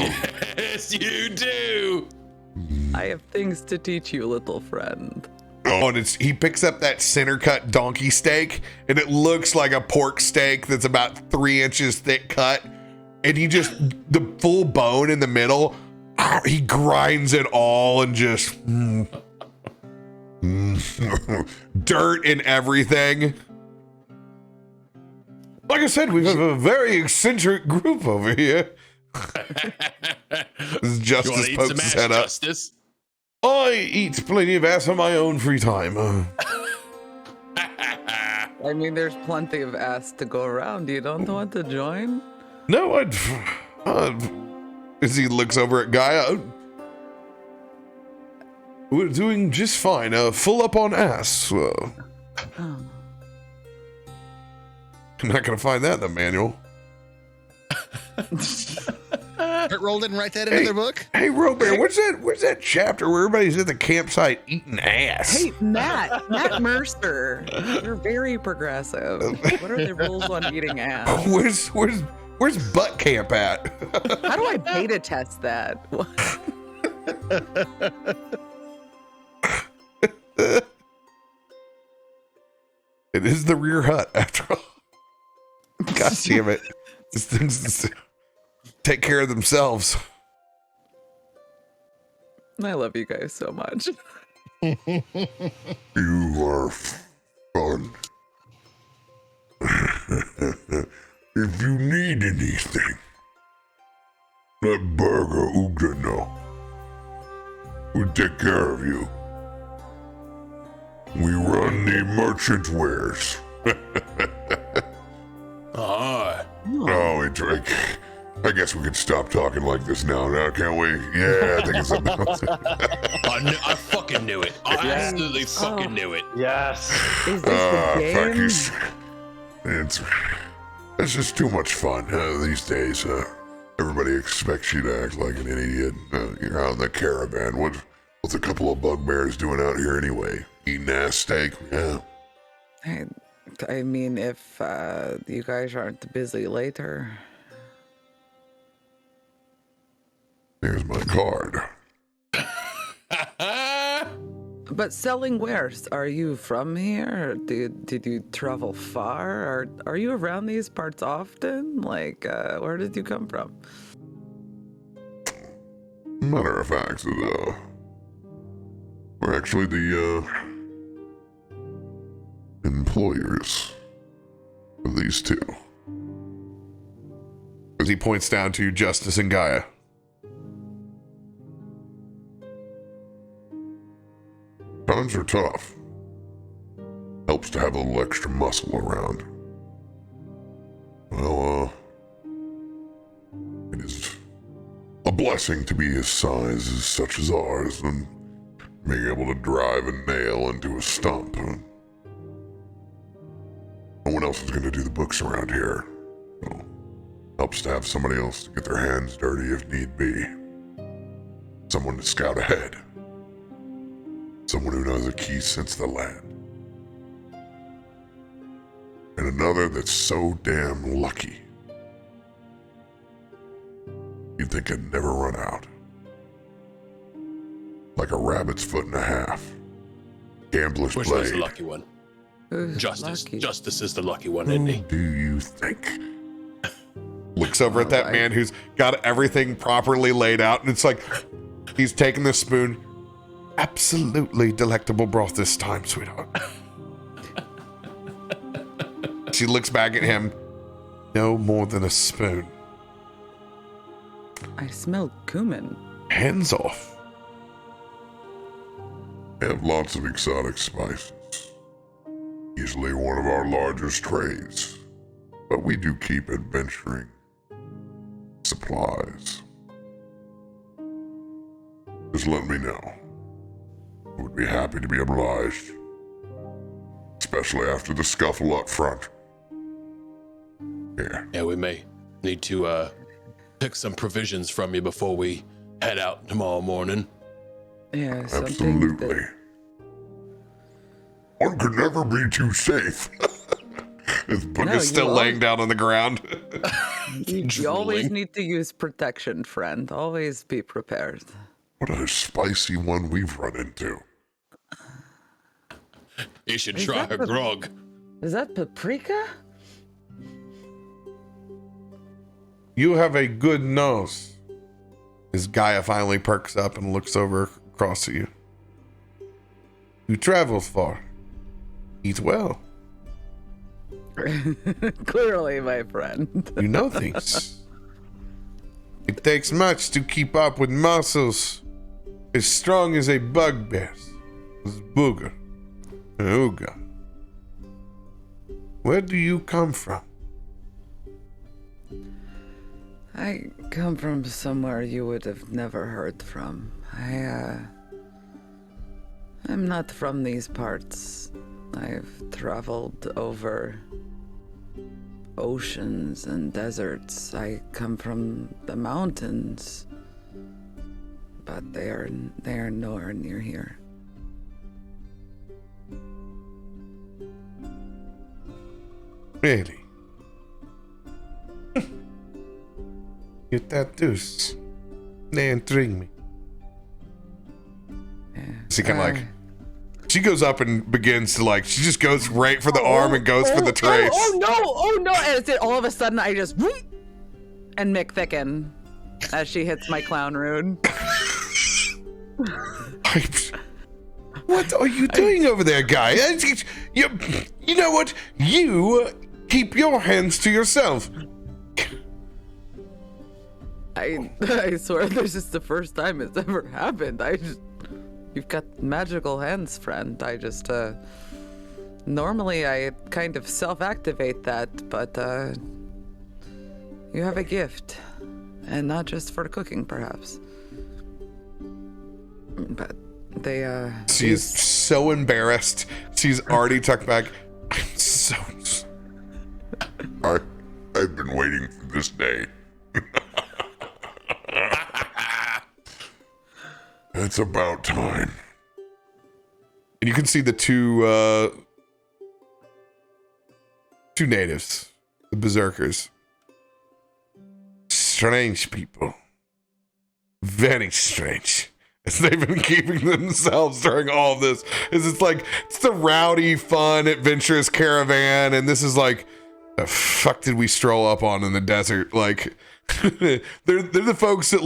Speaker 2: Yes, you do.
Speaker 4: I have things to teach you, little friend.
Speaker 1: Oh, and he picks up that center cut donkey steak, and it looks like a pork steak that's about 3 inches thick cut. And he just, the full bone in the middle, he grinds it all and just dirt and everything. Like I said, we have a very eccentric group over here. This is
Speaker 2: You want
Speaker 1: Justice
Speaker 2: to eat
Speaker 1: pokes
Speaker 2: some
Speaker 1: his
Speaker 2: ass,
Speaker 1: head up.
Speaker 2: Justice?
Speaker 1: I eat plenty of ass on my own free time.
Speaker 4: I mean, there's plenty of ass to go around. You don't want to join?
Speaker 1: No, I'd. As he looks over at Gaia, we're doing just fine. Full up on ass. I'm not gonna find that in the manual.
Speaker 3: Kurt Roll didn't write that into their book.
Speaker 1: Hey, RoBear, where's that chapter where everybody's at the campsite eating ass?
Speaker 4: Hey, Matt Mercer. You're very progressive. What are the rules on eating ass?
Speaker 1: Where's butt camp at?
Speaker 4: How do I beta test that?
Speaker 1: It is the rear hut, after all. God damn it. These things take care of themselves.
Speaker 4: I love you guys so much.
Speaker 7: You are fun. If you need anything, let Burger Uga know. We'll take care of you. We run the merchant wares. Oh, I guess we could stop talking like this now, can't we? Yeah, I think it's about
Speaker 2: I fucking knew it. I absolutely fucking knew it.
Speaker 8: Yes.
Speaker 4: Is this the game?
Speaker 7: It's just too much fun these days. Everybody expects you to act like an idiot. You're out in the caravan. What's a couple of bugbears doing out here anyway? Eating ass steak? Yeah.
Speaker 4: I mean, if you guys aren't busy later.
Speaker 7: Here's my card.
Speaker 4: But selling wares, are you from here? Did you travel far? Or are you around these parts often? Like, where did you come from?
Speaker 7: Matter of fact, we're actually the employers of these two.
Speaker 1: As he points down to Justice and Gaia.
Speaker 7: Times are tough. Helps to have a little extra muscle around. Well, it is a blessing to be as size as such as ours and being able to drive a nail into a stump. No one else is going to do the books around here. So, helps to have somebody else to get their hands dirty if need be. Someone to scout ahead. Someone who knows the key sense of the land. And another that's so damn lucky. You'd think it'd never run out. Like a rabbit's foot and a half. Gambler's
Speaker 2: Which one's the
Speaker 7: blade.
Speaker 2: lucky one?
Speaker 4: Who's
Speaker 2: Justice.
Speaker 4: lucky?
Speaker 2: Justice is the lucky one, isn't he?
Speaker 7: Who do you think?
Speaker 1: Looks over at that
Speaker 4: Alright.
Speaker 1: man who's got everything properly laid out, and it's like he's taking the spoon. Absolutely delectable broth this time, sweetheart. She looks back at him. No more than a spoon.
Speaker 4: I smell cumin.
Speaker 1: Hands off.
Speaker 7: We have lots of exotic spices. Usually one of our largest trades. but we do keep adventuring supplies. Just let me know. I would be happy to be obliged, especially after the scuffle up front.
Speaker 2: Yeah, we may need to pick some provisions from you before we head out tomorrow morning.
Speaker 4: Yeah,
Speaker 7: Absolutely. One could never be too safe.
Speaker 1: His book
Speaker 4: No,
Speaker 1: is still
Speaker 4: you
Speaker 1: laying down on the ground.
Speaker 4: You always
Speaker 2: Drooling.
Speaker 4: need to use protection, friend. Always be prepared.
Speaker 7: What a spicy one we've run into.
Speaker 2: You should
Speaker 4: Is
Speaker 2: try
Speaker 4: that
Speaker 2: her
Speaker 4: the-
Speaker 2: grog.
Speaker 4: Is that paprika?
Speaker 1: You have a good nose. As Gaia finally perks up and looks over across at you. You travel far. Eat well.
Speaker 4: Clearly, my friend.
Speaker 1: You know things. It takes much to keep up with muscles as strong as a bugbear's. As booger. An ooga. Where do you come from?
Speaker 4: I come from somewhere you would have never heard from. I'm not from these parts. I've traveled over oceans and deserts. I come from the mountains, but they are nowhere near here.
Speaker 1: Really? Your tattoos. They intrigue me.
Speaker 4: Yeah.
Speaker 1: She kind of like, she goes up and begins to like, she just goes right for the arm and goes for the trace.
Speaker 4: Oh no! And all of a sudden I just whoop, and Mick thicken as she hits my clown rune.
Speaker 1: What are you doing over there, guy? You know what? You keep your hands to yourself.
Speaker 4: I swear this is the first time it's ever happened. You've got magical hands, friend. Normally I kind of self-activate that, but you have a gift. And not just for cooking, perhaps. But they,
Speaker 1: She is so embarrassed. She's already tucked back. I'm so...
Speaker 7: I've been waiting for this day. It's about time.
Speaker 1: And you can see the two natives, the berserkers. Strange people. Very strange. As they've been keeping themselves during all of this. It's the rowdy, fun, adventurous caravan, and this is like, the fuck did we stroll up on in the desert? Like, they're the folks that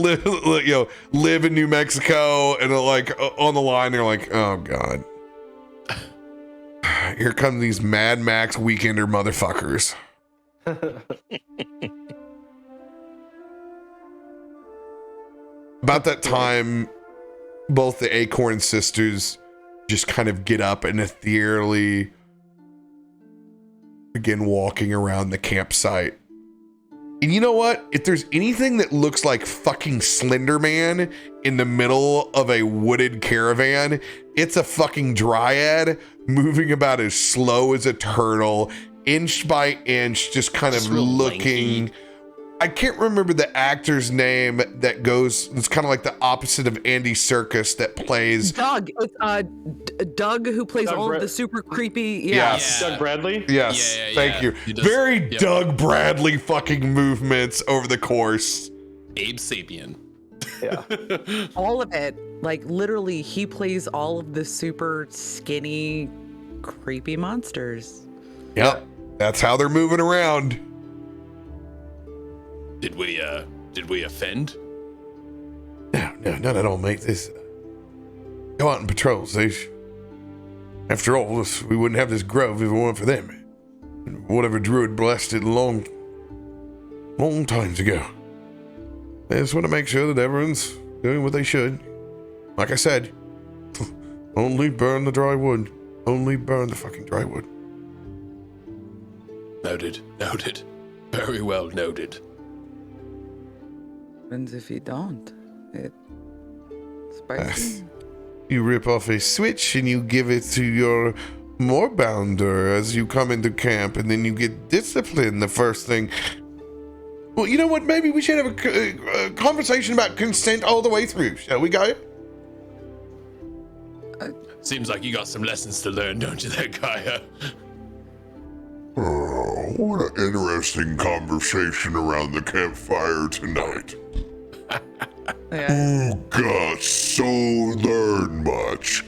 Speaker 1: live in New Mexico and are like on the line. They're like, oh god, here come these Mad Max weekender motherfuckers. About that time, both the Acorn sisters just kind of get up and ethereally begin walking around the campsite. And you know what? If there's anything that looks like fucking Slender Man in the middle of a wooded caravan, it's a fucking dryad moving about as slow as a turtle, inch by inch, just kind of looking.
Speaker 2: Lanky.
Speaker 1: I can't remember the actor's name that goes, it's kind of like the opposite of Andy Serkis that plays.
Speaker 4: Doug. It's Doug who plays
Speaker 8: Doug
Speaker 4: all
Speaker 8: Bra-
Speaker 4: of the super creepy.
Speaker 1: Yes.
Speaker 8: Doug Bradley?
Speaker 1: Yes,
Speaker 2: Yeah,
Speaker 1: thank you.
Speaker 2: He does-
Speaker 1: Very
Speaker 2: yep.
Speaker 1: Doug Bradley fucking movements over the course.
Speaker 2: Abe Sapien.
Speaker 8: Yeah.
Speaker 4: All of it. Like literally, he plays all of the super skinny, creepy monsters.
Speaker 1: Yep, that's how they're moving around.
Speaker 2: Did we offend?
Speaker 1: No, not at all, mate. This go out and patrols. After all, we wouldn't have this grove if it weren't for them. Whatever druid blessed it long times ago. They just want to make sure that everyone's doing what they should. Like I said, only burn the dry wood. Only burn the fucking dry wood.
Speaker 2: Noted. Very well noted.
Speaker 4: And if you don't, it's spicy.
Speaker 7: You rip off a switch and you give it to your moorbounder as you come into camp, and then you get disciplined the first thing. Well, you know what? Maybe we should have a conversation about consent all the way through, shall we, Gaia?
Speaker 2: Seems like you got some lessons to learn, don't you there, Gaia?
Speaker 7: Oh, what an interesting conversation around the campfire tonight.
Speaker 4: Yeah.
Speaker 7: Oh, God, so learn much.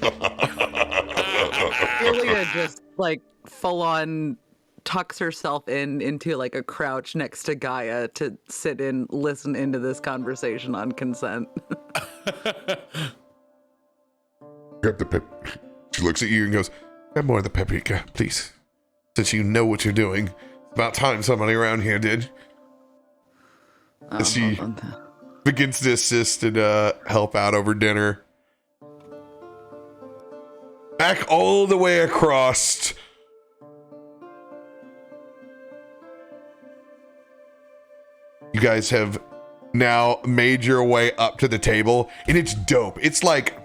Speaker 4: Illia just like full on tucks herself into like a crouch next to Gaia to sit and listen into this conversation on consent.
Speaker 7: Grab the pep. She looks at you and goes, grab more of the paprika, please. Since you know what you're doing. It's about time somebody around here did. And she begins to assist and help out over dinner. Back all the way across. You guys have now made your way up to the table, and it's dope. It's like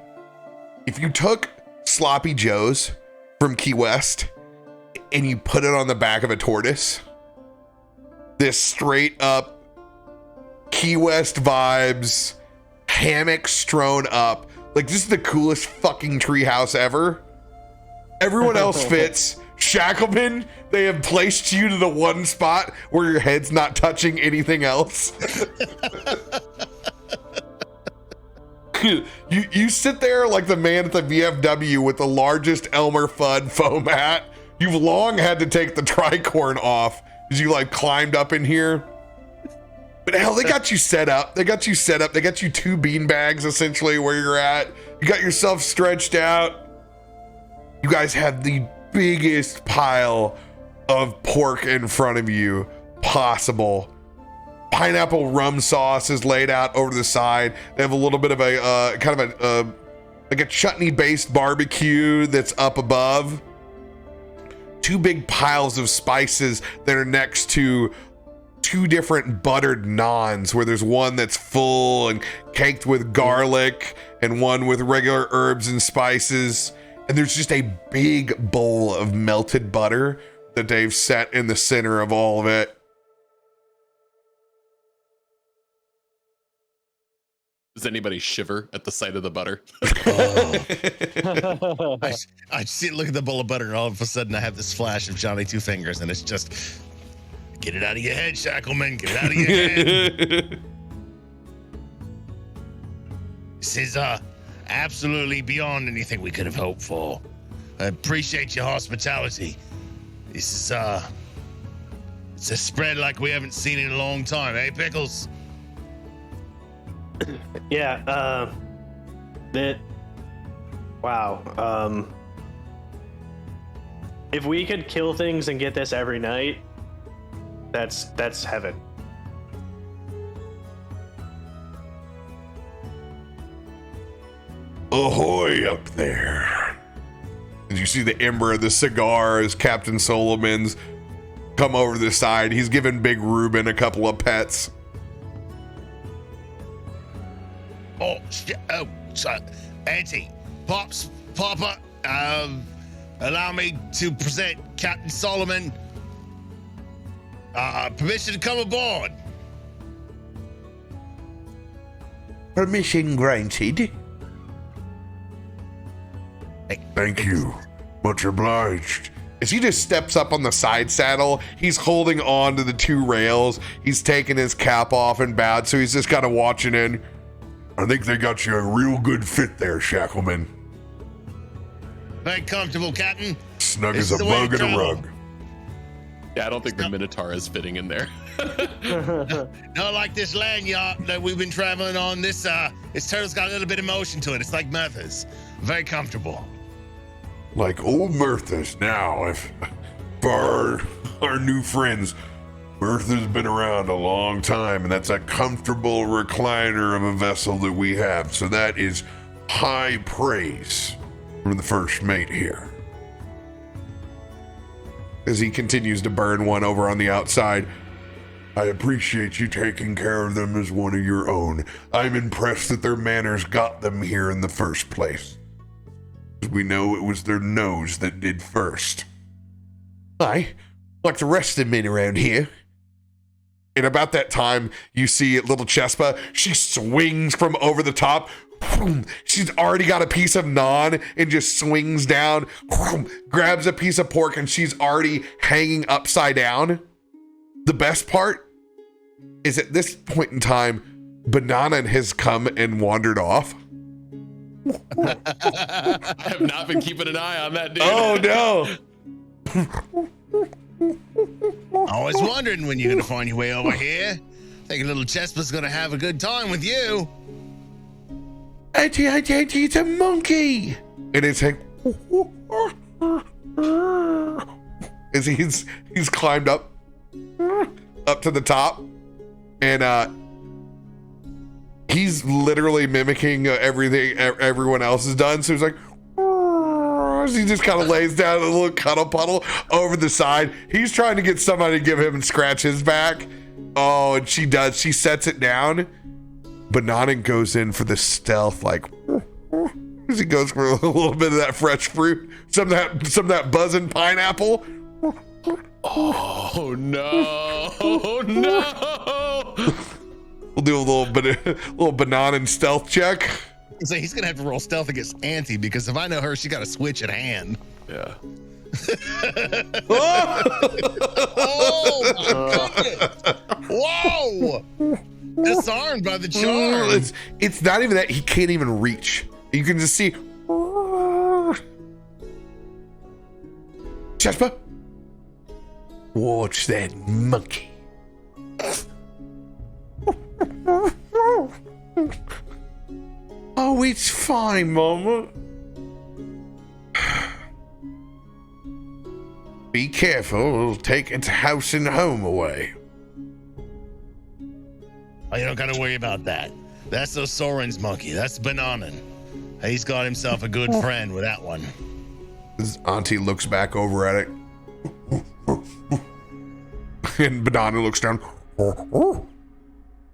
Speaker 7: if you took Sloppy Joe's from Key West and you put it on the back of a tortoise. This straight up Key West vibes, hammock strewn up. Like, this is the coolest fucking treehouse ever. Everyone else fits. Shackleman, they have placed you to the one spot where your head's not touching anything else. You sit there like the man at the VFW with the largest Elmer Fudd foam hat. You've long had to take the tricorn off as you like climbed up in here. But hell, they got you set up. They got you 2 bean bags essentially where you're at. You got yourself stretched out. You guys have the biggest pile of pork in front of you possible. Pineapple rum sauce is laid out over the side. They have a little bit of a kind of a like a chutney based barbecue that's up above. 2 big piles of spices that are next to 2 different buttered naans, where there's one that's full and caked with garlic and one with regular herbs and spices. And there's just a big bowl of melted butter that they've set in the center of all of it.
Speaker 2: Does anybody shiver at the sight of the butter?
Speaker 3: I look at the bowl of butter, and all of a sudden I have this flash of Johnny Two Fingers, and it's just, get it out of your head, Shackleman. Get it out of your head. This is absolutely beyond anything we could have hoped for. I appreciate your hospitality. This is it's a spread like we haven't seen in a long time, eh, Pickles?
Speaker 8: Yeah, wow. If we could kill things and get this every night, that's heaven.
Speaker 7: Ahoy up there. And you see the ember of the cigar as Captain Solomon's come over the side. He's giving Big Reuben a couple of pets.
Speaker 3: Oh, so, Auntie, Pops, Papa, allow me to present Captain Solomon permission to come aboard.
Speaker 7: Permission granted. Thank you. Much obliged. As he just steps up on the side saddle, he's holding on to the 2 rails. He's taking his cap off and bowed, so he's just kind of watching in. I think they got you a real good fit there, Shackleman.
Speaker 3: Very comfortable, Captain.
Speaker 7: Snug
Speaker 3: This
Speaker 7: as a
Speaker 3: is the way
Speaker 7: bug
Speaker 3: to
Speaker 7: in a
Speaker 3: travel.
Speaker 7: rug.
Speaker 2: Yeah, I don't think the Minotaur is fitting in there.
Speaker 3: Not like this lanyard that we've been traveling on. This turtle's got a little bit of motion to it. It's like Murphy's. Very comfortable.
Speaker 7: Like old Mirtha's now, if for our new friends. Mirtha's been around a long time, and that's a comfortable recliner of a vessel that we have. So that is high praise from the first mate here. As he continues to burn one over on the outside. I appreciate you taking care of them as one of your own. I'm impressed that their manners got them here in the first place. We know it was their nose that did first. Aye, like the rest of the men around here. And about that time, you see little Chespa, she swings from over the top. She's already got a piece of naan and just swings down, grabs a piece of pork, and she's already hanging upside down. The best part is at this point in time, Banana has come and wandered off.
Speaker 2: I have not been keeping an eye on that dude.
Speaker 1: Oh no.
Speaker 3: Always wondering when you're gonna find your way over here. Think little Chespa's gonna have a good time with you.
Speaker 1: Auntie, it's a monkey. And it's like, as he's climbed up to the top, and he's literally mimicking everything everyone else has done. So he's like, he just kind of lays down in a little cuddle puddle over the side. He's trying to get somebody to give him and scratch his back. Oh, and she does. She sets it down. Banana goes in for the stealth, like, as he goes for a little bit of that fresh fruit, some of that buzzing pineapple.
Speaker 2: Oh no! No!
Speaker 1: We'll do a little banana and stealth check.
Speaker 3: So he's gonna have to roll stealth against Auntie because if I know her, she got a switch at hand.
Speaker 2: Yeah.
Speaker 3: Oh my goodness! Whoa! Disarmed by the charm.
Speaker 1: It's not even that, he can't even reach. You can just see. Chespa, watch that monkey. Oh, it's fine, Mama. Be careful, it'll take its house and home away.
Speaker 3: Oh, you don't gotta worry about that. That's Osorin's monkey. That's Banana. He's got himself a good friend with that one.
Speaker 1: His auntie looks back over at it. And Banana looks down.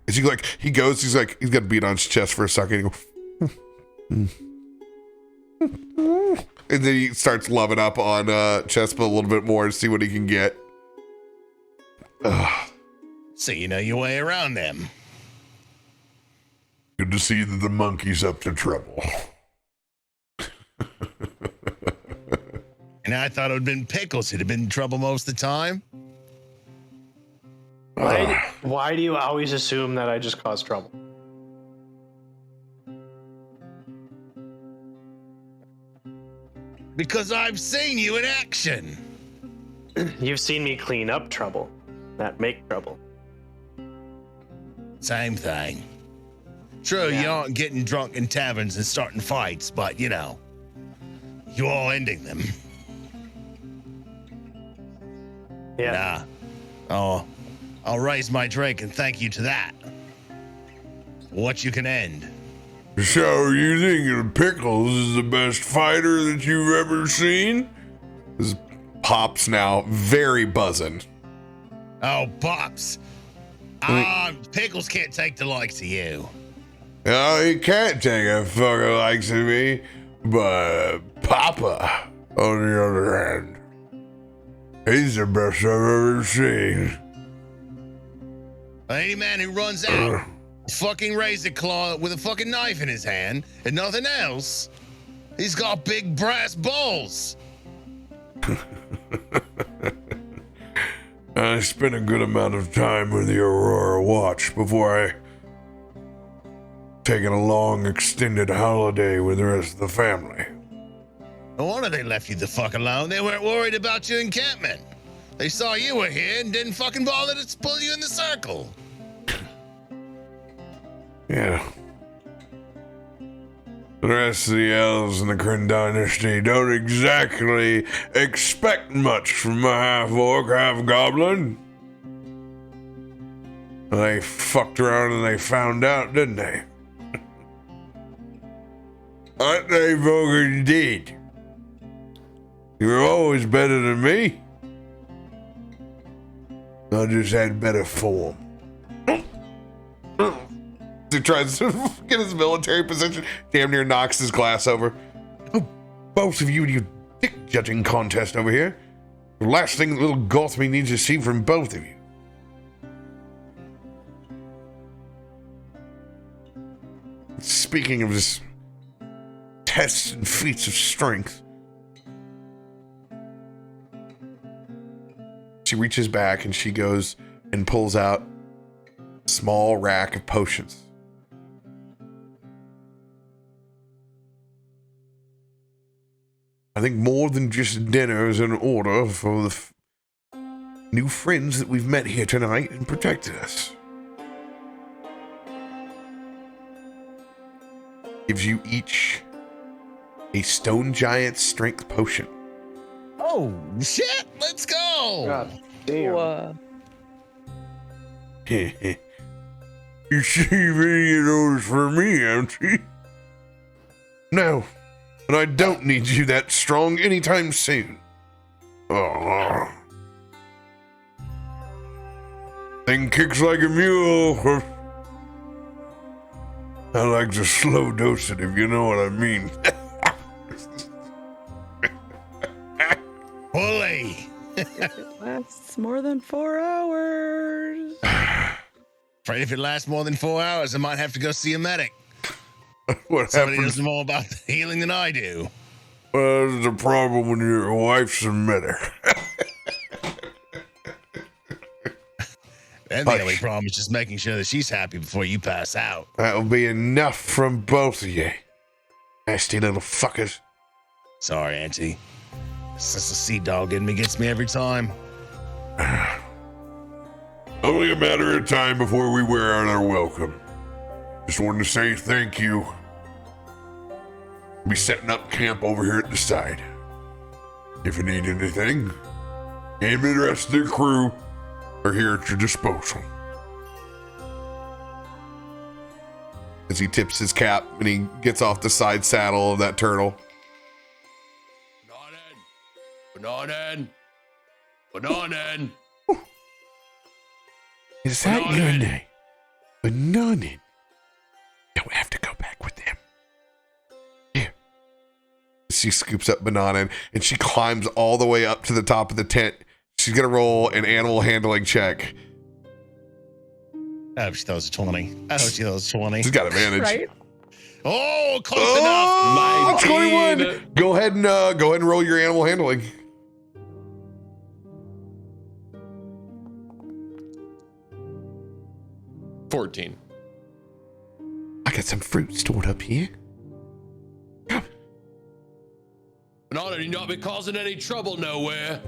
Speaker 1: Is he like, he's got to beat on his chest for a second. And then he starts loving up on Chespa a little bit more to see what he can get.
Speaker 3: So you know your way around them.
Speaker 7: Good to see that the monkey's up to trouble.
Speaker 3: And I thought it would have been Pickles who'd have been in trouble most of the time.
Speaker 8: Why do you always assume that I just cause trouble?
Speaker 3: Because I've seen you in action.
Speaker 8: You've seen me clean up trouble, not make trouble.
Speaker 3: Same thing. True, you aren't getting drunk in taverns and starting fights, but you know, you are ending them.
Speaker 8: Yeah.
Speaker 3: Oh, I'll raise my drink and thank you to that. What you can end.
Speaker 7: So you think Pickles is the best fighter that you've ever seen?
Speaker 1: His Pop's now very buzzing.
Speaker 3: Oh, Pops. Pickles can't take the likes of you.
Speaker 7: No, he can't take a fucker likes of me, but Papa, on the other hand, he's the best I've ever seen.
Speaker 3: Any man who runs out, fucking razor claw with a fucking knife in his hand and nothing else, he's got big brass balls.
Speaker 7: I spent a good amount of time with the Aurora Watch before I taken a long extended holiday with the rest of the family.
Speaker 3: No wonder they left you the fuck alone. They weren't worried about your encampment. They saw you were here and didn't fucking bother to pull you in the circle.
Speaker 7: Yeah. The rest of the elves in the Kryn dynasty don't exactly expect much from a half-orc, half-goblin. They fucked around and they found out, didn't they? Aren't they fucking dead? You're always better than me. I just had better form.
Speaker 1: He tries to get his military position, damn near knocks his glass over.
Speaker 7: Oh, both of you and your dick judging contest over here. The last thing little Gothamy needs to see from both of you. Speaking of this tests and feats of strength,
Speaker 1: She reaches back and she goes and pulls out a small rack of potions.
Speaker 7: I think more than just dinner is in order for the new friends that we've met here tonight and protected us.
Speaker 1: Gives you each a stone giant strength potion.
Speaker 3: Oh, shit. Let's go.
Speaker 5: God damn.
Speaker 7: You save any of those for me, auntie?
Speaker 1: No, but I don't need you that strong anytime soon.
Speaker 7: Oh. Thing kicks like a mule. I like to slow dose it, if you know what I mean.
Speaker 3: Bully.
Speaker 4: If it lasts more than 4 hours.
Speaker 3: Afraid if it lasts more than 4 hours, I might have to go see a medic.
Speaker 7: What
Speaker 3: Somebody
Speaker 7: happens?
Speaker 3: knows more about healing than I do.
Speaker 7: Well, there's a problem when your wife's a medic.
Speaker 3: And the only problem is just making sure that she's happy before you pass out.
Speaker 7: That'll be enough from both of you. Nasty little fuckers.
Speaker 3: Sorry, Auntie. It's just a sea dog in me gets me every time.
Speaker 7: Only a matter of time before we wear out our welcome. Just wanted to say thank you. Be setting up camp over here at the side. If you need anything, and the rest of the crew are here at your disposal.
Speaker 1: As he tips his cap and he gets off the side saddle of that turtle.
Speaker 2: Bananen.
Speaker 7: Is that your name? Bananen. Don't have to go back with them. Here.
Speaker 1: She scoops up Banana and she climbs all the way up to the top of the tent. She's going to roll an animal handling check.
Speaker 3: I hope she throws a 20. I hope she throws a 20.
Speaker 1: She's got advantage.
Speaker 4: Right?
Speaker 3: Oh, close
Speaker 1: Oh,
Speaker 3: enough.
Speaker 1: 21. Go ahead and roll your animal handling.
Speaker 2: $14.
Speaker 1: I got some fruit stored up here.
Speaker 2: Banana, you not been causing any trouble nowhere.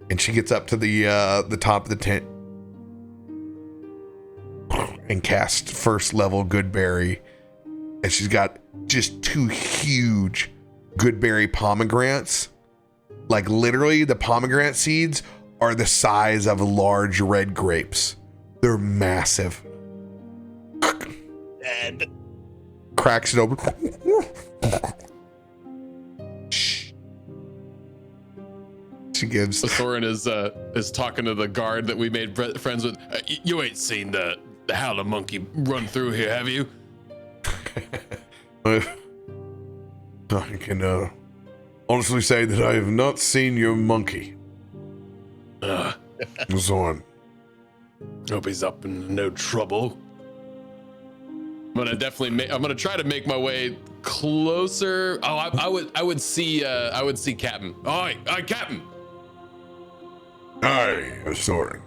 Speaker 1: And she gets up to the top of the tent and casts first level Goodberry. And she's got just 2 huge Goodberry pomegranates. Like literally the pomegranate seeds are the size of large red grapes. They're massive.
Speaker 3: And
Speaker 1: Cracks it open. She gives.
Speaker 2: Osorin is talking to the guard that we made friends with. You ain't seen the howler monkey run through here, have you?
Speaker 7: I can honestly say that I have not seen your monkey. Zorn.
Speaker 2: Hope he's up in no trouble. I'm gonna try to make my way closer. Oh, I would see Captain. All right, Captain.
Speaker 7: Aye, Osorin.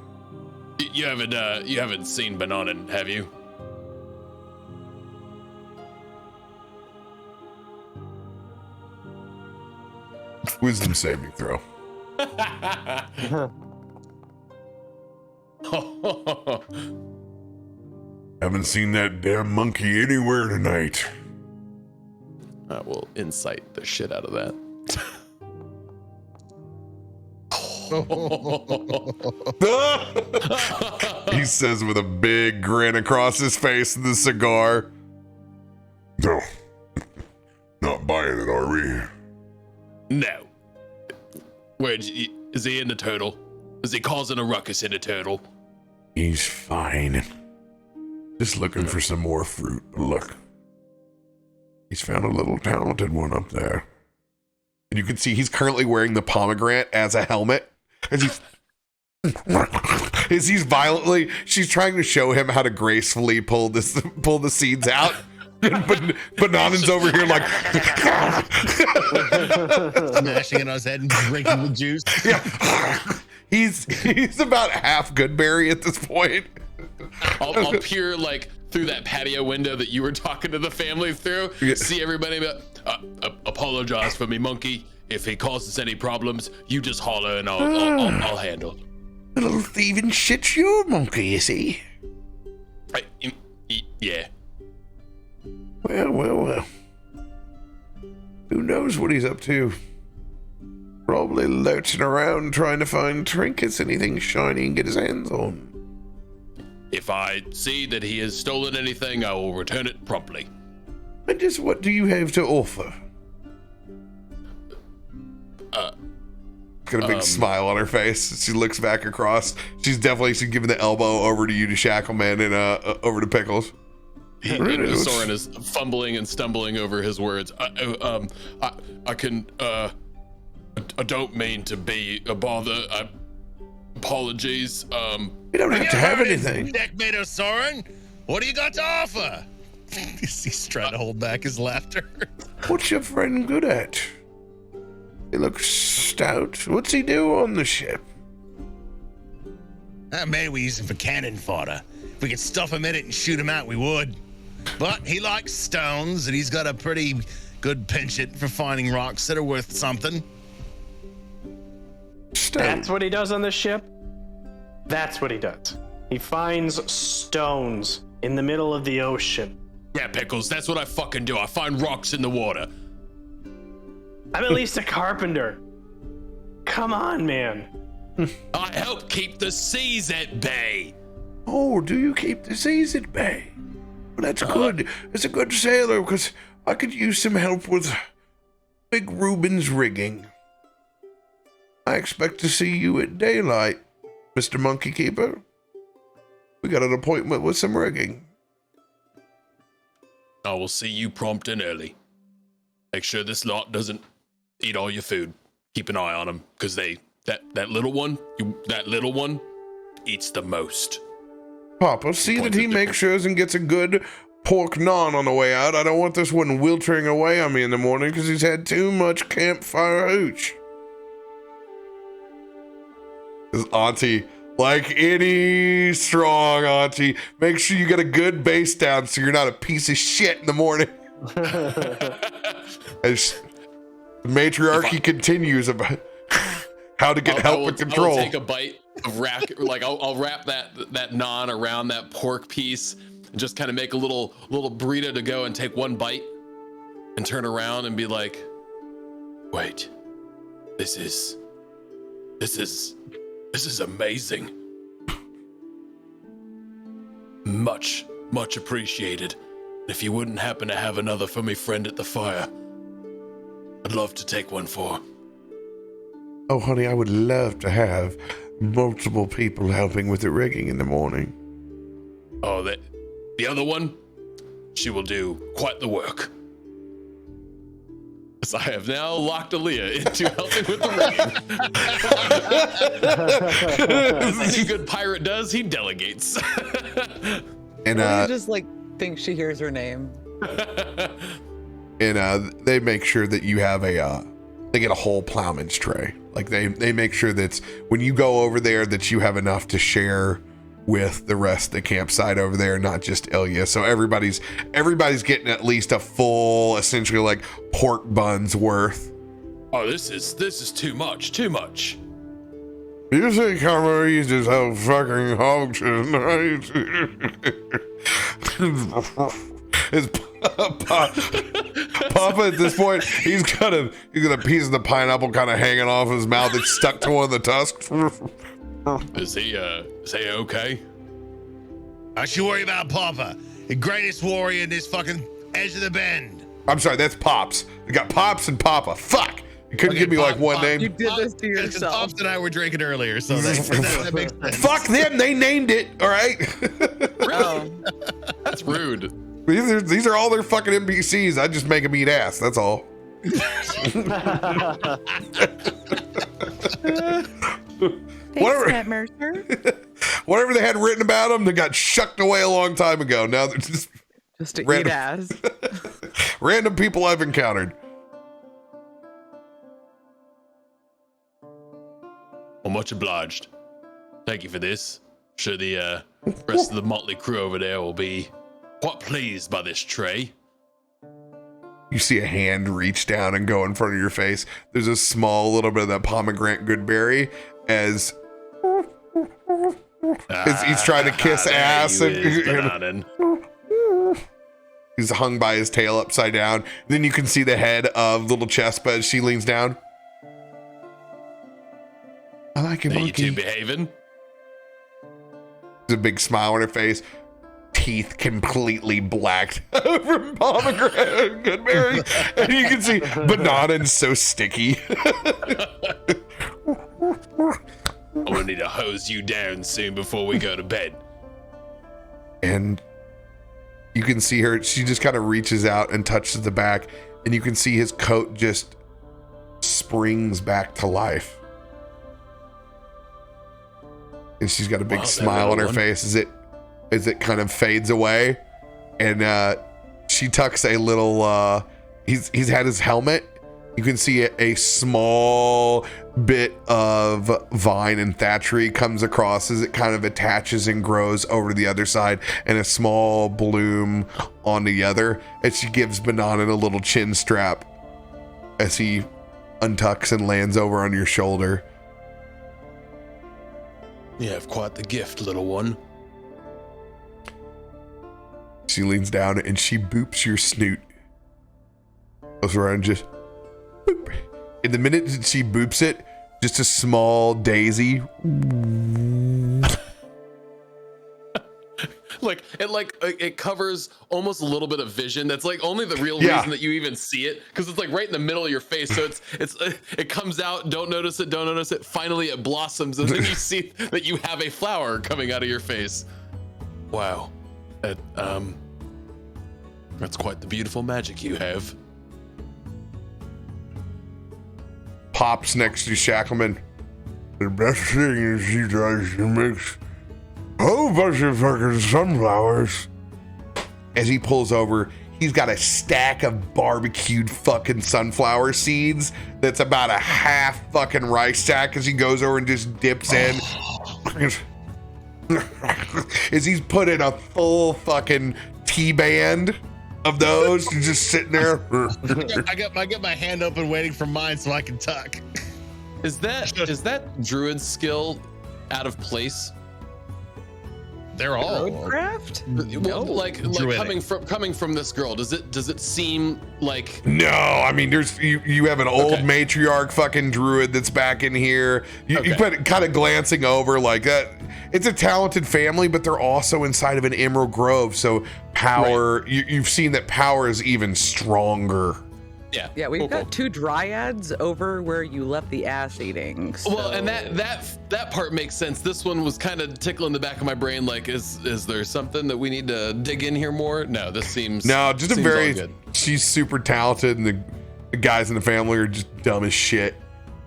Speaker 2: You haven't seen Bananen, have you?
Speaker 7: Wisdom saving throw. Haven't seen that damn monkey anywhere tonight.
Speaker 2: I will insight the shit out of that.
Speaker 1: He says with a big grin across his face and the cigar.
Speaker 7: No. Not buying it, are we?
Speaker 2: No. Is he in the total? Is he causing a ruckus in a turtle?
Speaker 7: He's fine. Just looking for some more fruit. Look. He's found a little talented one up there.
Speaker 1: And you can see he's currently wearing the pomegranate as a helmet. As he's violently, she's trying to show him how to gracefully pull the seeds out. But Banana's over here like
Speaker 3: Smashing it on his head and drinking the juice.
Speaker 1: yeah. He's about half Goodberry at this point.
Speaker 2: I'll peer like through that patio window that you were talking to the family through.
Speaker 1: Yeah.
Speaker 2: See everybody. Apologize for me, monkey. If he causes any problems, you just holler and I'll handle.
Speaker 7: Little thieving shit, you monkey, is he?
Speaker 2: Yeah.
Speaker 7: Well. Who knows what he's up to? Probably lurching around trying to find trinkets, anything shiny and get his hands on.
Speaker 2: If I see that he has stolen anything, I will return it promptly.
Speaker 7: And just what do you have to offer?
Speaker 1: Got a big smile on her face. She looks back across. She's giving the elbow over to you to Shackleman and over to Pickles.
Speaker 2: Osorin is fumbling and stumbling over his words. I don't mean to be a bother. Apologies.
Speaker 7: You don't have to have anything.
Speaker 3: Neckmate Osorin, what do you got to offer? He's trying to hold back his laughter.
Speaker 7: What's your friend good at? He looks stout. What's he do on the ship?
Speaker 3: Maybe we use him for cannon fodder. If we could stuff him in it and shoot him out, we would. But he likes stones, and he's got a pretty good penchant for finding rocks that are worth something.
Speaker 7: Stone.
Speaker 8: That's what he does on the ship? That's what he does. He finds stones in the middle of the ocean.
Speaker 2: Yeah, Pickles, that's what I fucking do. I find rocks in the water.
Speaker 8: I'm at least a carpenter. Come on, man.
Speaker 2: I help keep the seas at bay.
Speaker 7: Oh, do you keep the seas at bay? Well, that's good. As a good sailor, because I could use some help with Big Reuben's rigging. I expect to see you at daylight, Mr. Monkey Keeper. We got an appointment with some rigging.
Speaker 2: I will see you prompt and early. Make sure this lot doesn't eat all your food. Keep an eye on them, because that little one eats the most.
Speaker 7: Papa, see that he makes sure and gets a good pork naan on the way out. I don't want this one wiltering away on me in the morning because he's had too much campfire hooch.
Speaker 1: His auntie, like any strong auntie, make sure you get a good base down so you're not a piece of shit in the morning. As the matriarchy continues about how to get help with control.
Speaker 2: I'll take a bite of I'll wrap that naan around that pork piece and just kind of make a little burrito to go and take one bite and turn around and be like, wait, this is amazing. Much appreciated. If you wouldn't happen to have another for me friend at the fire, I'd love to take one for.
Speaker 7: Oh, honey, I would love to have multiple people helping with the rigging in the morning.
Speaker 2: Oh, the other one, she will do quite the work. As I have now locked Illia into helping with the rigging. As a good pirate does, he delegates.
Speaker 1: And
Speaker 4: I just think she hears her name.
Speaker 1: And they make sure that you have they get a whole plowman's tray. Like they make sure that when you go over there that you have enough to share with the rest of the campsite over there, not just Illia. So everybody's getting at least a full, essentially like pork buns worth.
Speaker 2: Oh, this is too much.
Speaker 7: You think how easy how fucking hogs tonight?
Speaker 1: His Papa at this point, he's got a piece of the pineapple kind of hanging off his mouth. It's stuck to one of the tusks.
Speaker 2: Is he okay?
Speaker 3: I should worry about Papa, the greatest warrior in this fucking edge of the bend.
Speaker 1: I'm sorry, that's Pops. We got Pops and Papa. Fuck. You couldn't give me like one
Speaker 4: You
Speaker 1: name.
Speaker 4: did this to yourself.
Speaker 3: Pops and I were drinking earlier, so that makes sense.
Speaker 1: Fuck them. They named it. All right.
Speaker 4: Oh,
Speaker 2: That's rude.
Speaker 1: These are all their fucking NPCs. I just make them eat ass. That's all. Whatever.
Speaker 4: Matt Mercer.
Speaker 1: Whatever they had written about them, they got shucked away a long time ago. Now they're just
Speaker 4: Just to
Speaker 1: Random.
Speaker 4: eat ass.
Speaker 1: random people I've encountered.
Speaker 2: Well, much obliged. Thank you for this. Sure the rest of the motley crew over there will be quite pleased by this tray.
Speaker 1: You see a hand reach down and go in front of your face. There's a small little bit of that pomegranate goodberry as he's trying to kiss ass and he's hung by his tail upside down. Then you can see the head of little Chespa as she leans down. I like it,
Speaker 2: Are you
Speaker 1: monkey.
Speaker 2: two behaving?
Speaker 1: There's a big smile on her face. Teeth completely blacked from pomegranate goodberry. And you can see Banana's so sticky.
Speaker 2: I'm gonna need to hose you down soon before we go to bed.
Speaker 1: And you can see her, she just kind of reaches out and touches the back, and you can see his coat just springs back to life. And she's got a big
Speaker 2: Wow, that
Speaker 1: smile on her
Speaker 2: little
Speaker 1: face as it kind of fades away. And she tucks a little he's had his helmet. You can see a small bit of vine and thatchery comes across as it kind of attaches and grows over to the other side, and a small bloom on the other. And she gives Banana a little chin strap as he untucks and lands over on your shoulder.
Speaker 2: You have quite the gift, little one.
Speaker 1: She leans down and she boops your snoot. Goes around just boop. In the minute that she boops it, just a small daisy.
Speaker 2: It covers almost a little bit of vision. That's like only the real
Speaker 1: Yeah.
Speaker 2: reason that you even see it, because it's like right in the middle of your face. So it comes out. Don't notice it. Finally, it blossoms, and then you see that you have a flower coming out of your face. Wow, that's quite the beautiful magic you have.
Speaker 1: Pops next to Shackleman.
Speaker 7: The best thing is he tries to mix a whole bunch of fucking sunflowers.
Speaker 1: As he pulls over, he's got a stack of barbecued fucking sunflower seeds that's about a half fucking rice sack as he goes over and just dips in. As he's put in a full fucking T-band of those, he's just sitting there.
Speaker 3: I got my hand open waiting for mine so I can tuck.
Speaker 2: Is that druid skill out of place?
Speaker 3: They're all
Speaker 4: Roadcraft?
Speaker 2: Well, like
Speaker 3: Druidic.
Speaker 2: coming from this girl, does it seem like
Speaker 1: No, I mean, there's you have an old
Speaker 2: Okay.
Speaker 1: matriarch fucking druid that's back in here. You
Speaker 2: Okay.
Speaker 1: put kind of glancing over like that. It's a talented family, but they're also inside of an emerald grove. So power, you've seen that power is even stronger.
Speaker 4: Yeah, we've got two dryads over where you left the ass eating.
Speaker 2: Well, and
Speaker 4: so-
Speaker 2: that part makes sense. This one was kind of tickling the back of my brain. Like, is there something that we need to dig in here more? No, this seems
Speaker 1: No, just a
Speaker 2: seems all
Speaker 1: very.
Speaker 2: good.
Speaker 1: She's super talented, and the guys in the family are just dumb as shit.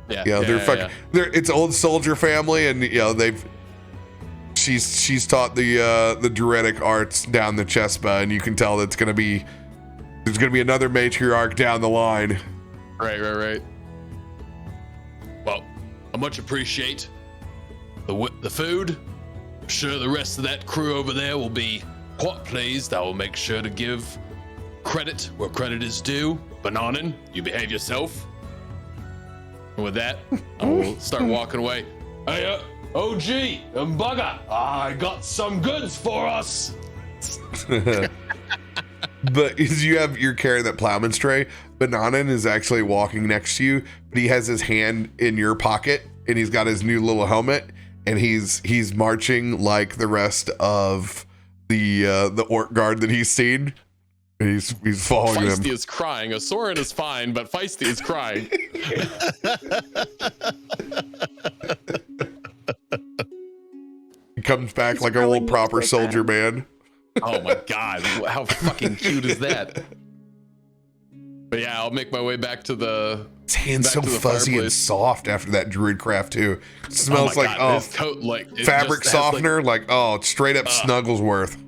Speaker 2: Yeah,
Speaker 1: They're fucking. It's old soldier family, and they've. She's taught the druidic arts down the Chespa, and you can tell that's gonna be. There's gonna be another matriarch down the line.
Speaker 2: Right. Well, I much appreciate the food. I'm sure the rest of that crew over there will be quite pleased. I will make sure to give credit where credit is due. Bananen, you behave yourself. And with that, I will start walking away. Hey, OG, Bugger, I got some goods for us.
Speaker 1: But as you're carrying that plowman's tray, Bananen is actually walking next to you, but he has his hand in your pocket, and he's got his new little helmet, and he's marching like the rest of the orc guard that he's seen. He's following
Speaker 2: Feisty
Speaker 1: them.
Speaker 2: is crying. Osorin is fine, but Feisty is crying.
Speaker 1: He comes back like a
Speaker 4: really
Speaker 1: old proper
Speaker 4: needs to
Speaker 1: soldier man.
Speaker 2: Oh my god, how fucking cute is that? But yeah, I'll make my way back to the.
Speaker 1: His hand's
Speaker 2: back
Speaker 1: so
Speaker 2: to the
Speaker 1: fuzzy and
Speaker 2: fireplace.
Speaker 1: soft after that druid craft too. It
Speaker 2: Oh
Speaker 1: smells
Speaker 2: my
Speaker 1: like
Speaker 2: God, his coat, like it
Speaker 1: fabric
Speaker 2: just has,
Speaker 1: softener, like straight up Snugglesworth.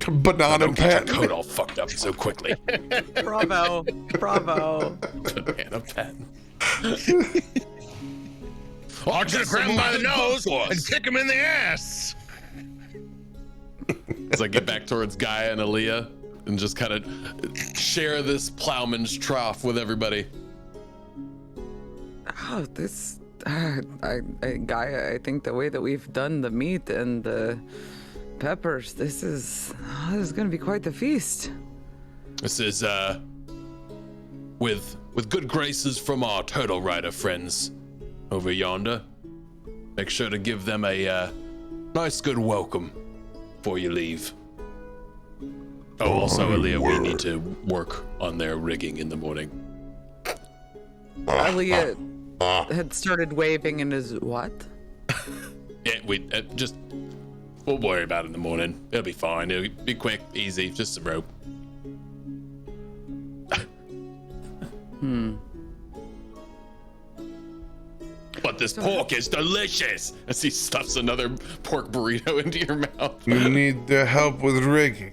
Speaker 1: Banana
Speaker 2: Don't get
Speaker 1: pet.
Speaker 2: your coat all fucked up so quickly.
Speaker 4: Bravo. Bravo.
Speaker 2: Banana pet.
Speaker 3: I should grab him by the nose and kick him in the ass.
Speaker 2: As I get back towards Gaia and Illia and just kind of share this plowman's trough with everybody.
Speaker 4: Oh, this. Gaia, I think the way that we've done the meat and the peppers, this is going to be quite the feast.
Speaker 2: This is with good graces from our turtle rider friends over yonder. Make sure to give them a nice good welcome before you leave. Oh, also, Illia, we need to work on their rigging in the morning.
Speaker 4: Elliot had started waving in his what?
Speaker 2: Yeah, we'll worry about it in the morning. It'll be fine. It'll be quick, easy, just some rope. But this pork is delicious! As he stuffs another pork burrito into your mouth.
Speaker 1: You need the help with rigging.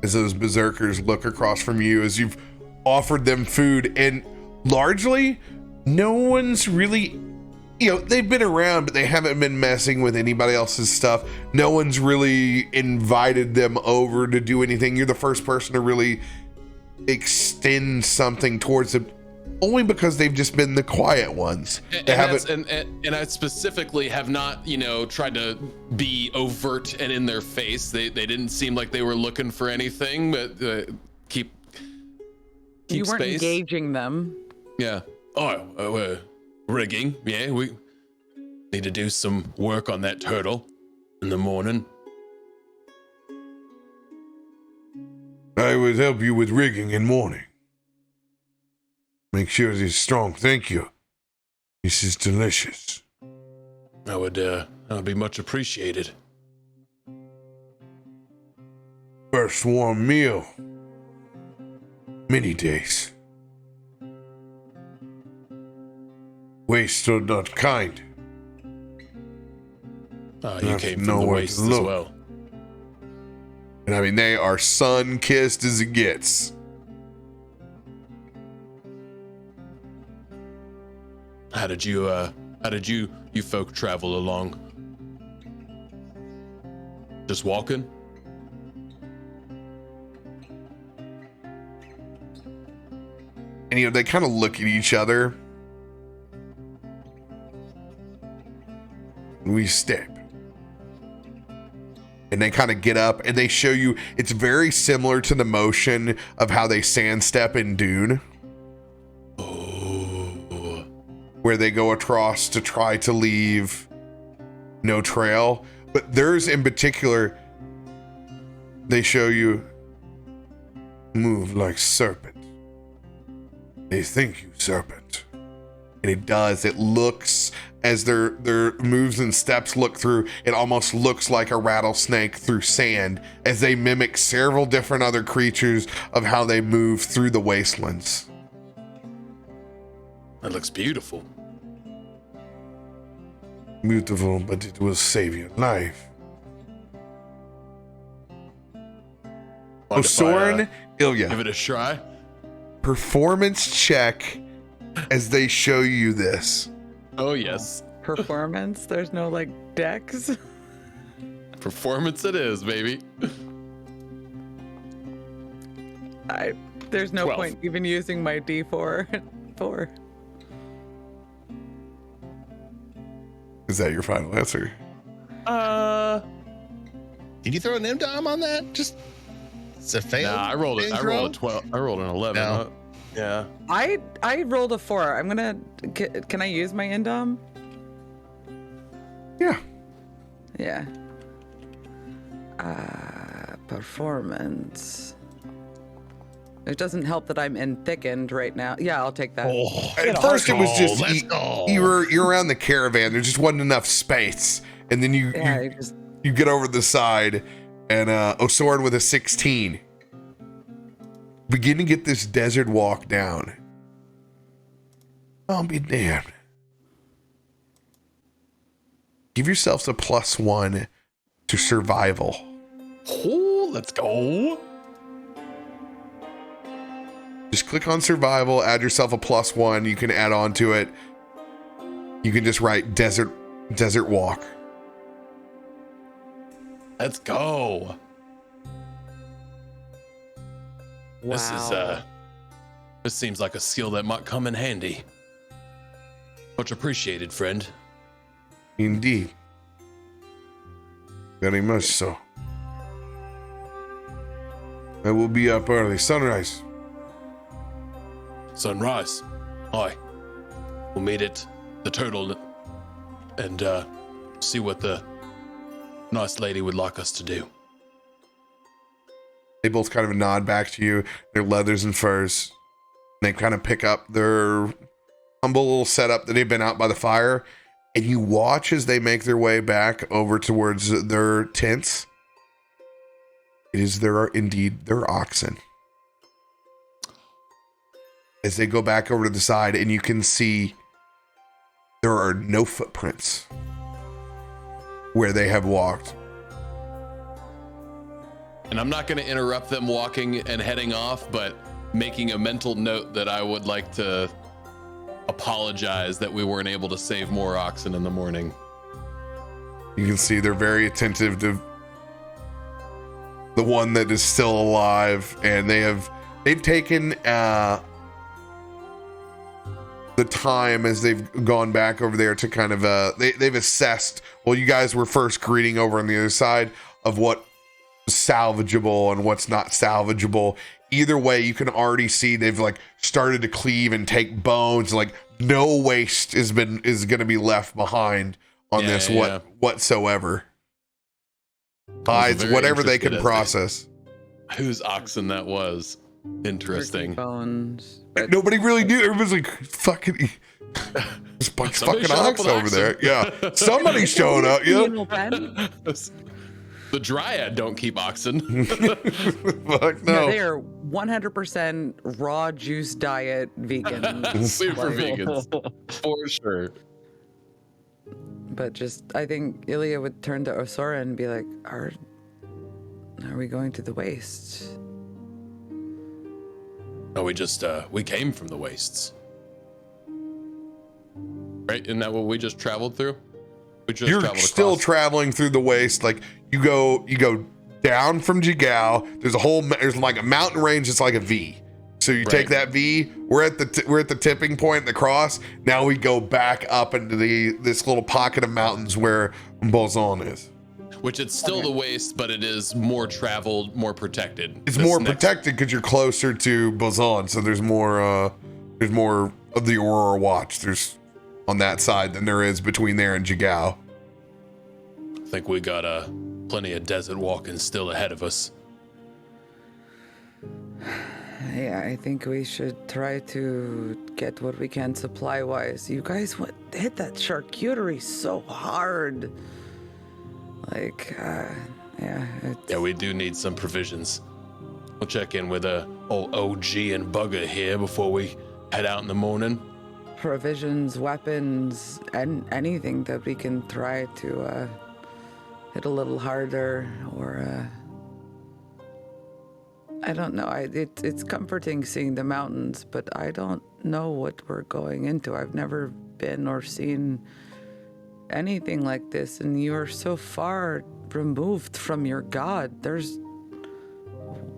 Speaker 1: As those berserkers look across from you as you've offered them food, and largely, no one's really, they've been around, but they haven't been messing with anybody else's stuff. No one's really invited them over to do anything. You're the first person to really extend something towards them, only because they've just been the quiet ones.
Speaker 2: And I specifically have not, tried to be overt and in their face. They didn't seem like they were looking for anything, but keep
Speaker 4: You weren't
Speaker 2: space.
Speaker 4: engaging them.
Speaker 2: Yeah. Rigging. Yeah, we need to do some work on that turtle in the morning.
Speaker 7: I would help you with rigging in morning. Make sure it's strong. Thank you. This is delicious.
Speaker 2: That would be much appreciated.
Speaker 7: First warm meal. Many days. Waste or not kind.
Speaker 2: You
Speaker 7: That's
Speaker 2: came from the
Speaker 7: nowhere
Speaker 2: waste
Speaker 7: to
Speaker 2: as
Speaker 7: look.
Speaker 2: well.
Speaker 1: And I mean, they are sun-kissed as it gets.
Speaker 2: How did you folk travel along? Just walking?
Speaker 1: And they kind of look at each other. We step. And they kind of get up and they show you, it's very similar to the motion of how they sand step in Dune.
Speaker 2: Oh.
Speaker 1: Where they go across to try to leave no trail. But theirs in particular, they show you move like serpent. They think you serpent. And it does. It looks, as their moves and steps look through, it almost looks like a rattlesnake through sand as they mimic several different other creatures of how they move through the wastelands.
Speaker 2: That looks beautiful.
Speaker 7: Beautiful, but it will save your life.
Speaker 1: Osorin,
Speaker 2: Give
Speaker 1: Illia,
Speaker 2: it a try.
Speaker 1: performance check as they show you this.
Speaker 2: Oh yes.
Speaker 4: Performance? There's no decks?
Speaker 2: Performance it is, baby.
Speaker 4: There's no
Speaker 2: 12.
Speaker 4: point even using my D4. 4.
Speaker 1: Is that your final answer?
Speaker 3: Did you throw an M-Dom on that? Just it's a fail.
Speaker 2: Nah, I rolled it. I rolled a 12. I rolled an 11.
Speaker 3: No.
Speaker 2: Yeah.
Speaker 4: I rolled a 4. I'm gonna. Can I use my Indom?
Speaker 1: Yeah.
Speaker 4: Yeah. performance. It doesn't help that I'm in thickened right now. Yeah, I'll take that.
Speaker 1: At first, it was just
Speaker 3: let's go.
Speaker 1: you're around the caravan. There just wasn't enough space, and then you get over the side, and Osorin with a 16 begin to get this desert walk down. I'll be damned. Give yourselves a +1 to survival.
Speaker 2: Oh, let's go.
Speaker 1: Just click on survival, add yourself a +1. You can add on to it. You can just write desert walk.
Speaker 2: Let's go.
Speaker 4: Wow.
Speaker 2: This seems like a skill that might come in handy. Much appreciated, friend.
Speaker 1: Indeed. Very much so. I will be up early. Sunrise.
Speaker 2: Sunrise. Aye. We'll meet at the turtle and see what the nice lady would like us to do.
Speaker 1: They both kind of nod back to you, their leathers and furs. They kind of pick up their humble little setup that they've been out by the fire, and you watch as they make their way back over towards their tents. There are indeed their oxen. As they go back over to the side, and you can see there are no footprints where they have walked.
Speaker 2: And I'm not going to interrupt them walking and heading off, but making a mental note that I would like to apologize that we weren't able to save more oxen in the morning.
Speaker 1: You can see they're very attentive to the one that is still alive, and they've taken the time as they've gone back over there to kind of they've assessed. Well, you guys were first greeting over on the other side of what salvageable and what's not salvageable. Either way, you can already see they've like started to cleave and take bones. Like no waste is going to be left behind on this whatsoever. Hides, whatever they can process.
Speaker 2: Whose oxen that was. Interesting.
Speaker 4: Bones.
Speaker 1: Nobody really knew. Everybody's like, fucking, there's a bunch of fucking ox over there. Yeah. Somebody showed up. Yeah.
Speaker 2: The dryad don't keep oxen.
Speaker 1: Fuck
Speaker 4: No,
Speaker 1: no.
Speaker 4: they are 100% raw juice diet vegan.
Speaker 2: Super vegans. For sure.
Speaker 4: But I think Illia would turn to Osorin and be like, are we going to the waste?
Speaker 2: No, we came from the wastes. Right? Isn't that what we just traveled through?
Speaker 1: You're still traveling through the waste. Like you go down from Jigao. There's like a mountain range. It's like a V. So you take that V. We're at the tipping point, the cross. Now we go back up into this little pocket of mountains where Bozon is.
Speaker 2: Which it's still the waste, but it is more traveled, more protected.
Speaker 1: It's more protected because you're closer to Bozon. So there's more of the Aurora Watch. There's on that side than there is between there and Jigao.
Speaker 2: I think we got plenty of desert walking still ahead of us.
Speaker 4: Yeah, I think we should try to get what we can supply-wise. You guys hit that charcuterie so hard. Like,
Speaker 2: Yeah, we do need some provisions. We'll check in with old OG and Bugger here before we head out in the morning.
Speaker 4: provisions, weapons, and anything that we can try to hit a little harder, or I don't know. It's comforting seeing the mountains, but I don't know what we're going into. I've never been or seen anything like this, and you're so far removed from your god. There's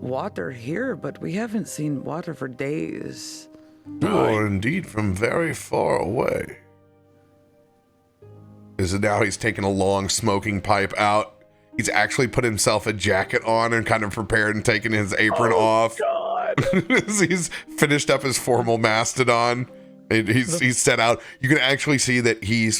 Speaker 4: water here, but we haven't seen water for days.
Speaker 1: You are indeed from very far away. Now he's taking a long smoking pipe out. He's actually put himself a jacket on and kind of prepared and taken his apron off. God. He's finished up his formal mastodon. He's set out. You can actually see that he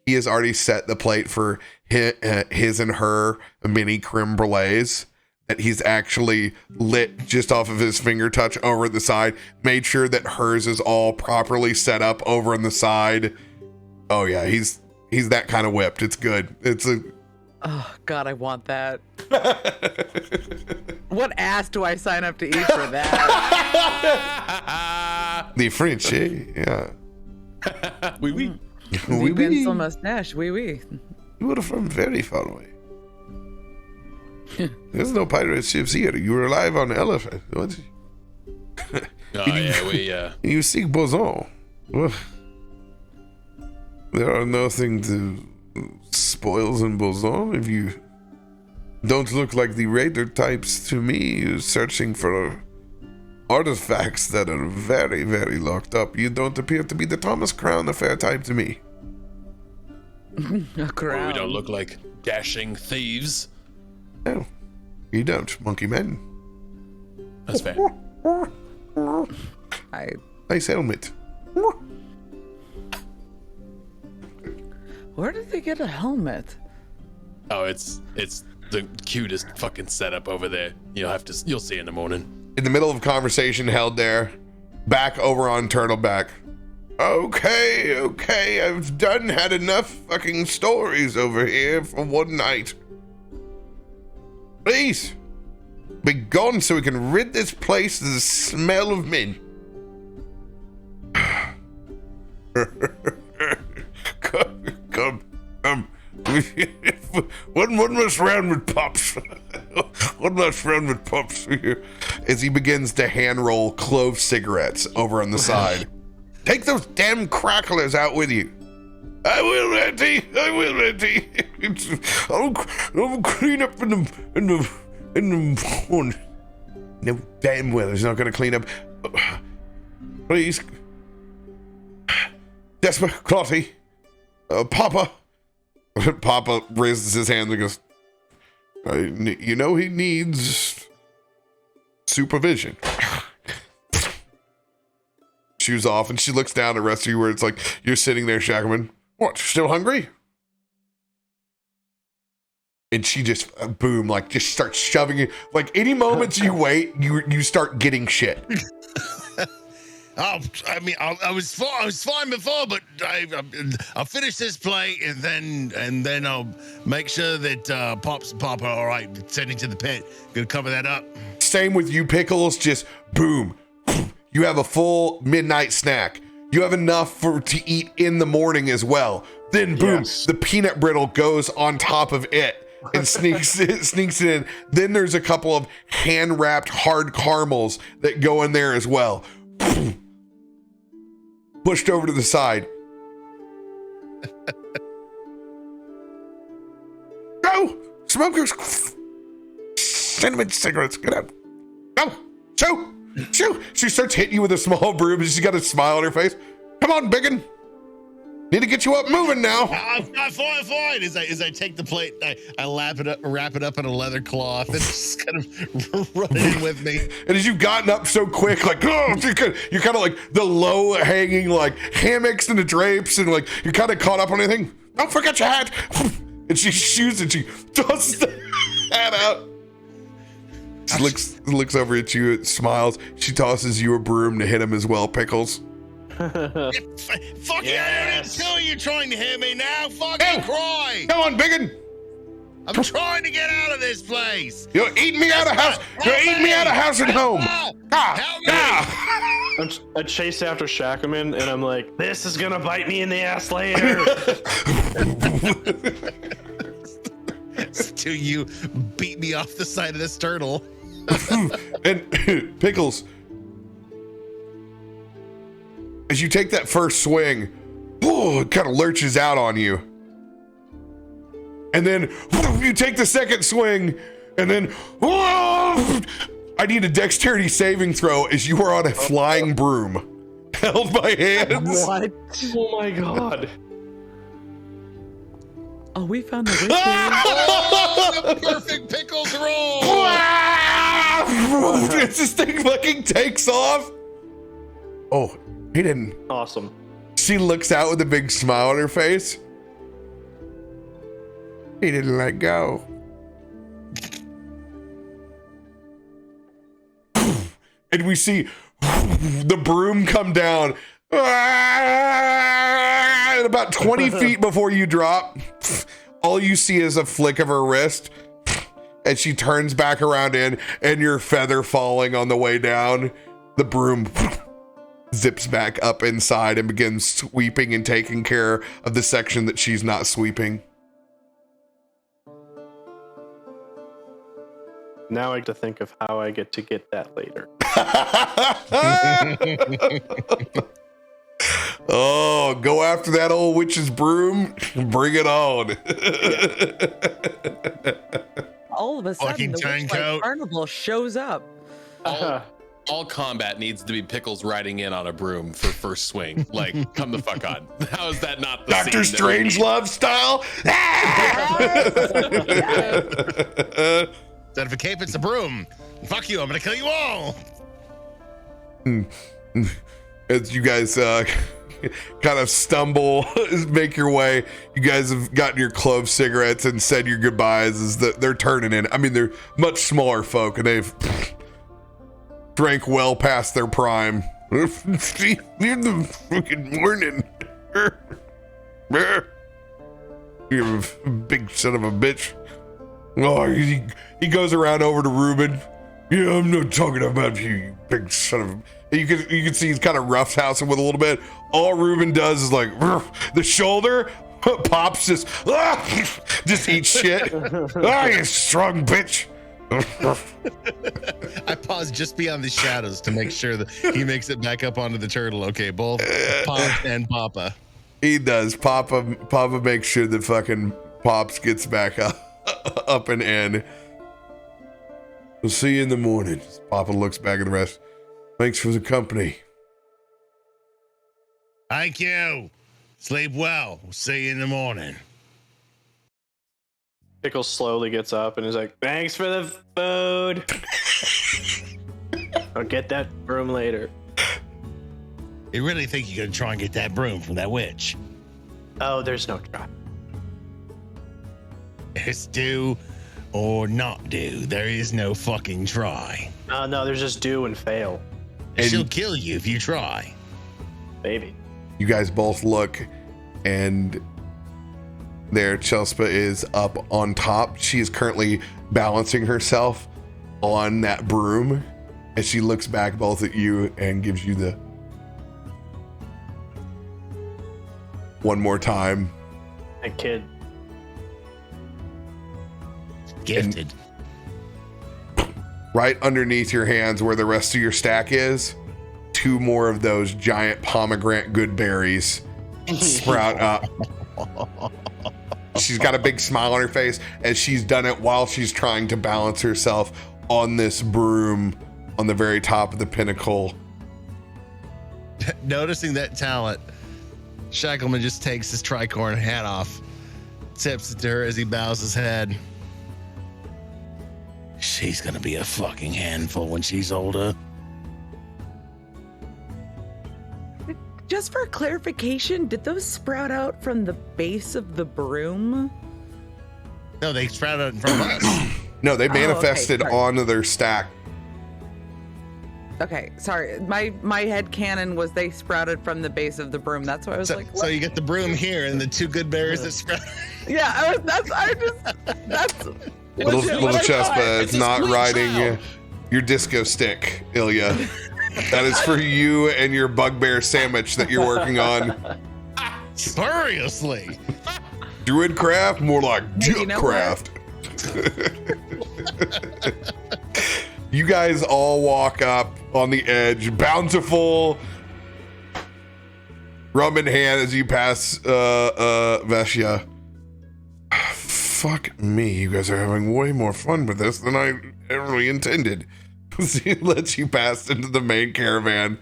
Speaker 1: has already set the plate for his and her mini creme brulees. that he's actually lit just off of his finger touch over the side. Made sure that hers is all properly set up over on the side. Oh yeah, he's that kind of whipped. It's good.
Speaker 4: Oh God, I want that. What ass do I sign up to eat for that?
Speaker 1: The French, eh? Yeah.
Speaker 2: Oui, oui.
Speaker 1: Oui,
Speaker 4: The pencil
Speaker 1: oui.
Speaker 4: mustache, oui, oui.
Speaker 1: You are from very far away. There's no pirate ships here. You rely on elephant. What?
Speaker 2: Oh yeah, we
Speaker 1: You seek boson. Well, there are nothing to spoils in boson. If you don't look like the raider types to me, you're searching for artifacts that are very, very locked up. You don't appear to be the Thomas Crown affair type to me.
Speaker 4: A crown.
Speaker 2: we don't look like dashing thieves.
Speaker 1: No, you don't, monkey man.
Speaker 2: That's fair.
Speaker 1: Nice helmet.
Speaker 4: Where did they get a helmet?
Speaker 2: Oh, it's the cutest fucking setup over there. You'll see in the morning.
Speaker 1: In the middle of a conversation held there, back over on Turtleback. Okay, I've had enough fucking stories over here for one night. Please, be gone so we can rid this place of the smell of men. Come. One last round with Pops. One last round with Pops here. As he begins to hand roll clove cigarettes over on the side. Take those damn cracklers out with you. I will, Auntie. I'll clean up in the morning. No damn well he's not gonna clean up. Please. Desper, Clotty, Papa. Papa raises his hand and goes, you know he needs supervision. Shoes off, and she looks down at the rest of you where it's like, you're sitting there, Shackleman. What, still hungry? And she just, boom, like just starts shoving you. Like any moments you wait, you start getting shit.
Speaker 3: Oh, I mean, I was fine before, but I'll finish this plate and then I'll make sure that Pops and Papa are all right. Sending to the pit, gonna cover that up.
Speaker 1: Same with you, Pickles. Just boom, you have a full midnight snack. You have enough to eat in the morning as well. Then boom, the peanut brittle goes on top of it and sneaks it in. Then there's a couple of hand wrapped hard caramels that go in there as well. Pushed over to the side. Go! Smokers! Cinnamon cigarettes, get out. Go! Shoo! Shoo! She starts hitting you with a small broom and she's got a smile on her face. Come on, biggin! Need to get you up moving now.
Speaker 3: I'm fine. As I take the plate, I wrap it up in a leather cloth and just kind of run it in with me.
Speaker 1: And as you've gotten up so quick, like, oh, you're kind of like the low hanging like hammocks and the drapes, and like you're kind of caught up on anything. Don't forget your hat. And she shoots and she tosses the hat out. She looks over at you, smiles. She tosses you a broom to hit him as well, Pickles.
Speaker 3: Fuck yes. I don't you're trying to hear me now. Fucking cry.
Speaker 1: Come on, biggin.
Speaker 3: I'm trying to get out of this place.
Speaker 1: You're eating me out of house. You're eating me out of house and home.
Speaker 8: I chase after Shackleman and I'm like, this is gonna bite me in the ass later.
Speaker 3: Till you beat me off the side of this turtle.
Speaker 1: And Pickles, as you take that first swing, it kind of lurches out on you. And then you take the second swing, and then I need a dexterity saving throw as you are on a flying broom, held by hands.
Speaker 8: What? Oh my god.
Speaker 4: Oh, we found the witches.
Speaker 3: The perfect Pickles roll.
Speaker 1: This thing fucking takes off. Oh, he didn't.
Speaker 8: Awesome.
Speaker 1: She looks out with a big smile on her face. He didn't let go. and we see the broom come down. And about 20 feet before you drop, all you see is a flick of her wrist, and she turns back around in, and your feather falling on the way down, the broom zips back up inside and begins sweeping and taking care of the section that she's not sweeping.
Speaker 8: Now I get to think of how I get to get that later.
Speaker 1: Oh, go after that old witch's broom. Bring it on.
Speaker 4: All of a sudden,
Speaker 3: Fucking
Speaker 4: the Witchlight
Speaker 3: turncoat.
Speaker 4: Carnival shows up.
Speaker 2: All combat needs to be Pickles riding in on a broom for first swing. Like, come the fuck on. How is that not the
Speaker 1: Dr.
Speaker 2: scene that we need?
Speaker 1: Strangelove style.
Speaker 3: Instead of a cape, it's a broom. Fuck you, I'm gonna kill you all.
Speaker 1: As you guys kind of stumble, make your way, you guys have gotten your clove cigarettes and said your goodbyes as they're turning in. I mean, they're much smaller folk and they've drank well past their prime. In the fucking morning. You big son of a bitch. Oh, he goes around over to Ruben. Yeah, I'm not talking about you, you big son of a... You can see he's kind of roughhousing with a little bit. All Ruben does is like the shoulder. Pops just eats shit. You strong bitch.
Speaker 3: I paused just beyond the shadows to make sure that he makes it back up onto the turtle. Okay, both Pop and Papa.
Speaker 1: He does. Papa makes sure that fucking Pops gets back up and in. We'll see you in the morning. Papa looks back at the rest. Thanks for the company.
Speaker 3: Thank you. Sleep well. We'll see you in the morning.
Speaker 8: Pickles slowly gets up and is like, thanks for the food. I'll get that broom later.
Speaker 3: You really think you're gonna try and get that broom from that witch?
Speaker 8: Oh, there's no try.
Speaker 3: It's do or not do. There is no fucking try.
Speaker 8: No, there's just do and fail.
Speaker 1: And
Speaker 3: she'll kill you if you try.
Speaker 8: Baby.
Speaker 1: You guys both look, and there Chelspa is up on top. She is currently balancing herself on that broom as she looks back both at you and gives you the one more time.
Speaker 8: That kid.
Speaker 3: Gifted.
Speaker 1: Right underneath your hands where the rest of your stack is, 2 more of those giant pomegranate good berries sprout up. She's got a big smile on her face as she's done it while she's trying to balance herself on this broom on the very top of the pinnacle.
Speaker 3: Noticing that talent, Shackleman just takes his tricorn hat off, tips it to her as he bows his head. She's gonna be a fucking handful when she's older.
Speaker 4: Just for clarification, did those sprout out from the base of the broom?
Speaker 3: No, they sprout out in front of us.
Speaker 1: No, they manifested
Speaker 4: sorry.
Speaker 1: onto their stack.
Speaker 4: Okay, sorry. My head canon was they sprouted from the base of the broom. That's why I was like,
Speaker 3: So you get the broom here and the 2 good berries that sprout.
Speaker 4: yeah, that's
Speaker 1: Little
Speaker 4: legit what I
Speaker 1: Chespa
Speaker 4: thought.
Speaker 1: is not riding your disco stick, Illia. That is for you and your bugbear sandwich that you're working on.
Speaker 3: Seriously.
Speaker 1: Druidcraft, more like
Speaker 4: You know
Speaker 1: Junkcraft. You guys all walk up on the edge, bountiful, rum in hand as you pass Vessia. Fuck me, you guys are having way more fun with this than I ever intended. He lets you pass into the main caravan.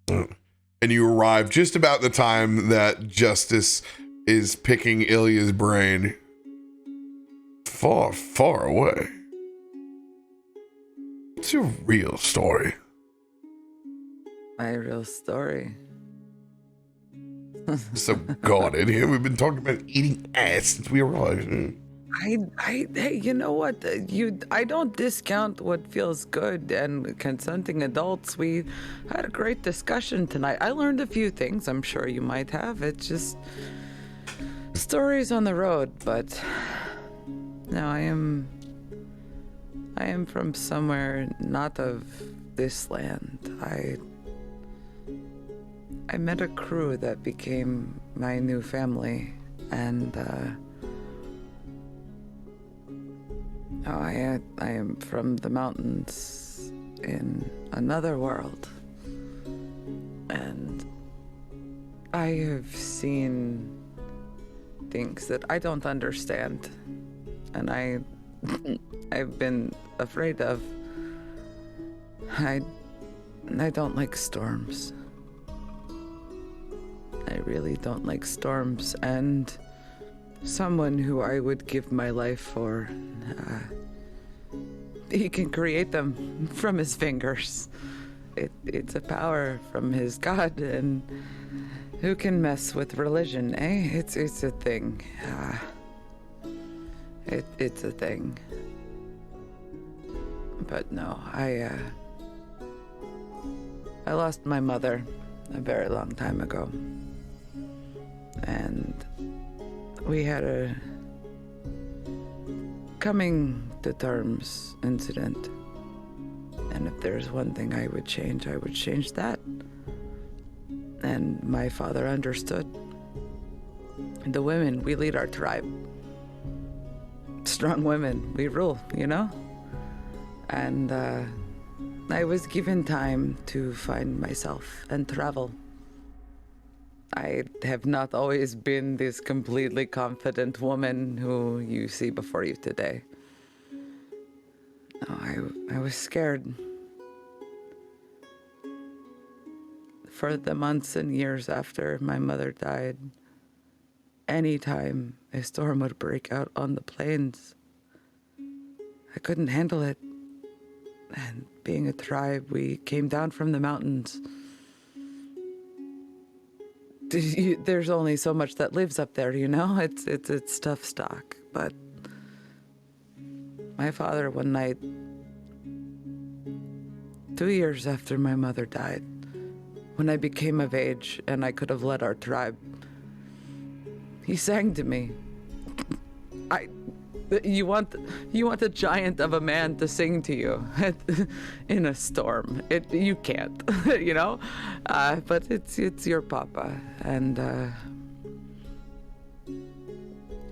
Speaker 1: And you arrive just about the time that Justice is picking Ilya's brain. Far, far away. What's your real story?
Speaker 4: My real story.
Speaker 7: So guarded here. We've been talking about eating ass since we arrived.
Speaker 4: Hey, you know what? I don't discount what feels good. And consenting adults, we had a great discussion tonight. I learned a few things. I'm sure you might have. It's just stories on the road. But no, I am from somewhere not of this land. I met a crew that became my new family, and I am from the mountains in another world, and I have seen things that I don't understand, and I've been afraid of. I don't like storms. I really don't like storms, and someone who I would give my life for, he can create them from his fingers. It's a power from his god, and who can mess with religion, eh? It's a thing. It's a thing. But no, I lost my mother a very long time ago. And we had a coming to terms incident. And if there's one thing I would change that. And my father understood. The women, we lead our tribe. Strong women, we rule, you know? And I was given time to find myself and travel. I have not always been this completely confident woman who you see before you today. No, I was scared. For the months and years after my mother died, anytime a storm would break out on the plains, I couldn't handle it. And being a tribe, we came down from the mountains. There's only so much that lives up there, you know? It's tough stock. But my father, one night, 2 years after my mother died, when I became of age and I could have led our tribe, he sang to me. You want a giant of a man to sing to you in a storm. You can't, you know. But it's your papa, and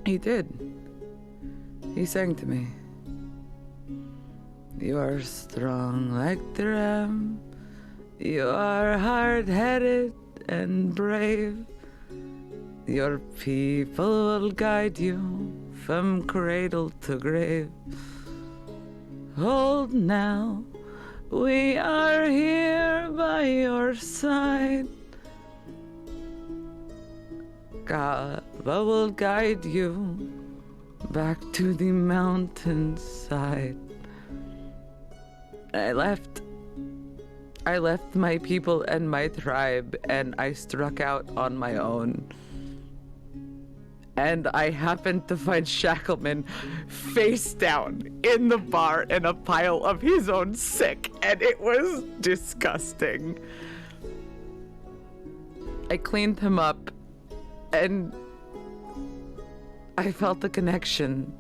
Speaker 4: he did. He sang to me. You are strong like the ram. You are hard-headed and brave. Your people will guide you from cradle to grave. Hold now, we are here by your side. Kava will guide you back to the mountainside. I left my people and my tribe, and I struck out on my own. And I happened to find Shackleman face down in the bar in a pile of his own sick, and it was disgusting. I cleaned him up, and I felt a connection.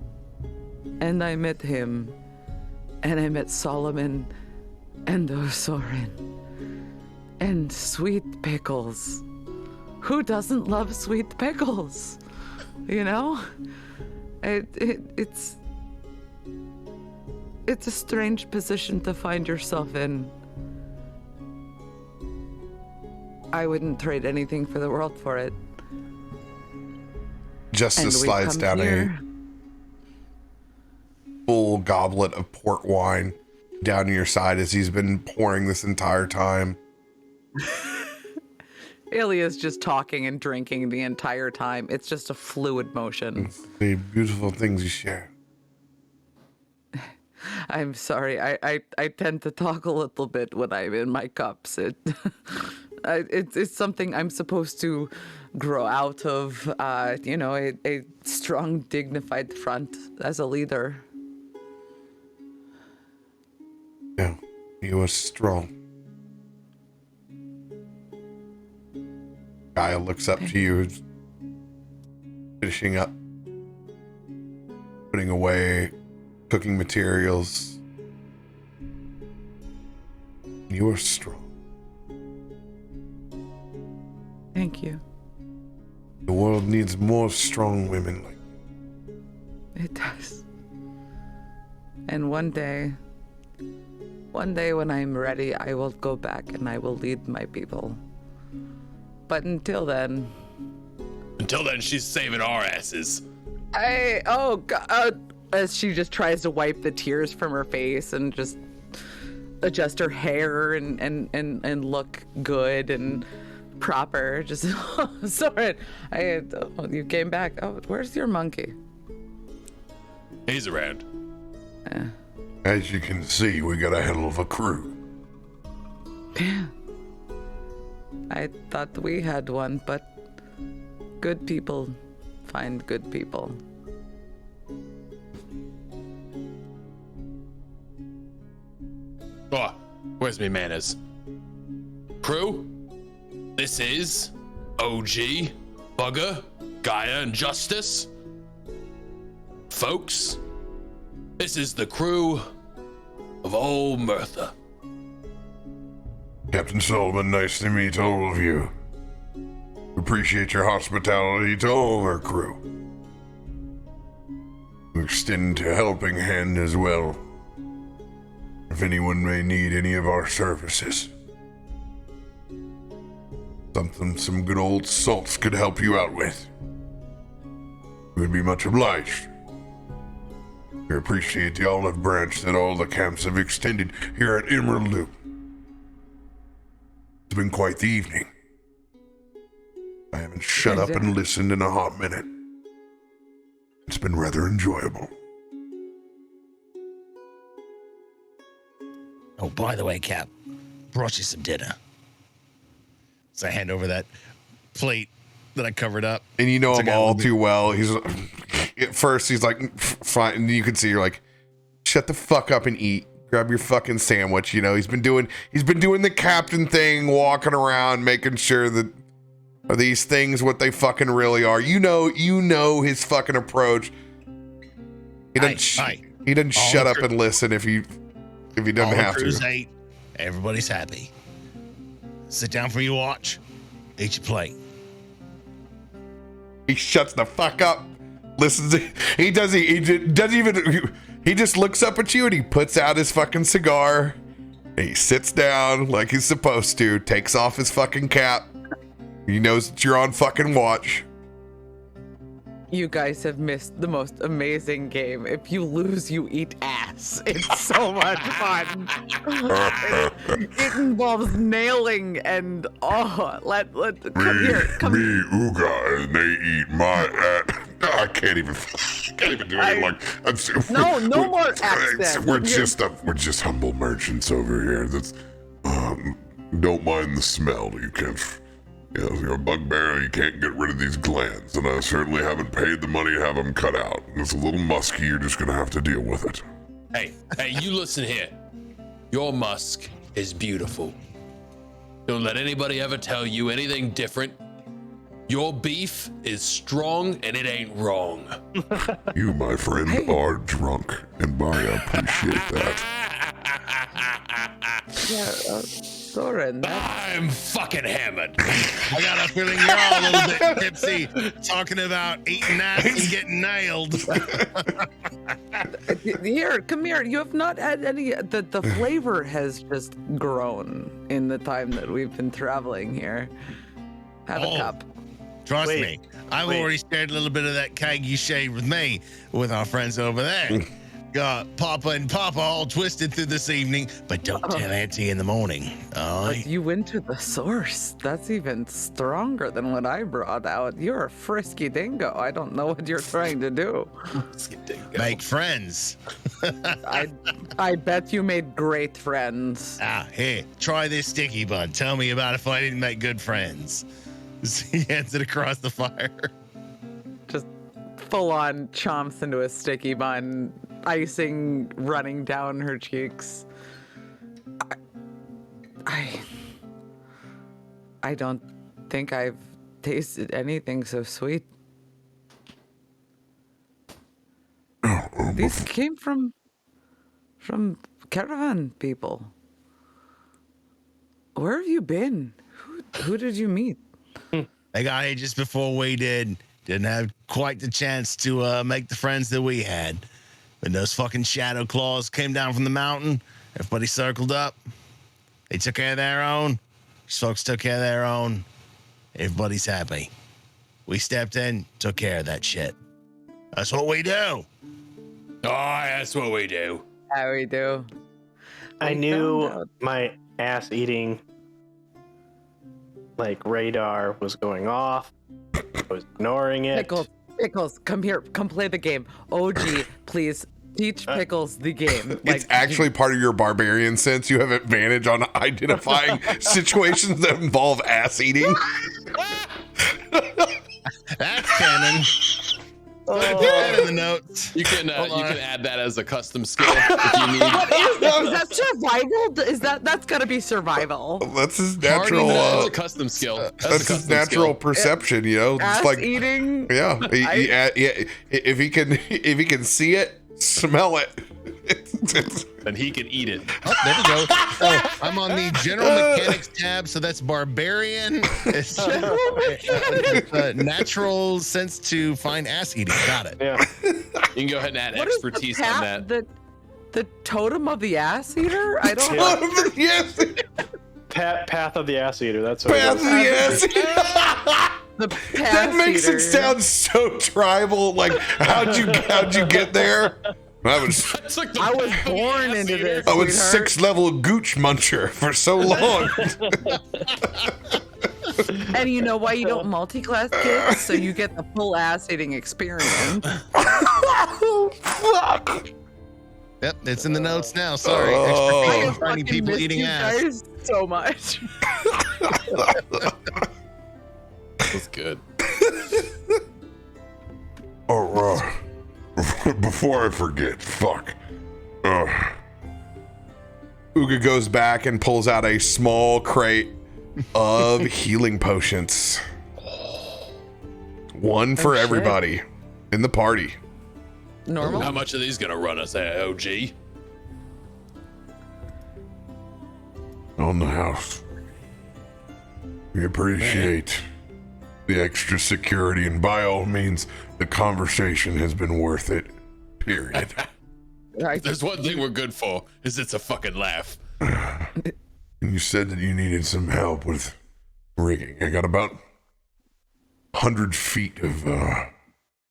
Speaker 4: And I met him, and I met Solomon, and Osorin, and Sweet Pickles. Who doesn't love Sweet Pickles? You know, it's a strange position to find yourself in. I wouldn't trade anything for the world for it.
Speaker 1: Justice slides down
Speaker 4: here.
Speaker 1: a full goblet of port wine down your side as he's been pouring this entire time.
Speaker 4: Illia's just talking and drinking the entire time. It's just a fluid motion.
Speaker 1: It's the beautiful things you share.
Speaker 4: I'm sorry. I tend to talk a little bit when I'm in my cups. It's something I'm supposed to grow out of. A strong, dignified front as a leader.
Speaker 7: Yeah, you are strong.
Speaker 1: Gaia looks up to you, finishing up, putting away cooking materials. You are strong.
Speaker 4: Thank you.
Speaker 7: The world needs more strong women like you.
Speaker 4: It does. And one day when I'm ready, I will go back and I will lead my people. But until then,
Speaker 2: she's saving our asses.
Speaker 4: as she just tries to wipe the tears from her face and just adjust her hair and look good and proper. Just sorry, you came back. Oh, where's your monkey?
Speaker 2: He's around.
Speaker 7: As you can see, we got a hell of a crew.
Speaker 4: Yeah. I thought we had one, but good people find good people.
Speaker 2: Oh, where's me manners? Crew, this is OG, Bugger, Gaia, and Justice. Folks, this is the crew of old Mertha.
Speaker 7: Captain Sullivan, nice to meet all of you. Appreciate your hospitality to all our crew. We extend a helping hand as well, if anyone may need any of our services. Something some good old salts could help you out with. We would be much obliged. We appreciate the olive branch that all the camps have extended here at Emerald Loop. It's been quite the evening. I haven't shut up and listened in a hot minute. It's been rather enjoyable.
Speaker 3: Oh, by the way, Cap, brought you some dinner. So I hand over that plate that I covered up.
Speaker 1: And you know
Speaker 3: So
Speaker 1: him
Speaker 3: I got a
Speaker 1: all
Speaker 3: little
Speaker 1: too well. He's at first he's like fine, and you can see you're like, shut the fuck up and eat. Grab your fucking sandwich. You know, he's been doing the captain thing, walking around, making sure that are these things what they fucking really are. You know his fucking approach. He doesn't he doesn't shut up and listen if he doesn't have
Speaker 3: Crew's
Speaker 1: to.
Speaker 3: ate. Everybody's happy. Sit down for your watch. Eat your plate.
Speaker 1: He shuts the fuck up. Listens. He just looks up at you and he puts out his fucking cigar. And he sits down like he's supposed to. Takes off his fucking cap. He knows that you're on fucking watch.
Speaker 4: You guys have missed the most amazing game. If you lose, you eat ass. It's so much fun. It involves nailing and come here.
Speaker 7: Me, Uga, and they eat my ass. I can't even do it.
Speaker 4: No more accent.
Speaker 7: We're just humble merchants over here. That's don't mind the smell. You can't. You know, you're a bugbear, you can't get rid of these glands, and I certainly haven't paid the money to have them cut out. It's a little musky, you're just gonna have to deal with it.
Speaker 2: Hey, you listen here. Your musk is beautiful. Don't let anybody ever tell you anything different. Your beef is strong and it ain't wrong.
Speaker 7: You, my friend, are drunk, and I appreciate that.
Speaker 4: Yeah, Soren,
Speaker 2: I'm fucking hammered.
Speaker 3: I got a feeling you're all a little bit tipsy, talking about eating ass and getting nailed.
Speaker 4: Here, come here. You have not had any. The flavor has just grown in the time that we've been traveling here. Have a cup.
Speaker 3: Trust me, I've already shared a little bit of that keg you shared with me with our friends over there. Got Papa and Papa all twisted through this evening, but don't tell Auntie in the morning.
Speaker 4: You went to the source. That's even stronger than what I brought out. You're a frisky dingo. I don't know what you're trying to do.
Speaker 3: Make friends.
Speaker 4: I bet you made great friends.
Speaker 3: Here, try this sticky bun. Tell me about if I didn't make good friends. He hands it across the fire.
Speaker 4: Just full on chomps into a sticky bun, icing running down her cheeks. I don't think I've tasted anything so sweet. These came from caravan people. Where have you been? Who did you meet?
Speaker 3: They got here just before we did. Didn't have quite the chance to make the friends that we had. When those fucking shadow claws came down from the mountain, everybody circled up. They took care of their own. These folks took care of their own. Everybody's happy. We stepped in, took care of that shit. That's what we do.
Speaker 2: Oh, that's what we do.
Speaker 4: How we do.
Speaker 8: I knew my ass eating radar was going off. I was ignoring it.
Speaker 4: Pickles, come here, come play the game. OG, please teach Pickles the game.
Speaker 1: It's actually part of your barbarian sense. You have advantage on identifying situations that involve ass eating.
Speaker 3: That's canon. Put that in the notes.
Speaker 2: You can add that as a custom skill if you need.
Speaker 4: Is that survival? That's gotta be survival.
Speaker 1: That's his natural.
Speaker 2: That's a custom skill.
Speaker 1: That's his natural perception. You know,
Speaker 4: Ass
Speaker 1: it's like
Speaker 4: eating.
Speaker 1: yeah. If he can see it, smell it.
Speaker 2: Then he can eat it.
Speaker 3: Oh, there we go. Oh, I'm on the general mechanics tab, so that's barbarian. It's natural sense to find ass eating. Got it.
Speaker 8: Yeah.
Speaker 2: You can go ahead and add expertise on that.
Speaker 4: The totem of the ass eater? I don't know.
Speaker 1: Yes.
Speaker 8: Path of the ass eater. That's what
Speaker 1: Path of the ass.
Speaker 4: The
Speaker 1: That makes
Speaker 4: eater.
Speaker 1: it sound so tribal. Like how'd you get there? I was
Speaker 4: born into this.
Speaker 1: I was
Speaker 4: sweetheart.
Speaker 1: 6th level gooch muncher for so long.
Speaker 4: And you know why you don't multi-class kids? So you get the full ass eating experience.
Speaker 1: Fuck.
Speaker 3: Yep, it's in the notes now. Sorry.
Speaker 1: Oh.
Speaker 3: Extra
Speaker 4: I
Speaker 3: feet
Speaker 4: have
Speaker 3: for finding
Speaker 4: fucking
Speaker 3: people
Speaker 4: missed
Speaker 3: eating
Speaker 4: you
Speaker 3: ass.
Speaker 4: guys so much.
Speaker 2: That's good.
Speaker 7: Oh, before I forget, fuck.
Speaker 1: Uga goes back and pulls out a small crate of healing potions. One for
Speaker 4: shit.
Speaker 1: everybody in the party.
Speaker 4: Normal.
Speaker 2: How much are these gonna run us, OG?
Speaker 7: On the house. We appreciate the extra security, and by all means, the conversation has been worth it. Period.
Speaker 2: There's one thing we're good for, is it's a fucking laugh.
Speaker 7: And you said that you needed some help with rigging. I got about 100 feet of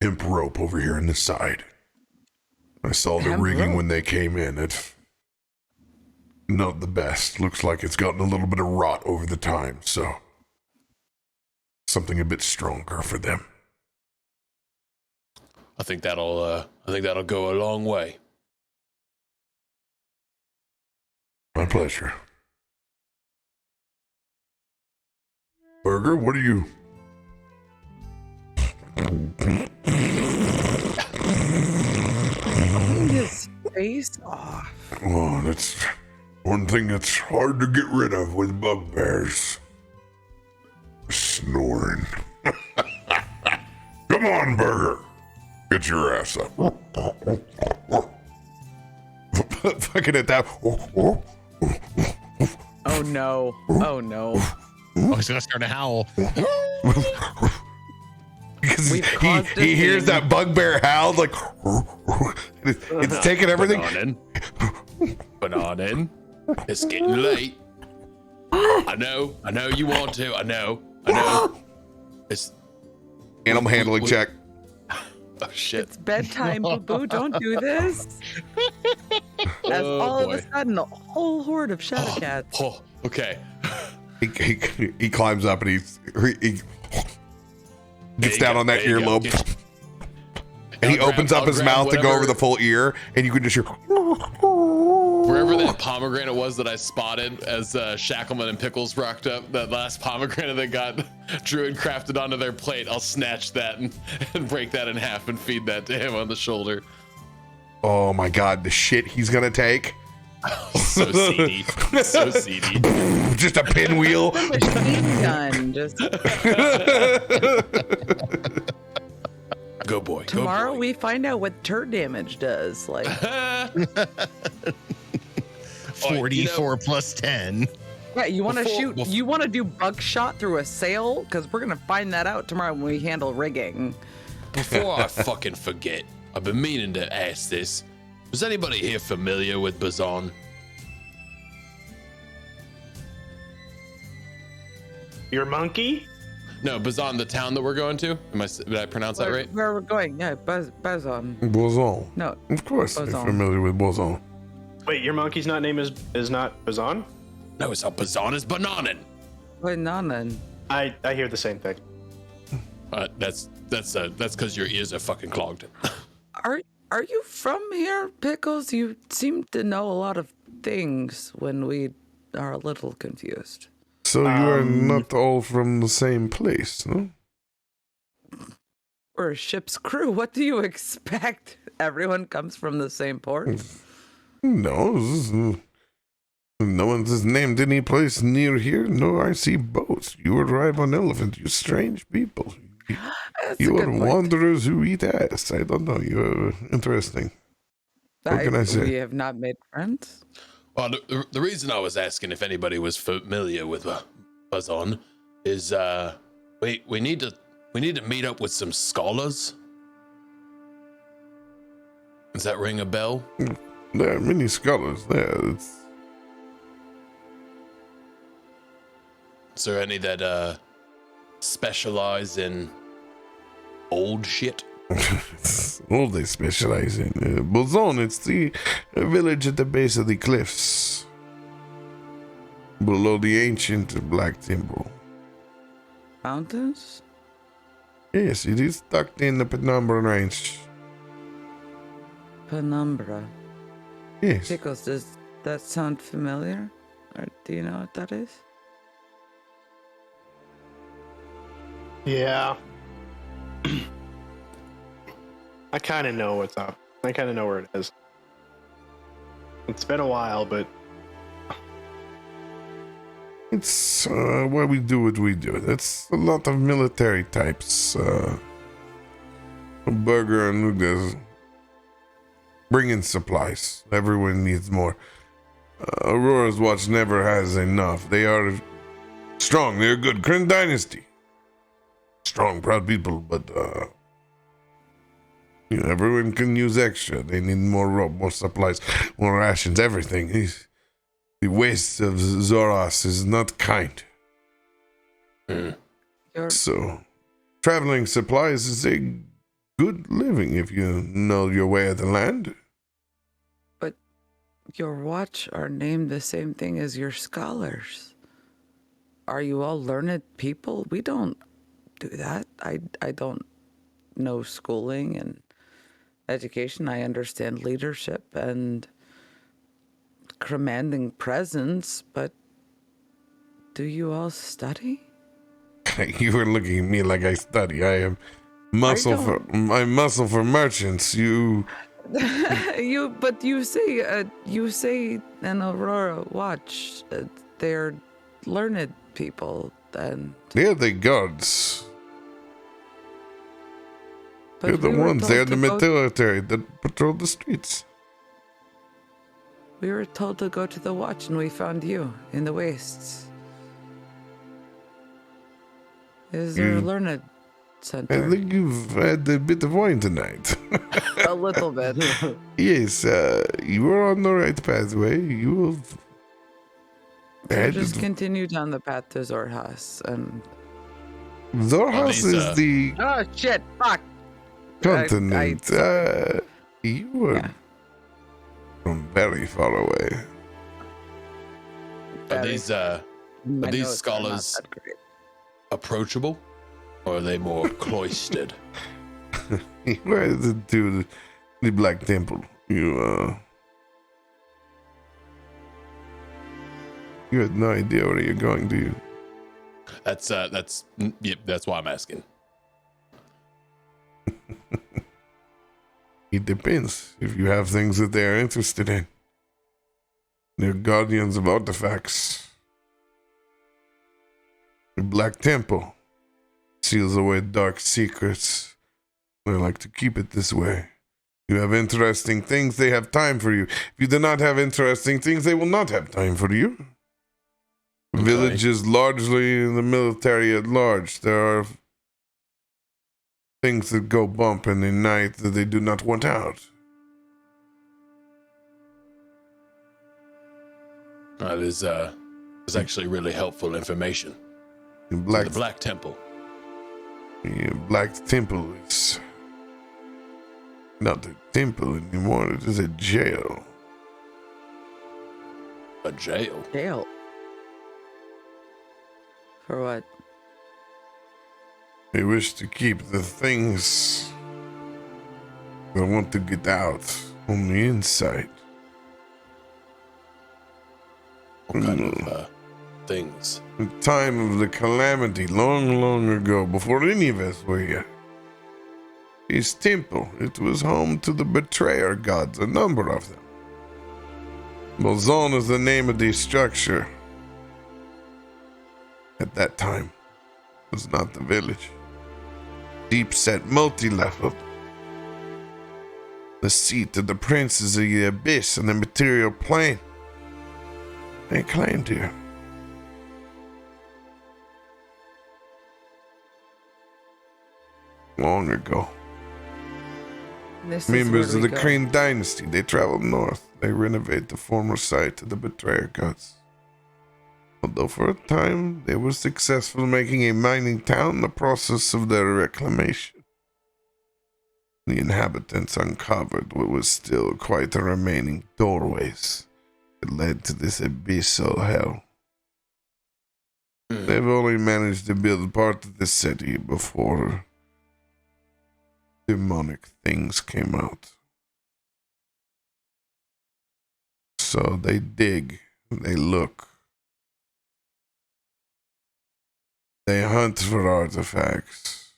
Speaker 7: hemp rope over here on the side. I saw the
Speaker 4: Hemp
Speaker 7: rigging
Speaker 4: rope?
Speaker 7: when they came in. It's not the best. Looks like it's gotten a little bit of rot over the time, so something a bit stronger for them.
Speaker 2: I think that'll go a long way.
Speaker 7: My pleasure. Burger, what are you?
Speaker 4: His face off.
Speaker 7: Oh, that's one thing that's hard to get rid of with bugbears. Snoring. Come on, Burger. Get your ass up.
Speaker 1: Fucking at that.
Speaker 4: Oh no. Oh no.
Speaker 3: Oh, he's gonna start to howl.
Speaker 1: Because
Speaker 4: We've caused
Speaker 1: he
Speaker 4: a
Speaker 1: hears
Speaker 4: scene.
Speaker 1: that bugbear howl like it's taking everything.
Speaker 2: Bananin. It's getting late. I know you want to. I know. It's
Speaker 1: Animal handling check.
Speaker 2: oh shit.
Speaker 4: It's bedtime, Boo Boo. Don't do this. As all of a sudden, a whole horde of shadow cats.
Speaker 2: Oh, okay.
Speaker 1: He climbs up and he gets down on that
Speaker 2: There you go.
Speaker 1: earlobe. and he
Speaker 2: I'll
Speaker 1: opens up
Speaker 2: I'll
Speaker 1: his
Speaker 2: grab
Speaker 1: mouth to go over
Speaker 2: whatever-
Speaker 1: the full ear, and you can just hear.
Speaker 2: Wherever that pomegranate was that I spotted as Shackleman and Pickles rocked up, that last pomegranate that got Druid crafted onto their plate, I'll snatch that and break that in half and feed that to him on the shoulder.
Speaker 1: Oh my god, the shit he's gonna take.
Speaker 2: So seedy. So seedy.
Speaker 1: Just a pinwheel.
Speaker 4: Machine gun. Just
Speaker 2: Go boy.
Speaker 4: tomorrow
Speaker 2: go boy.
Speaker 4: we find out what turd damage does. Like
Speaker 3: 44 plus 10.
Speaker 4: yeah, you want to
Speaker 2: Before-
Speaker 4: shoot?
Speaker 2: bef-
Speaker 4: You want to do buckshot through a sail? Because we're gonna find that out tomorrow when we handle rigging.
Speaker 2: Before I fucking forget, I've been meaning to ask this. Was anybody here familiar with Bazan?
Speaker 8: Your monkey?
Speaker 2: No, Bazan, the town that we're going to. Did I pronounce that right?
Speaker 4: Where we're going? Yeah, Bazon.
Speaker 7: Boson.
Speaker 4: No,
Speaker 7: Of course, I'm
Speaker 4: Boson.
Speaker 7: familiar with Boson.
Speaker 8: Wait, your monkey's not name is not Bazan?
Speaker 2: No, it's not Bazan, it's Bananen.
Speaker 4: Bananan.
Speaker 8: I hear the same thing.
Speaker 2: That's because your ears are fucking clogged.
Speaker 4: Are you from here, Pickles? You seem to know a lot of things when we are a little confused.
Speaker 7: So you are not all from the same place, no?
Speaker 4: We're a ship's crew. What do you expect? Everyone comes from the same port?
Speaker 7: No, no one's named any place near here. No, I see boats. You arrive on elephant. You strange people.
Speaker 4: That's a
Speaker 7: You
Speaker 4: good
Speaker 7: are
Speaker 4: point.
Speaker 7: wanderers who eat ass. I don't know. You're interesting. What can I say?
Speaker 4: We have not made friends.
Speaker 2: Well, the reason I was asking if anybody was familiar with Bazan is we need to meet up with some scholars. Does that ring a bell?
Speaker 7: There are many scholars there.
Speaker 2: Is there any that specialize in old shit?
Speaker 7: All they specialize in. Bolzon, it's the village at the base of the cliffs. Below the ancient Black Temple.
Speaker 4: Mountains?
Speaker 7: Yes, it is tucked in the Penumbra Range.
Speaker 4: Penumbra.
Speaker 7: Yes.
Speaker 4: Pickles, does that sound familiar? Or do you know what that is?
Speaker 8: Yeah. I kind of know what's up. I kind of know where it is. It's been a while, but
Speaker 7: It's why we do what we do. That's a lot of military types. Burger and Lugas. Bring in supplies. Everyone needs more. Aurora's Watch never has enough. They are strong. They're good. Kryn Dynasty. Strong, proud people, but everyone can use extra. They need more rope, more supplies, more rations, everything. The waste of Zoras is not kind. So, traveling supplies is a good living if you know your way of the land.
Speaker 4: But your watch are named the same thing as your scholars. Are you all learned people? We don't do that. I don't know schooling and education. I understand leadership and commanding presence, but do you all study?
Speaker 7: You were looking at me like I study. I am muscle for merchants. You
Speaker 4: you say an Aurora Watch. They're learned people, and
Speaker 7: they're the guards.
Speaker 4: but
Speaker 7: They're the
Speaker 4: we were
Speaker 7: ones.
Speaker 4: told
Speaker 7: They're the
Speaker 4: to go-
Speaker 7: military that patrol the streets.
Speaker 4: We were told to go to the watch, and we found you in the wastes. Is there a learned center?
Speaker 7: I think you've had a bit of wine tonight.
Speaker 4: A little bit.
Speaker 7: Yes, you are on the right pathway. You have
Speaker 4: So
Speaker 7: had
Speaker 4: just continue down the path to Zorhas, and
Speaker 7: Zorhas
Speaker 2: these,
Speaker 7: is the
Speaker 4: oh shit, fuck.
Speaker 7: continent. You were
Speaker 4: Yeah.
Speaker 7: from very far away.
Speaker 2: Are these
Speaker 4: My
Speaker 2: these
Speaker 4: notes are
Speaker 2: scholars-
Speaker 4: not that great.
Speaker 2: approachable, or are they more cloistered?
Speaker 7: Where is it to the Black Temple? You have no idea where you're going, do you?
Speaker 2: That's why I'm asking.
Speaker 7: It depends if you have things that they are interested in. They're guardians of artifacts. The Black Temple seals away dark secrets. They like to keep it this way. You have interesting things, they have time for you. If you do not have interesting things, they will not have time for you.
Speaker 2: Okay.
Speaker 7: Village is largely in the military at large. There are things that go bump in the night that they do not want out.
Speaker 2: That is actually really helpful information.
Speaker 7: The
Speaker 2: The Black Temple.
Speaker 7: Black Temple is not a temple anymore. It is a jail.
Speaker 2: A jail.
Speaker 4: Jail. For what?
Speaker 7: They wish to keep the things they want to get out on the inside.
Speaker 2: What kind of things?
Speaker 7: The time of the calamity, long, long ago, before any of us were here. His temple, it was home to the betrayer gods, a number of them. Bolzon is the name of the structure. At that time, it was not the village. Deep set, multi-level. The seat of the princes of the abyss and the material plane. They claimed here. Long ago.
Speaker 4: This
Speaker 7: Members
Speaker 4: is
Speaker 7: of
Speaker 4: where
Speaker 7: the
Speaker 4: we go.
Speaker 7: Crane dynasty, they traveled north. They renovate the former site of the betrayer gods. Although for a time they were successful in making a mining town in the process of their reclamation. The inhabitants uncovered what was still quite the remaining doorways that led to this abyssal hell. They've only managed to build part of the city before demonic things came out. So they dig, they look, they hunt for artifacts.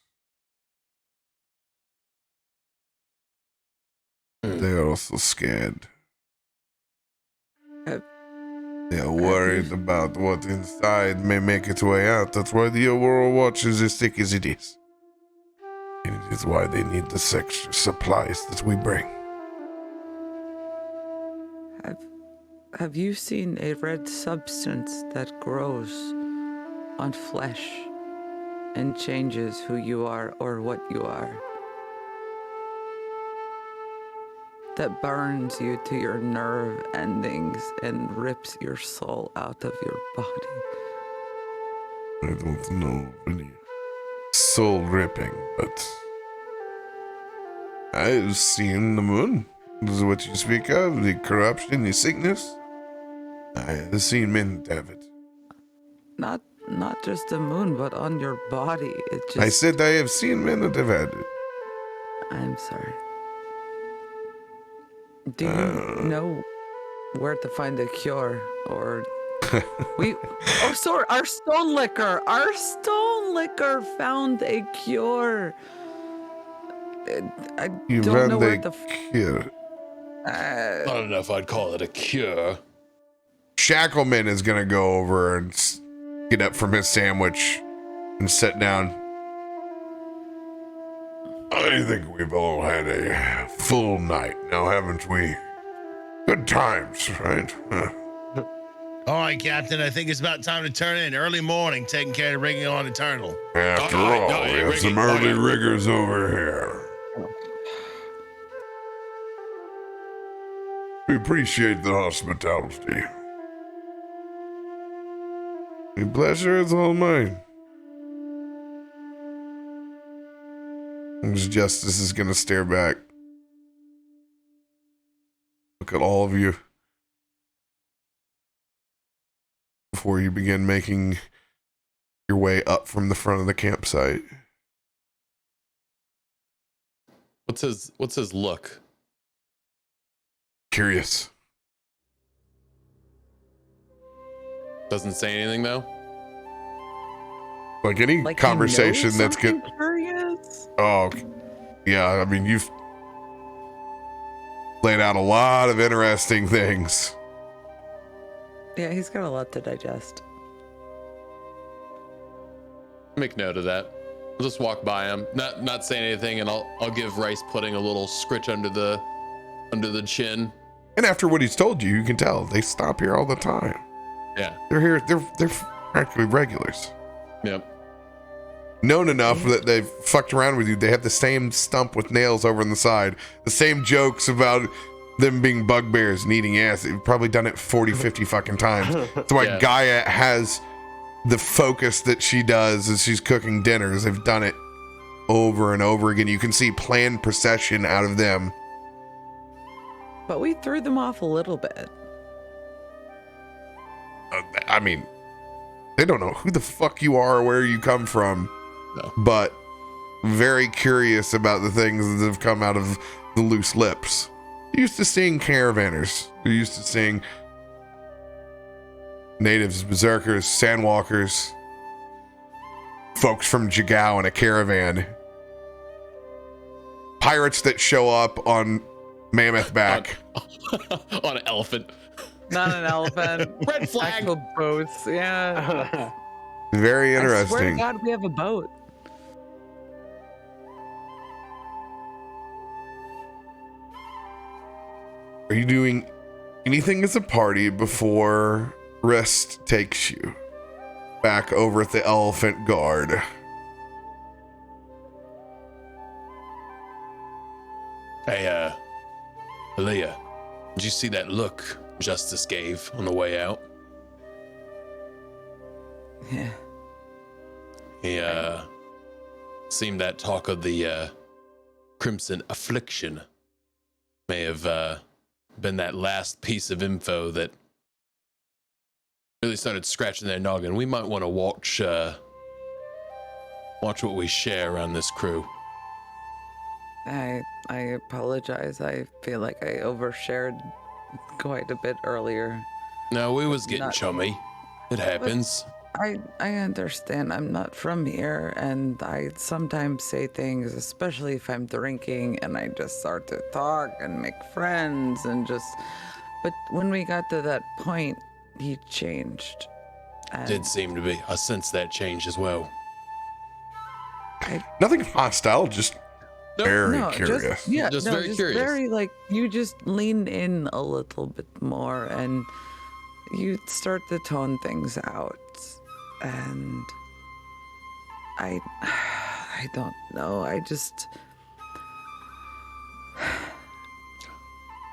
Speaker 7: They are also scared. They are worried about what inside may make its way out. That's why the Aurora Watch is as thick as it is. And it is why they need the extra supplies that we bring.
Speaker 4: Have you seen a red substance that grows on flesh and changes who you are or what you are? That burns you to your nerve endings and rips your soul out of your body.
Speaker 7: I don't know of any soul ripping, but I've seen the moon. This is what you speak of, the corruption, the sickness. I have seen men have it.
Speaker 4: Not just the moon, but on your body. It just.
Speaker 7: I said I have seen men that have had it.
Speaker 4: I'm sorry. Do you know where to find a cure, or Oh, sorry, our stone liquor. Our stone liquor found a cure. I
Speaker 7: You
Speaker 4: don't know
Speaker 7: found
Speaker 4: where
Speaker 7: a
Speaker 4: the.
Speaker 7: cure.
Speaker 2: I don't know if I'd call it a cure.
Speaker 1: Shackleman is going to go over and get up from his sandwich and sit down.
Speaker 7: I think we've all had a full night now, haven't we? Good times, right?
Speaker 3: All right, Captain, I think it's about time to turn in. Early morning, taking care of rigging on Eternal.
Speaker 7: After
Speaker 2: Oh,
Speaker 7: all,
Speaker 2: no,
Speaker 7: we
Speaker 2: yeah,
Speaker 7: have some
Speaker 2: rigging-
Speaker 7: early
Speaker 2: oh, yeah.
Speaker 7: riggers over here. We appreciate the hospitality. The pleasure is all mine.
Speaker 1: His Justice is going to stare back. Look at all of you. Before you begin making your way up from the front of the campsite.
Speaker 2: What's his look?
Speaker 1: Curious.
Speaker 2: Doesn't say anything though.
Speaker 1: Like any
Speaker 4: Like he
Speaker 1: conversation
Speaker 4: knows
Speaker 1: that's good.
Speaker 4: something curious.
Speaker 1: Oh, yeah. I mean, you've laid out a lot of interesting things.
Speaker 4: Yeah, he's got a lot to digest.
Speaker 2: Make note of that. I'll just walk by him, not say anything, and I'll give rice pudding a little scritch under the chin.
Speaker 1: And after what he's told you, you can tell they stop here all the time.
Speaker 2: Yeah.
Speaker 1: They're here. They're practically regulars.
Speaker 2: Yep.
Speaker 1: Known enough that they've fucked around with you. They have the same stump with nails over on the side. The same jokes about them being bugbears and eating ass. They've probably done it 40, 50 fucking times. That's why
Speaker 2: Yeah.
Speaker 1: Gaia has the focus that she does as she's cooking dinners. They've done it over and over again. You can see planned procession out of them.
Speaker 4: But we threw them off a little bit.
Speaker 1: I mean, they don't know who the fuck you are or where you come from.
Speaker 2: No.
Speaker 1: But very curious about the things that have come out of the loose lips. You're used to seeing caravanners. You're used to seeing natives, berserkers, sandwalkers, folks from Jagao in a caravan, pirates that show up on mammoth back.
Speaker 2: On an elephant.
Speaker 4: Not an elephant.
Speaker 2: Red flag.
Speaker 4: Actual boats. Yeah.
Speaker 1: Very
Speaker 4: I swear to
Speaker 1: interesting.
Speaker 4: God, we have a boat.
Speaker 1: Are you doing anything as a party before rest takes you back over at the Elephant Guard?
Speaker 2: Hey, Illia, did you see that look Justice gave on the way out?
Speaker 4: Yeah.
Speaker 2: He, seemed that talk of the, Crimson Affliction may have, been that last piece of info that really started scratching their noggin. We might want to watch what we share around this crew.
Speaker 4: I apologize. I feel like I overshared quite a bit earlier.
Speaker 2: No, we was getting
Speaker 4: Not-
Speaker 2: chummy. It happens.
Speaker 4: I understand. I'm not from here, and I sometimes say things, especially if I'm drinking, and I just start to talk and make friends and just. But when we got to that point, he changed. And
Speaker 2: Did seem to be. I sense that change as well.
Speaker 1: Nothing hostile, just
Speaker 2: Nope.
Speaker 1: very
Speaker 4: no,
Speaker 1: curious.
Speaker 4: Just, yeah,
Speaker 2: Just
Speaker 4: no,
Speaker 2: very
Speaker 4: just
Speaker 2: curious.
Speaker 4: very like you just lean in a little bit more, and you start to tone things out, and I don't know. I just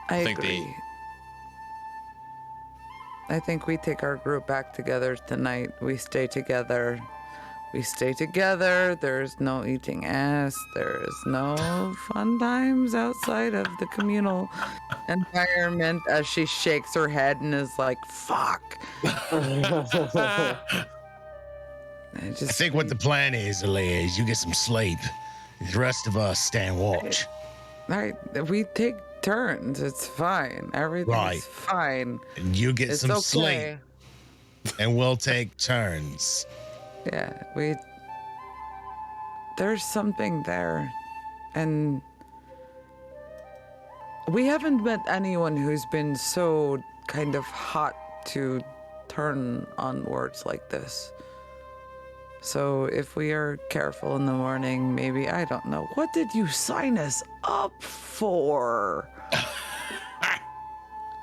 Speaker 4: I
Speaker 2: think
Speaker 4: agree. I think we take our group back together tonight. We stay together. We stay together. There's no eating ass. There is no fun times outside of the communal environment as she shakes her head and is like, fuck. I
Speaker 3: I
Speaker 4: just
Speaker 3: think what the plan is, Illia, is you get some sleep. The rest of us stand watch.
Speaker 4: we take turns. It's fine. Everything's
Speaker 3: Right.
Speaker 4: fine.
Speaker 3: And you get
Speaker 4: It's
Speaker 3: some
Speaker 4: okay.
Speaker 3: sleep, and we'll take turns.
Speaker 4: Yeah, there's something there, and we haven't met anyone who's been so kind of hot to turn on words like this. So if we are careful in the morning, maybe, I don't know, what did you sign us up for?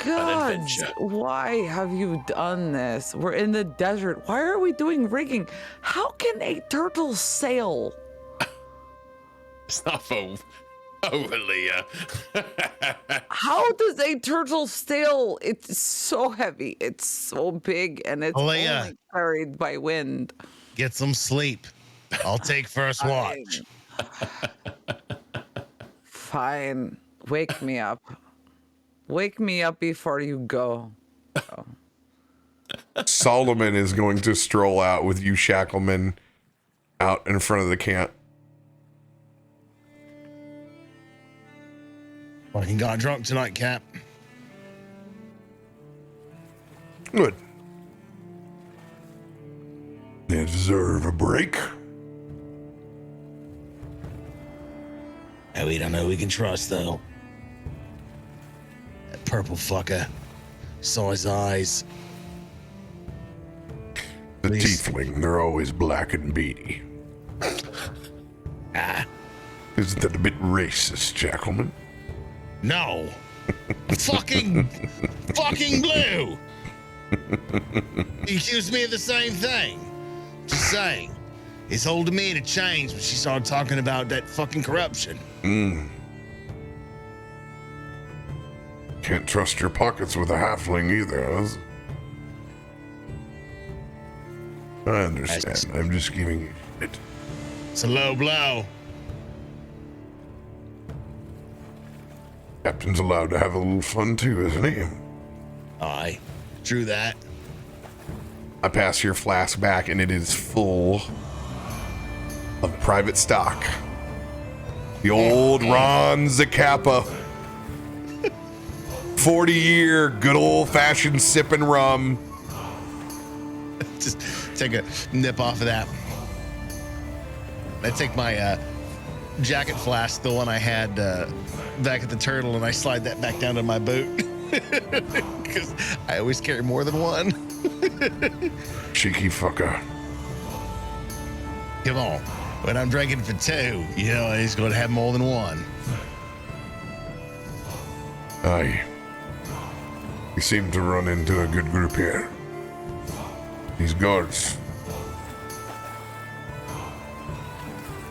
Speaker 4: God,
Speaker 2: adventure.
Speaker 4: why have you done this? We're in the desert. Why are we doing rigging? How can a turtle sail?
Speaker 2: It's not for Illia.
Speaker 4: How does a turtle sail? It's so heavy. It's so big, and it's
Speaker 3: Illia.
Speaker 4: only carried by wind.
Speaker 3: Get some sleep. I'll take first watch.
Speaker 4: Fine. Wake me up. Wake me up before you go.
Speaker 1: Solomon is going to stroll out with you, Shackleman, out in front of the camp.
Speaker 3: Fucking got drunk tonight, Cap.
Speaker 7: Good. They deserve a break.
Speaker 3: We don't know who we can trust, though. That purple fucker. Saw his eyes.
Speaker 7: The
Speaker 3: Please.
Speaker 7: tiefling, they're always black and beady.
Speaker 3: Ah,
Speaker 7: Isn't that a bit racist, Shackleman?
Speaker 3: no. fucking blue. He accused me of the same thing. Just saying. His whole demeanor changed when she started talking about that fucking corruption.
Speaker 7: Can't trust your pockets with a halfling either, huh? I understand. I'm just giving you shit.
Speaker 3: It's a low blow.
Speaker 7: Captain's allowed to have a little fun too, isn't he?
Speaker 3: Aye, true that.
Speaker 1: I pass your flask back, and it is full of private stock. The old Ron Zacapa. 40-year good old-fashioned sipping rum.
Speaker 3: Just take a nip off of that. I take my jacket flask, the one I had back at the Turtle, and I slide that back down to my boot. Because I always carry more than one.
Speaker 7: Cheeky fucker.
Speaker 3: Come on. When I'm drinking for two, you know, he's going to have more than one.
Speaker 7: Aye. You seem to run into a good group here. These guards.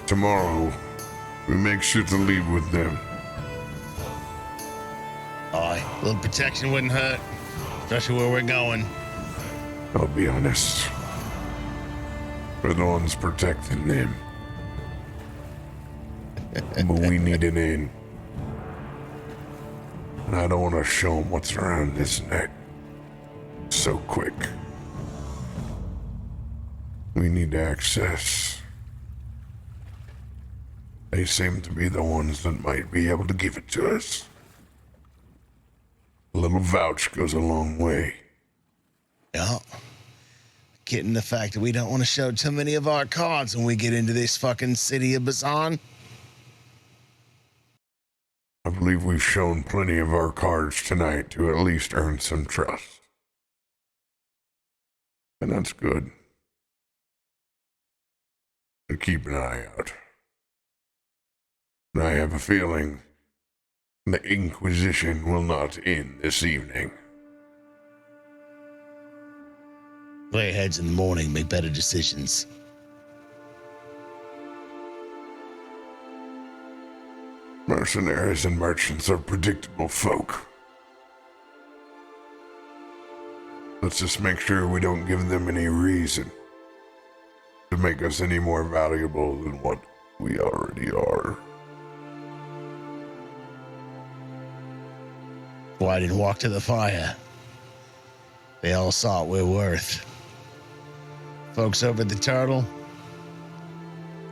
Speaker 7: Tomorrow, we make sure to leave with them.
Speaker 3: Aye, a little protection wouldn't hurt, especially where we're going.
Speaker 7: I'll be honest. We're the ones protecting them. But we need an in. And I don't want to show them what's around this neck so quick. We need access. They seem to be the ones that might be able to give it to us. A little vouch goes a long way.
Speaker 3: Yeah. Getting the fact that we don't want to show too many of our cards when we get into this fucking city of Bazan.
Speaker 7: I believe we've shown plenty of our cards tonight to at least earn some trust. And that's good. But keep an eye out. And I have a feeling the Inquisition will not end this evening.
Speaker 3: Lay heads in the morning, make better decisions.
Speaker 7: Mercenaries and merchants are predictable folk. Let's just make sure we don't give them any reason to make us any more valuable than what we already are.
Speaker 3: Why didn't walk to the fire? They all saw what we're worth. Folks over at the Turtle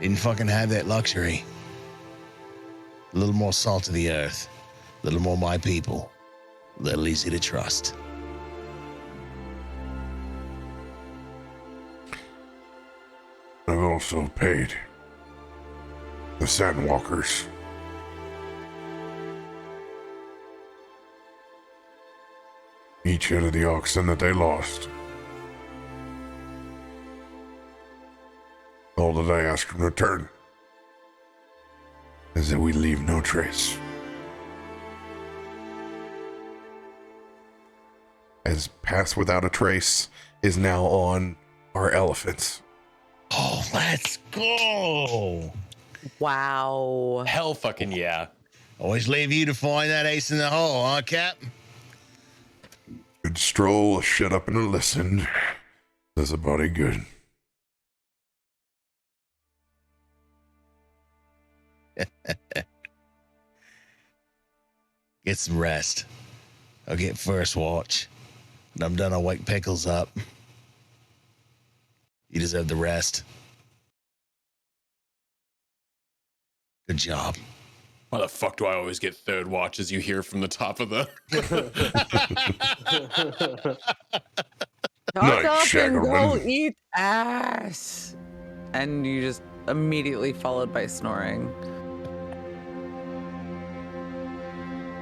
Speaker 3: didn't fucking have that luxury. A little more salt of the earth, a little more my people, a little easy to trust.
Speaker 7: I've also paid the Sandwalkers. Each head of the oxen that they lost. All that I ask in return is that we leave no trace.
Speaker 1: As Pass Without a Trace is now on our elephants.
Speaker 3: Oh, let's go!
Speaker 4: Wow.
Speaker 2: Hell fucking yeah.
Speaker 3: Always leave you to find that ace in the hole, huh, Cap?
Speaker 7: Good stroll, a shut up and a listen. Does a body good.
Speaker 3: Get some rest. I'll get first watch. When I'm done, I'll wake Pickles up. You deserve the rest. Good job.
Speaker 2: Why the fuck do I always get third watch as you hear from the top of the...
Speaker 4: Shut
Speaker 7: Nice,
Speaker 4: up and go
Speaker 7: Shackleman.
Speaker 4: eat ass. And you just immediately followed by snoring.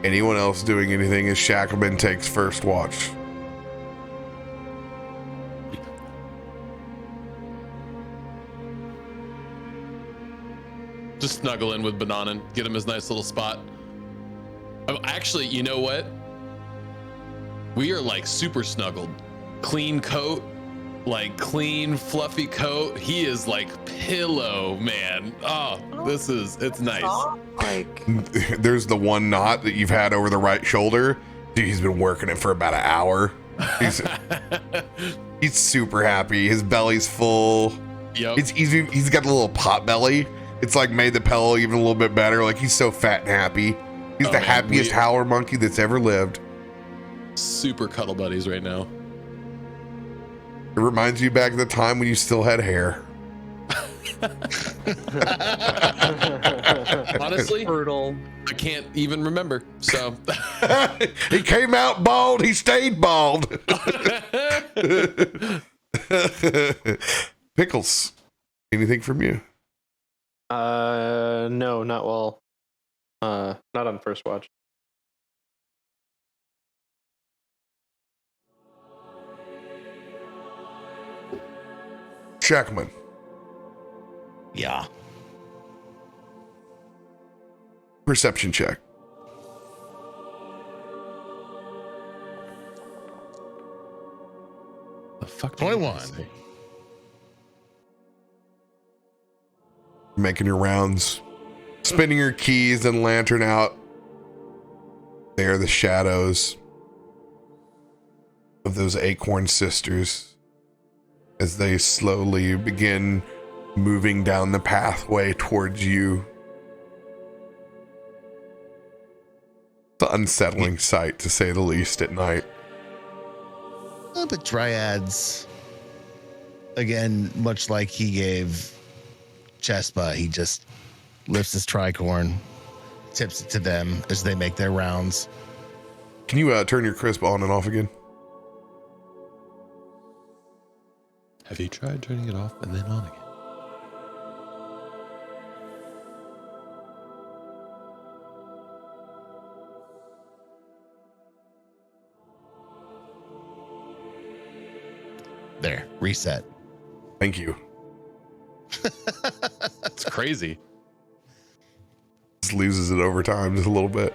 Speaker 1: Anyone else doing anything as Shackleman takes first watch?
Speaker 2: Just snuggle in with Bananen, get him his nice little spot. Oh, actually, you know what? We are like super snuggled. Clean coat, like clean, fluffy coat. He is like pillow, man. Oh, it's nice.
Speaker 4: Like,
Speaker 1: There's the one knot that you've had over the right shoulder. Dude, he's been working it for about an hour. He's super happy. His belly's full.
Speaker 2: Yep.
Speaker 1: He's got a little pot belly. It's like made the pillow even a little bit better. Like he's so fat and happy. He's the
Speaker 2: man,
Speaker 1: happiest howler monkey that's ever lived.
Speaker 2: Super cuddle buddies right now.
Speaker 1: It reminds you back of the time when you still had hair.
Speaker 2: Honestly,
Speaker 4: brutal.
Speaker 2: I can't even remember. So
Speaker 1: He came out bald. He stayed bald. Pickles, anything from you?
Speaker 5: No, not while. Not on first watch.
Speaker 1: Shackleman.
Speaker 3: Yeah.
Speaker 1: Perception check.
Speaker 2: the fuck.
Speaker 3: 21.
Speaker 1: Making your rounds, spinning your keys and lantern out. They are the shadows of those acorn sisters as they slowly begin moving down the pathway towards you. It's an unsettling sight, to say the least, at night.
Speaker 3: But Dryads, again, much like he gave Chespa, he just lifts his tricorn, tips it to them as they make their rounds.
Speaker 1: Can you turn your crisp on and off again?
Speaker 2: Have you tried turning it off and then on again?
Speaker 3: There, reset.
Speaker 1: Thank you.
Speaker 2: It's crazy.
Speaker 1: Just loses it over time just a little bit.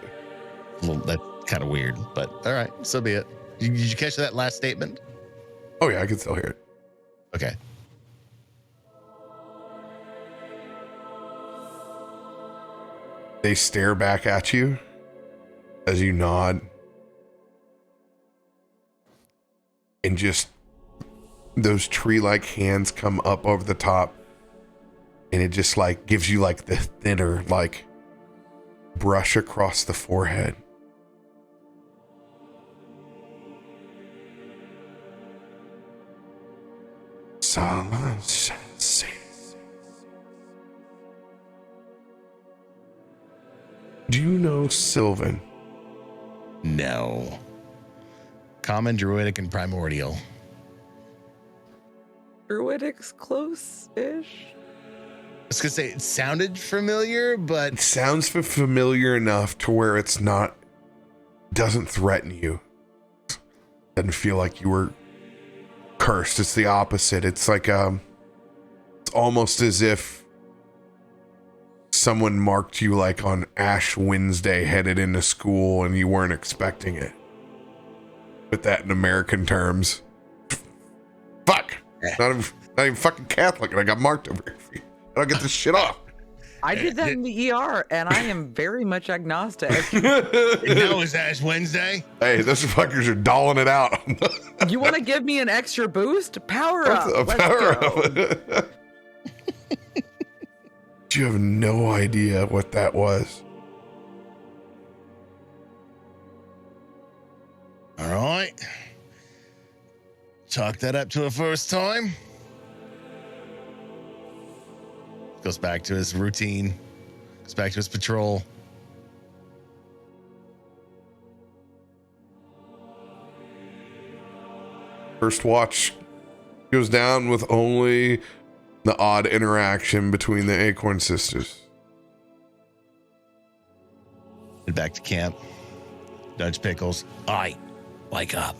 Speaker 3: Well, that's kind of weird, but all right, so be it. Did you catch that last statement?
Speaker 1: Oh yeah, I can still hear it.
Speaker 3: Okay.
Speaker 1: They stare back at you as you nod, and just those tree-like hands come up over the top, and it just like gives you like the thinner like brush across the forehead. Do you know Sylvan?
Speaker 3: No. Common, druidic, and primordial.
Speaker 4: Druidic's close-ish.
Speaker 3: I was gonna say it sounded familiar, but
Speaker 1: It sounds familiar enough to where it's not, doesn't threaten you. Doesn't feel like you were cursed. It's the opposite. It's like it's almost as if someone marked you like on Ash Wednesday headed into school and you weren't expecting it. Put that in American terms. Fuck. Not even fucking Catholic, and I got marked over here. I don't get this shit off.
Speaker 4: I did that in the ER, and I am very much agnostic.
Speaker 3: no, is Ash Wednesday?
Speaker 1: Hey, those fuckers are dolling it out.
Speaker 4: You want to give me an extra boost? Power up. Let's
Speaker 1: Power
Speaker 4: go.
Speaker 1: up. You have no idea what that was.
Speaker 3: All right. Chalk that up to a first time. Goes back to his routine. Goes back to his patrol.
Speaker 1: First watch goes down with only the odd interaction between the Acorn sisters.
Speaker 3: Head back to camp. Nudge Pickles. Aye, wake up.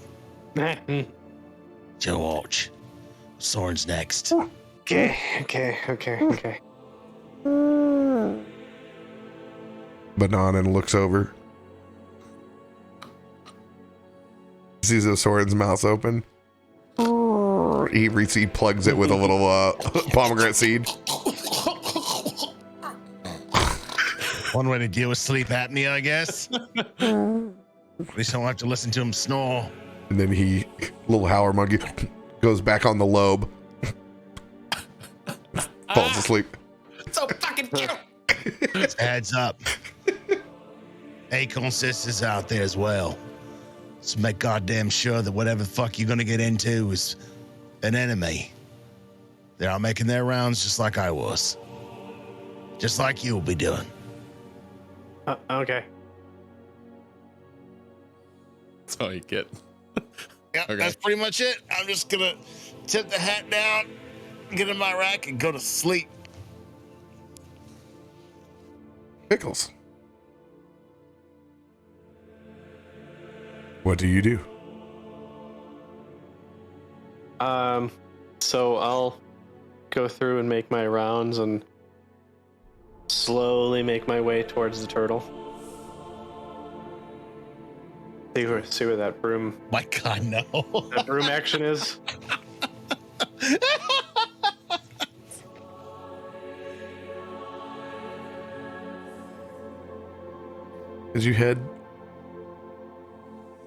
Speaker 3: Joe watch. Soren's next.
Speaker 5: Okay.
Speaker 1: Banana looks over. Sees Osorin's mouth open. He plugs it with a little pomegranate seed.
Speaker 3: One way to deal with sleep apnea, I guess. At least I don't have to listen to him snore.
Speaker 1: And then little howler monkey, goes back on the lobe. Falls asleep.
Speaker 2: So fucking cute.
Speaker 3: Heads up. Acorn sisters out there as well. So make goddamn sure that whatever the fuck you're gonna get into is an enemy. They're out making their rounds just like I was. Just like you'll be doing.
Speaker 8: Okay.
Speaker 2: That's all you get.
Speaker 3: Yeah,
Speaker 2: Okay.
Speaker 3: That's pretty much it. I'm just gonna tip the hat down, get in my rack, and go to sleep.
Speaker 1: Pickles. What do you do?
Speaker 5: So I'll go through and make my rounds and slowly make my way towards the turtle. See where that broom
Speaker 3: My God, no.
Speaker 5: action is.
Speaker 1: As you head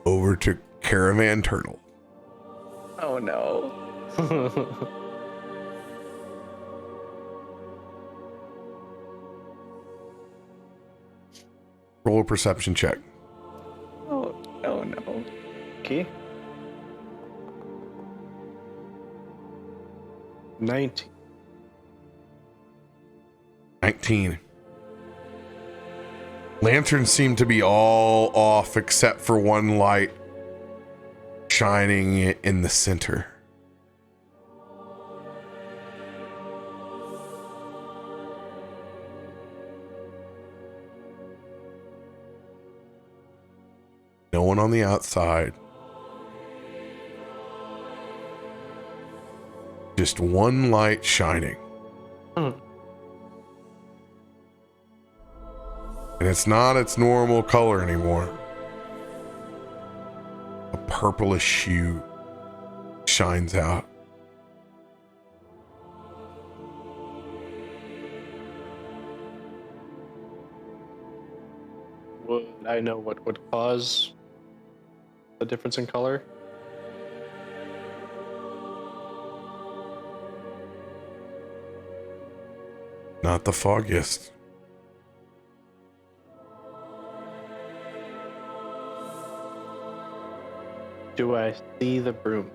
Speaker 1: over to Caravan Turtle.
Speaker 4: Oh no.
Speaker 1: Roll a perception check.
Speaker 4: Oh no.
Speaker 5: Okay. 19.
Speaker 1: 19. Lanterns seem to be all off except for one light shining in the center. No one on the outside. Just one light shining.
Speaker 5: Hmm.
Speaker 1: And it's not its normal color anymore. A purplish hue shines out.
Speaker 5: Would I know what would cause the difference in color?
Speaker 1: Not the foggiest.
Speaker 5: Do I see the broom?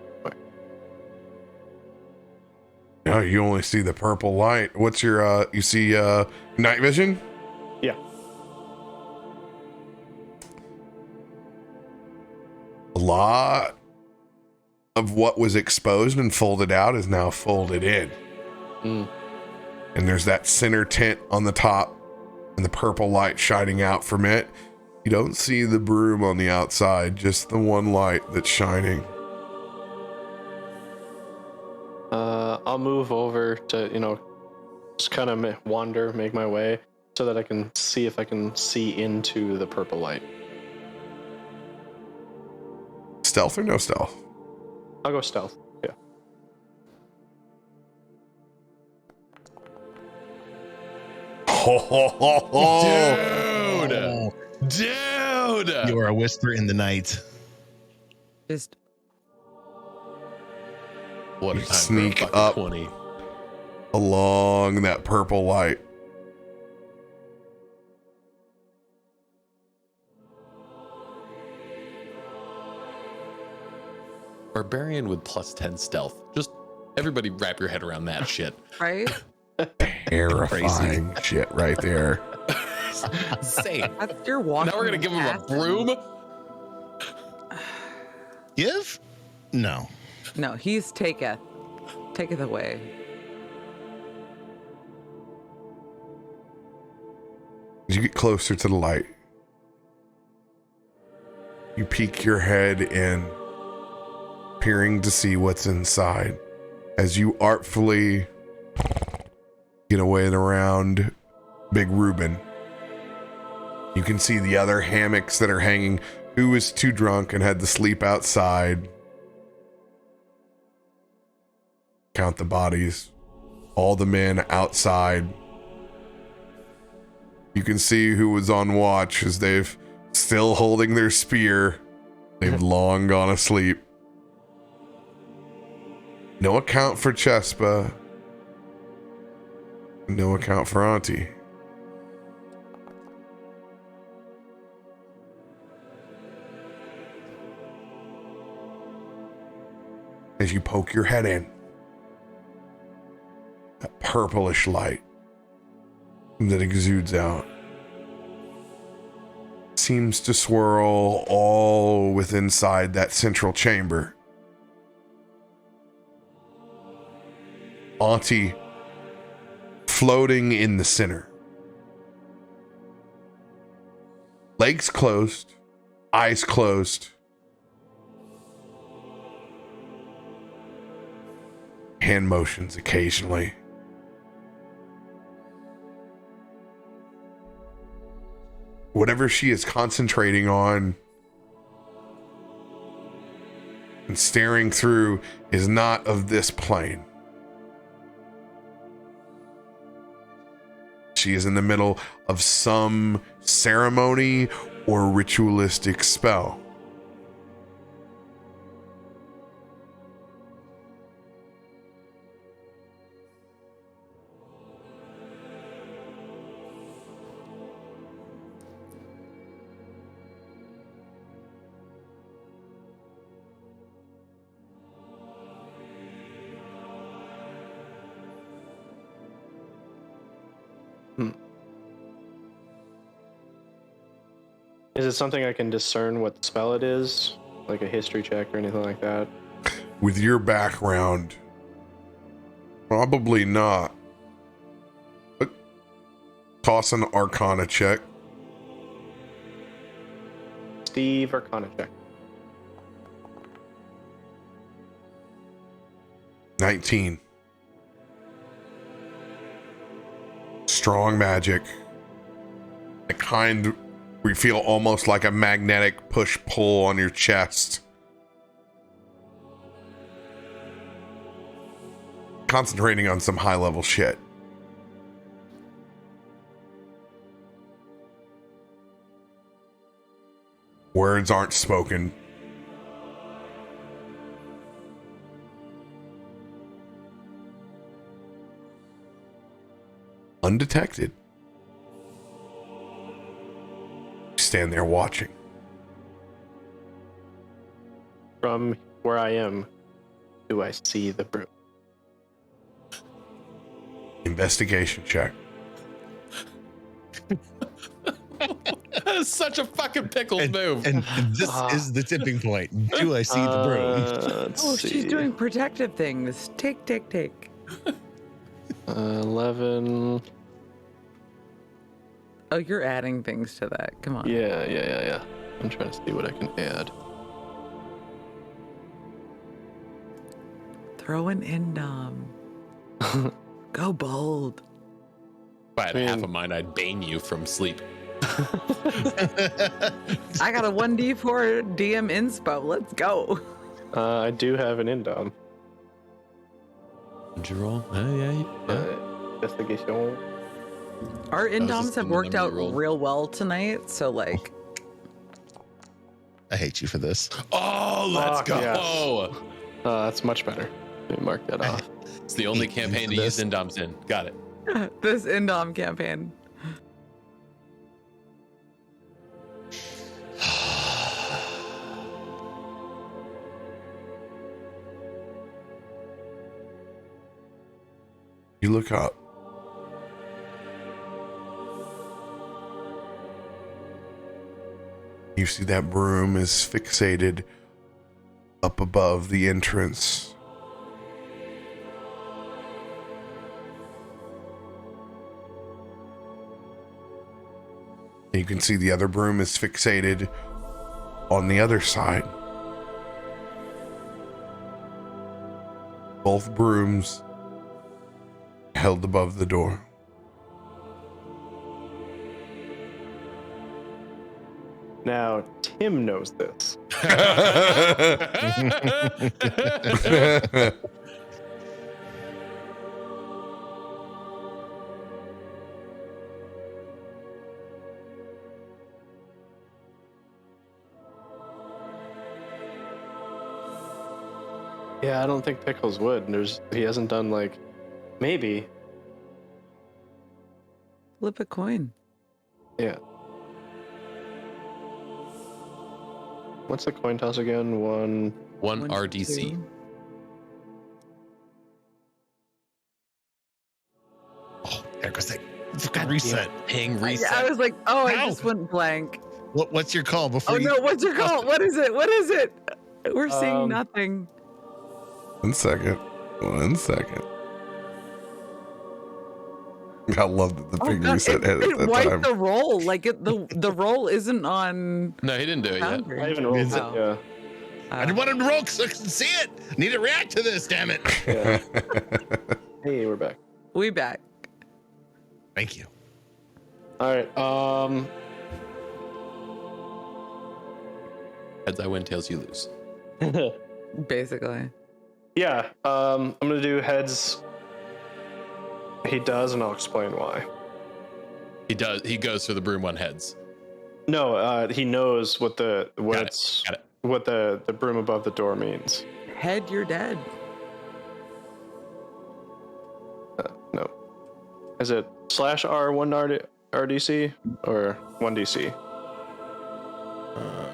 Speaker 1: No, you only see the purple light. What's your you see night vision?
Speaker 5: Yeah.
Speaker 1: A lot of what was exposed and folded out is now folded in.
Speaker 5: Mm.
Speaker 1: And there's that center tint on the top and the purple light shining out from it. You don't see the broom on the outside, just the one light that's shining.
Speaker 5: I'll move over to, just kind of wander, make my way so that I can see if I can see into the purple light.
Speaker 1: Stealth or no stealth?
Speaker 5: I'll go stealth. Yeah.
Speaker 2: Dude!
Speaker 3: You are a whisper in the night.
Speaker 4: Just
Speaker 2: What a
Speaker 1: You
Speaker 2: time
Speaker 1: sneak
Speaker 2: for a fucking
Speaker 1: up.
Speaker 2: 20.
Speaker 1: Along that purple light.
Speaker 2: Barbarian with +10 stealth. Just everybody wrap your head around that shit.
Speaker 4: right.
Speaker 1: Terrifying shit right there.
Speaker 2: Insane.
Speaker 4: That's your walking.
Speaker 2: Now we're gonna give him a
Speaker 4: assassin.
Speaker 2: broom.
Speaker 3: Give? No.
Speaker 4: No, he's taketh away.
Speaker 1: As you get closer to the light, you peek your head in, peering to see what's inside. As you artfully get away and around Big Reuben, you can see the other hammocks that are hanging. Who was too drunk and had to sleep outside? Count the bodies. All the men outside. You can see who was on watch as they've still holding their spear. They've long gone asleep. No account for Chespa. No account for Auntie. As you poke your head in, that purplish light that exudes out seems to swirl all within inside that central chamber. Auntie floating in the center. Legs closed, eyes closed. Hand motions occasionally. Whatever she is concentrating on and staring through is not of this plane. She is in the middle of some ceremony or ritualistic spell.
Speaker 5: Is it something I can discern what spell it is? Like a history check or anything like that?
Speaker 1: With your background, probably not. But toss an Arcana check.
Speaker 5: Steve, Arcana check.
Speaker 1: 19. Strong magic. The kind where you feel almost like a magnetic push-pull on your chest. Concentrating on some high-level shit. Words aren't spoken. Undetected. Stand there watching.
Speaker 5: From where I am, do I see the broom?
Speaker 1: Investigation check.
Speaker 2: That is such a fucking Pickles move.
Speaker 3: And this is the tipping point. Do I see the broom?
Speaker 5: Let's
Speaker 4: Oh,
Speaker 5: see.
Speaker 4: she's doing protective things. Take.
Speaker 5: 11.
Speaker 4: Oh, you're adding things to that. Come on.
Speaker 5: Yeah. I'm trying to see what I can add.
Speaker 4: Throw an Indom. Go bold.
Speaker 2: If I had half a mind, I'd bane you from sleep.
Speaker 4: I got a 1d4 DM inspo. Let's go.
Speaker 5: I do have an indom.
Speaker 2: Did you roll?
Speaker 5: Investigation.
Speaker 4: Our
Speaker 2: just
Speaker 4: indoms have
Speaker 2: the
Speaker 4: worked
Speaker 2: number
Speaker 4: out
Speaker 2: you rolled.
Speaker 4: real well tonight. So, like,
Speaker 3: I hate you for this.
Speaker 2: Oh, let's
Speaker 5: Fuck
Speaker 2: go.
Speaker 5: yes. That's much better. Let me mark that off.
Speaker 2: It's the only campaign to use Indoms in. Got it.
Speaker 4: this indom campaign.
Speaker 1: You look up. You see that broom is fixated up above the entrance. You can see the other broom is fixated on the other side. Both brooms held above the door.
Speaker 5: Now, Tim knows this. Yeah, I don't think Pickles would. He hasn't done like, maybe.
Speaker 4: Flip a coin.
Speaker 5: Yeah. What's the coin toss again? One
Speaker 2: RDC.
Speaker 4: 2.
Speaker 3: There goes that fucking reset.
Speaker 2: Ping
Speaker 4: Yeah,
Speaker 2: reset.
Speaker 4: I was like, oh, I
Speaker 3: Ow.
Speaker 4: just went blank.
Speaker 3: What's your call before
Speaker 4: Oh
Speaker 3: you?
Speaker 4: no, what's your call? What is it? What is it? We're seeing nothing.
Speaker 1: 1 second. 1 second. I love that the
Speaker 4: Oh,
Speaker 1: ping
Speaker 4: God,
Speaker 1: reset hit at
Speaker 4: it
Speaker 1: that
Speaker 4: wiped
Speaker 1: time.
Speaker 4: the roll. Like the roll isn't on
Speaker 2: No, he didn't do it yet.
Speaker 4: Foundry.
Speaker 5: I even rolled it.
Speaker 4: Oh.
Speaker 5: Yeah.
Speaker 3: I just wanted to roll so I can see it. Need to react to this, damn it.
Speaker 5: Yeah. Hey, we're back.
Speaker 4: We back.
Speaker 3: Thank you.
Speaker 5: All right.
Speaker 2: Heads I win, tails you lose.
Speaker 4: Basically.
Speaker 5: Yeah. I'm gonna do heads. He does, and I'll explain why.
Speaker 2: He does. He goes for the broom one heads.
Speaker 5: No, he knows what
Speaker 2: Got it.
Speaker 5: what the broom above the door means.
Speaker 4: Head, you're dead.
Speaker 5: No. Is it /R 1 RDC or 1DC?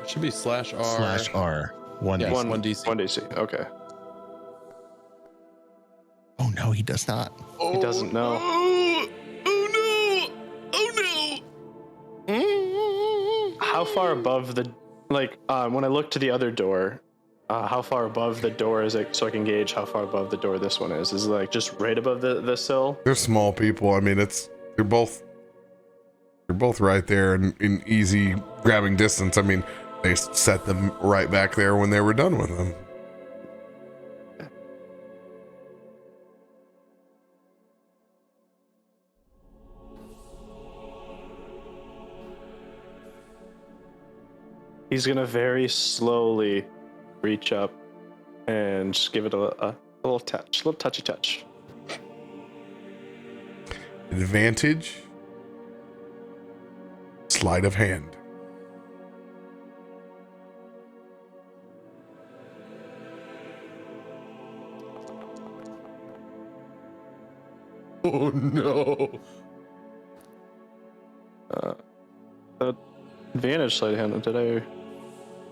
Speaker 2: Should be /R.
Speaker 3: /R. 1
Speaker 2: Yeah,
Speaker 3: D.
Speaker 2: 1DC.
Speaker 5: 1DC. Okay.
Speaker 3: Oh no, he does not.
Speaker 5: He doesn't know. How far above the when I look to the other door, how far above the door is it so I can gauge how far above the door this one is? Is it like just right above the sill?
Speaker 1: They're small people. I mean, they're both right there in easy grabbing distance. I mean, they set them right back there when they were done with them.
Speaker 5: He's gonna very slowly reach up and just give it a little touch, a little touchy touch.
Speaker 1: Advantage. Sleight of hand.
Speaker 2: Oh no.
Speaker 5: The advantage sleight of hand. Did I?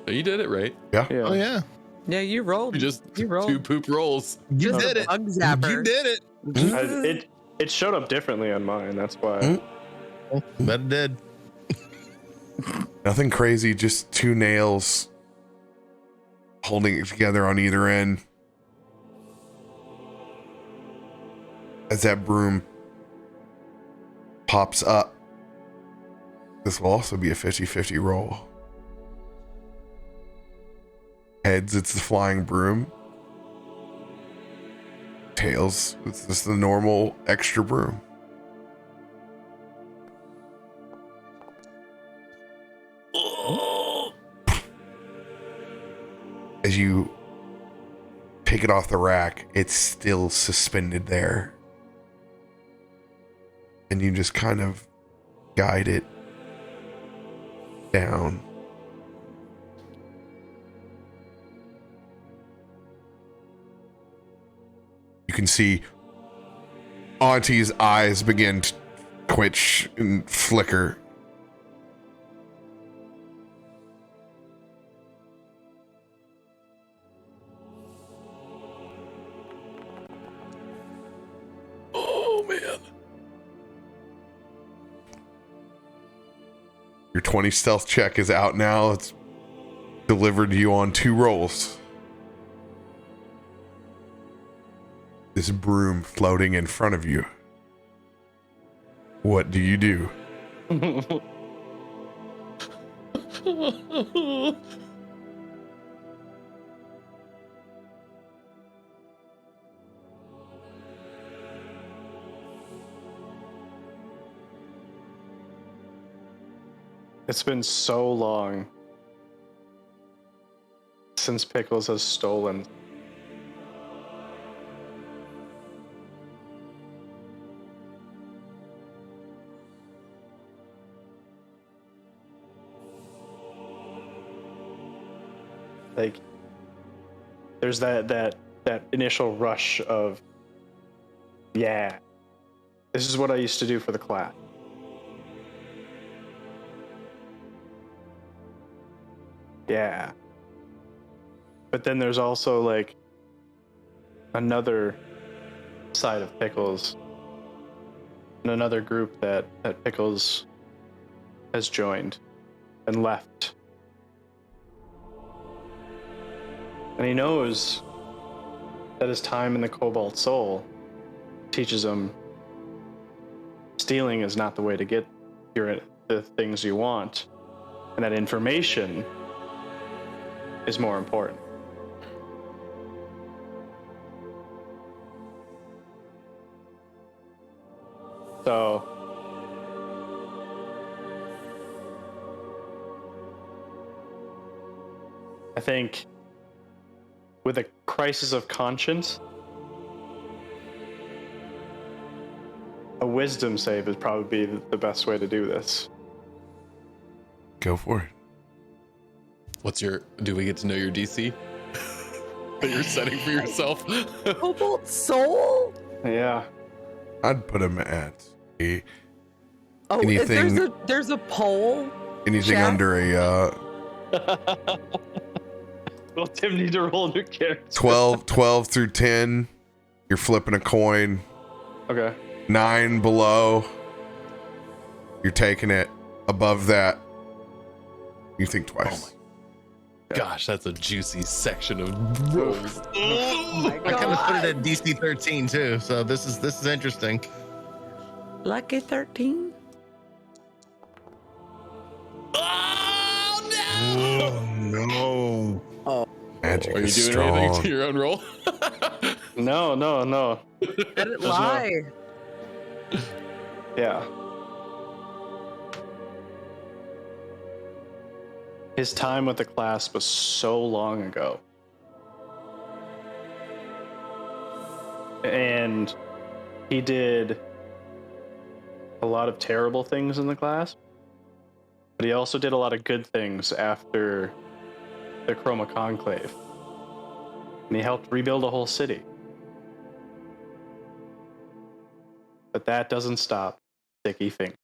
Speaker 2: You did it right.
Speaker 5: Yeah.
Speaker 3: Oh yeah,
Speaker 4: Yeah, you rolled.
Speaker 2: You just
Speaker 4: You rolled.
Speaker 2: 2 poop rolls.
Speaker 3: you
Speaker 4: Just
Speaker 3: did
Speaker 4: a
Speaker 3: it.
Speaker 4: bug zapper.
Speaker 3: You did it.
Speaker 5: It showed up differently on mine. That's why.
Speaker 3: But it did.
Speaker 1: Nothing crazy, just 2 nails holding it together on either end. As that broom pops up, this will also be a 50-50 roll. Heads, it's the flying broom. Tails, it's just the normal extra broom. As you take it off the rack, it's still suspended there. And you just kind of guide it down. You can see Auntie's eyes begin to twitch and flicker.
Speaker 2: Oh man.
Speaker 1: Your 20 stealth check is out now. It's delivered to you on 2 rolls. this broom floating in front of you. What do you do?
Speaker 5: It's been so long since Pickles has stolen. Like, there's that initial rush of, yeah, this is what I used to do for the class. Yeah. But then there's also like another side of Pickles and another group that Pickles has joined and left. And he knows that his time in the Cobalt Soul teaches him stealing is not the way to get the things you want, and that information is more important. So I think with a crisis of conscience, a wisdom save would probably be the best way to do this.
Speaker 1: Go for it.
Speaker 2: Do we get to know your DC that you're setting for yourself?
Speaker 4: Cobalt Soul?
Speaker 5: Yeah.
Speaker 1: I'd put him at a
Speaker 4: Oh,
Speaker 1: Anything-
Speaker 4: there's a poll.
Speaker 1: anything
Speaker 4: Jack?
Speaker 1: under a
Speaker 5: Well, Tim need to roll a new character.
Speaker 1: 12 through 10. You're flipping a coin.
Speaker 5: Okay.
Speaker 1: 9 below. You're taking it. Above that, you think twice.
Speaker 2: Gosh, that's a juicy section of rolls.
Speaker 4: Oh my
Speaker 3: I kind of put
Speaker 4: God.
Speaker 3: it at DC 13 too, so this is interesting.
Speaker 4: Lucky 13?
Speaker 3: Oh no!
Speaker 1: Magic
Speaker 2: Are you
Speaker 1: is
Speaker 2: doing
Speaker 1: strong.
Speaker 2: anything to your own roll?
Speaker 5: No.
Speaker 4: Let it lie.
Speaker 5: Yeah. His time with the class was so long ago. And he did a lot of terrible things in the class, but he also did a lot of good things after the Chroma Conclave. And he helped rebuild a whole city. But that doesn't stop Sticky Fingers.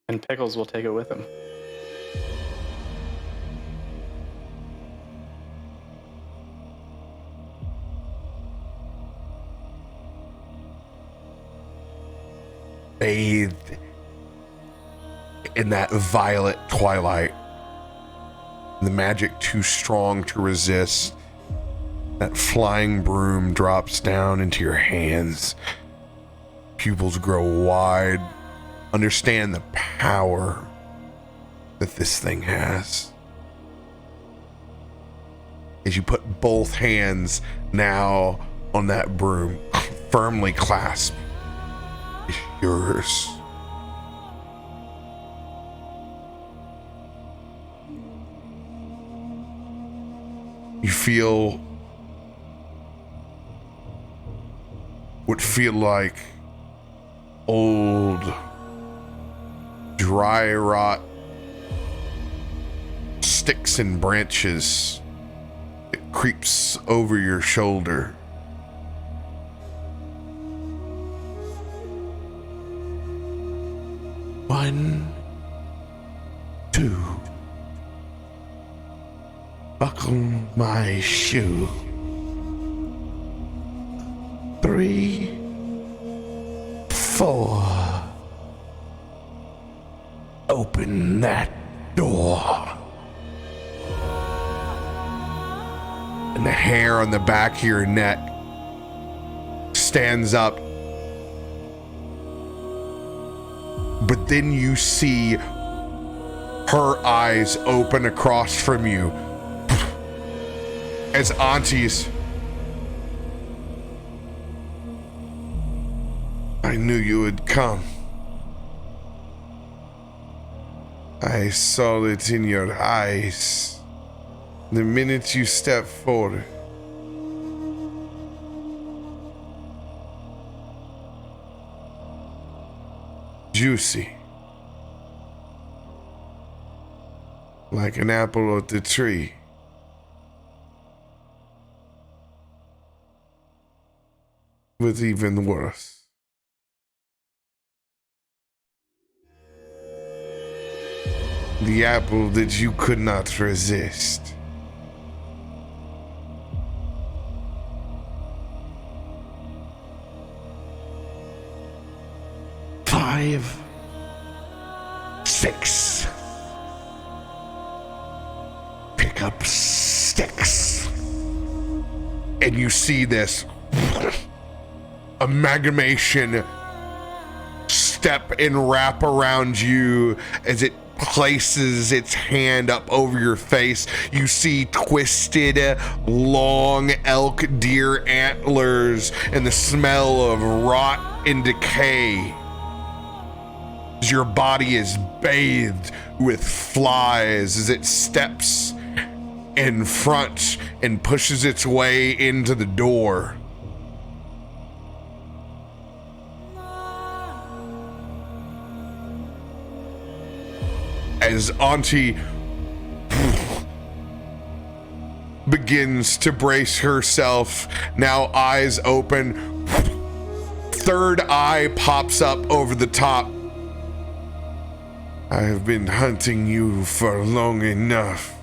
Speaker 5: And Pickles will take it with him.
Speaker 1: Bathed in that violet twilight. The magic too strong to resist. That flying broom drops down into your hands. Pupils grow wide. Understand the power that this thing has. As you put both hands now on that broom, firmly clasped, is yours. You feel what feel like old, dry rot sticks and branches. It creeps over your shoulder. One, two. Buckle my shoe. 3, 4. Open that door. and the hair on the back of your neck stands up. But then you see her eyes open across from you as Auntie's. I knew you would come. I saw it in your eyes the minute you stepped forward. Juicy. Like an apple at the tree. But even worse. The apple that you could not resist. Five, 6. Pick up sticks. And you see this amalgamation step and wrap around you as it places its hand up over your face. You see twisted, long elk deer antlers and the smell of rot and decay. As your body is bathed with flies as it steps in front and pushes its way into the door. As Auntie begins to brace herself, now eyes open, third eye pops up over the top. I have been hunting you for long enough.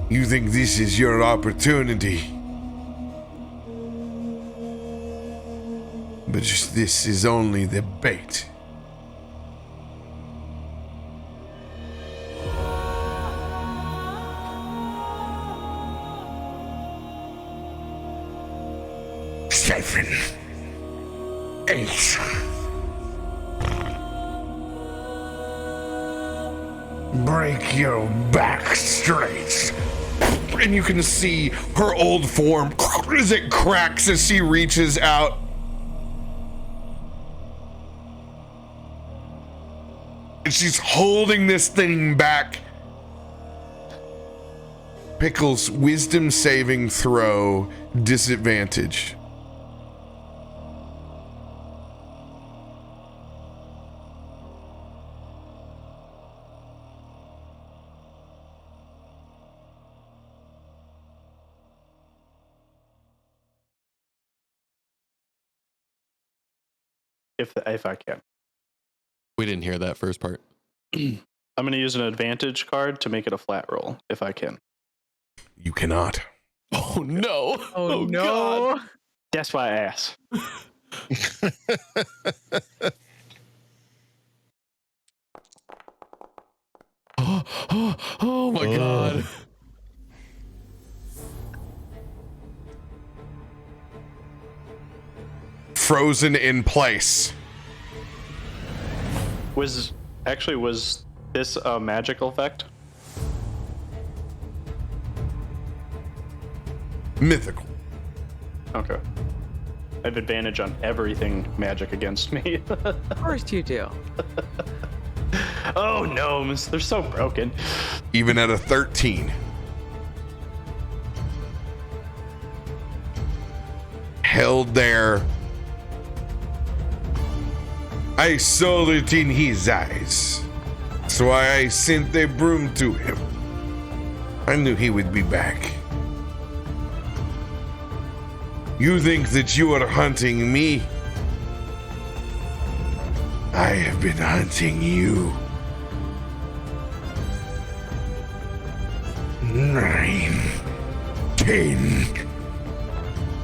Speaker 1: You think this is your opportunity? But this is only the bait. Seven, 8. Break your back straight. And you can see her old form as it cracks as she reaches out. And she's holding this thing back. Pickles, wisdom saving throw, disadvantage.
Speaker 5: If I can.
Speaker 2: We didn't hear that first part.
Speaker 5: I'm going to use an advantage card to make it a flat roll, if I can.
Speaker 1: You cannot.
Speaker 2: Oh no!
Speaker 4: Oh, no.
Speaker 2: God.
Speaker 5: That's why I asked.
Speaker 2: Oh my God.
Speaker 1: Frozen in place.
Speaker 5: Was this a magical effect?
Speaker 1: Mythical.
Speaker 5: Okay. I have advantage on everything magic against me.
Speaker 4: Of course you do.
Speaker 5: Oh, gnomes. They're so broken.
Speaker 1: Even at a 13. Held there. I saw it in his eyes. So I sent a broom to him. I knew he would be back. You think that you are hunting me? I have been hunting you. 9, 10.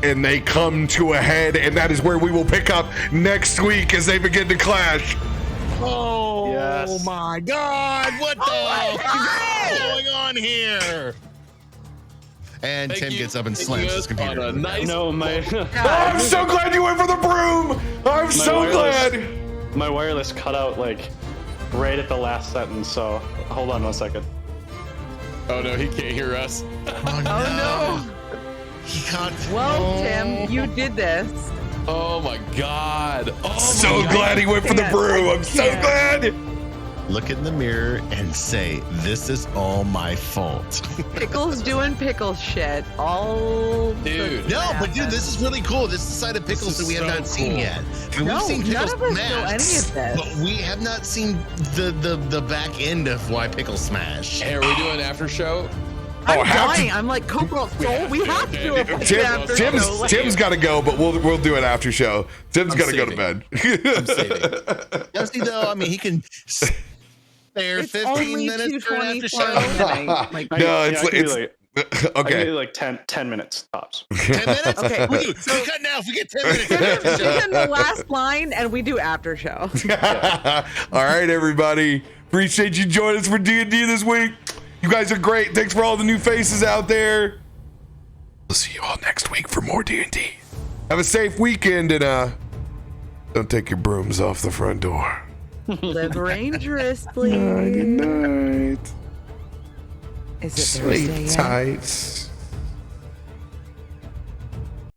Speaker 1: And they come to a head, and that is where we will pick up next week as they begin to clash.
Speaker 3: Oh
Speaker 5: Yes.
Speaker 3: my God! What the is going on here? And
Speaker 2: Thank
Speaker 3: Tim
Speaker 2: you
Speaker 3: gets up and
Speaker 2: for
Speaker 3: slams
Speaker 2: taking
Speaker 3: his
Speaker 2: us on
Speaker 3: computer.
Speaker 2: a
Speaker 3: into the
Speaker 2: nice-
Speaker 3: desk.
Speaker 8: No, my
Speaker 1: Oh, I'm so glad you went for the broom. I'm so
Speaker 8: wireless-
Speaker 1: glad.
Speaker 8: my wireless cut out like right at the last sentence. So hold on 1 second.
Speaker 2: Oh no, he can't hear us.
Speaker 3: Oh no! He can't.
Speaker 4: Well, Tim, you did this.
Speaker 2: Oh my god. Oh
Speaker 1: So
Speaker 2: my
Speaker 1: glad he went for the broom. I'm so glad.
Speaker 3: Look in the mirror and say, "This is all my fault."
Speaker 4: Pickles doing pickle shit. All
Speaker 2: Dude.
Speaker 3: No, but dude, this is really cool. This is the side of Pickles that we have
Speaker 2: so
Speaker 3: not seen
Speaker 2: cool.
Speaker 3: yet. I mean,
Speaker 4: No,
Speaker 3: we've seen
Speaker 4: none
Speaker 3: Pickles
Speaker 4: of us know
Speaker 3: smash,
Speaker 4: any of this.
Speaker 3: but we have not seen the back end of why Pickles smash.
Speaker 2: Hey, are we doing after show?
Speaker 4: I'm
Speaker 1: have to-
Speaker 4: dying. I'm like Coco Soul. We have to do a fucking after show.
Speaker 1: Tim's got to go, but we'll do it after show. Tim's
Speaker 2: I'm
Speaker 1: got to go to
Speaker 2: saving.
Speaker 1: bed.
Speaker 2: I'm saving.
Speaker 3: Yeah, see, though, I mean, he can spare
Speaker 4: It's
Speaker 3: 15
Speaker 4: only
Speaker 3: minutes for an after
Speaker 4: 2:24
Speaker 3: show.
Speaker 4: and I, like,
Speaker 1: No,
Speaker 8: I
Speaker 1: it's
Speaker 8: can do
Speaker 1: it's
Speaker 8: like, I can
Speaker 1: okay.
Speaker 8: do like 10 minutes tops.
Speaker 3: 10 minutes?
Speaker 4: Okay,
Speaker 3: We cut now if we get 10 minutes.
Speaker 4: Tim's in the last line, and we do after show.
Speaker 1: All right, everybody. Appreciate you joining us for D&D this week. You guys are great. Thanks for all the new faces out there. We'll see you all next week for more D&D. Have a safe weekend and don't take your brooms off the front door.
Speaker 4: Live dangerously.
Speaker 1: Good night.
Speaker 4: Is it Thursday
Speaker 1: Sleep
Speaker 4: yet?
Speaker 1: tight.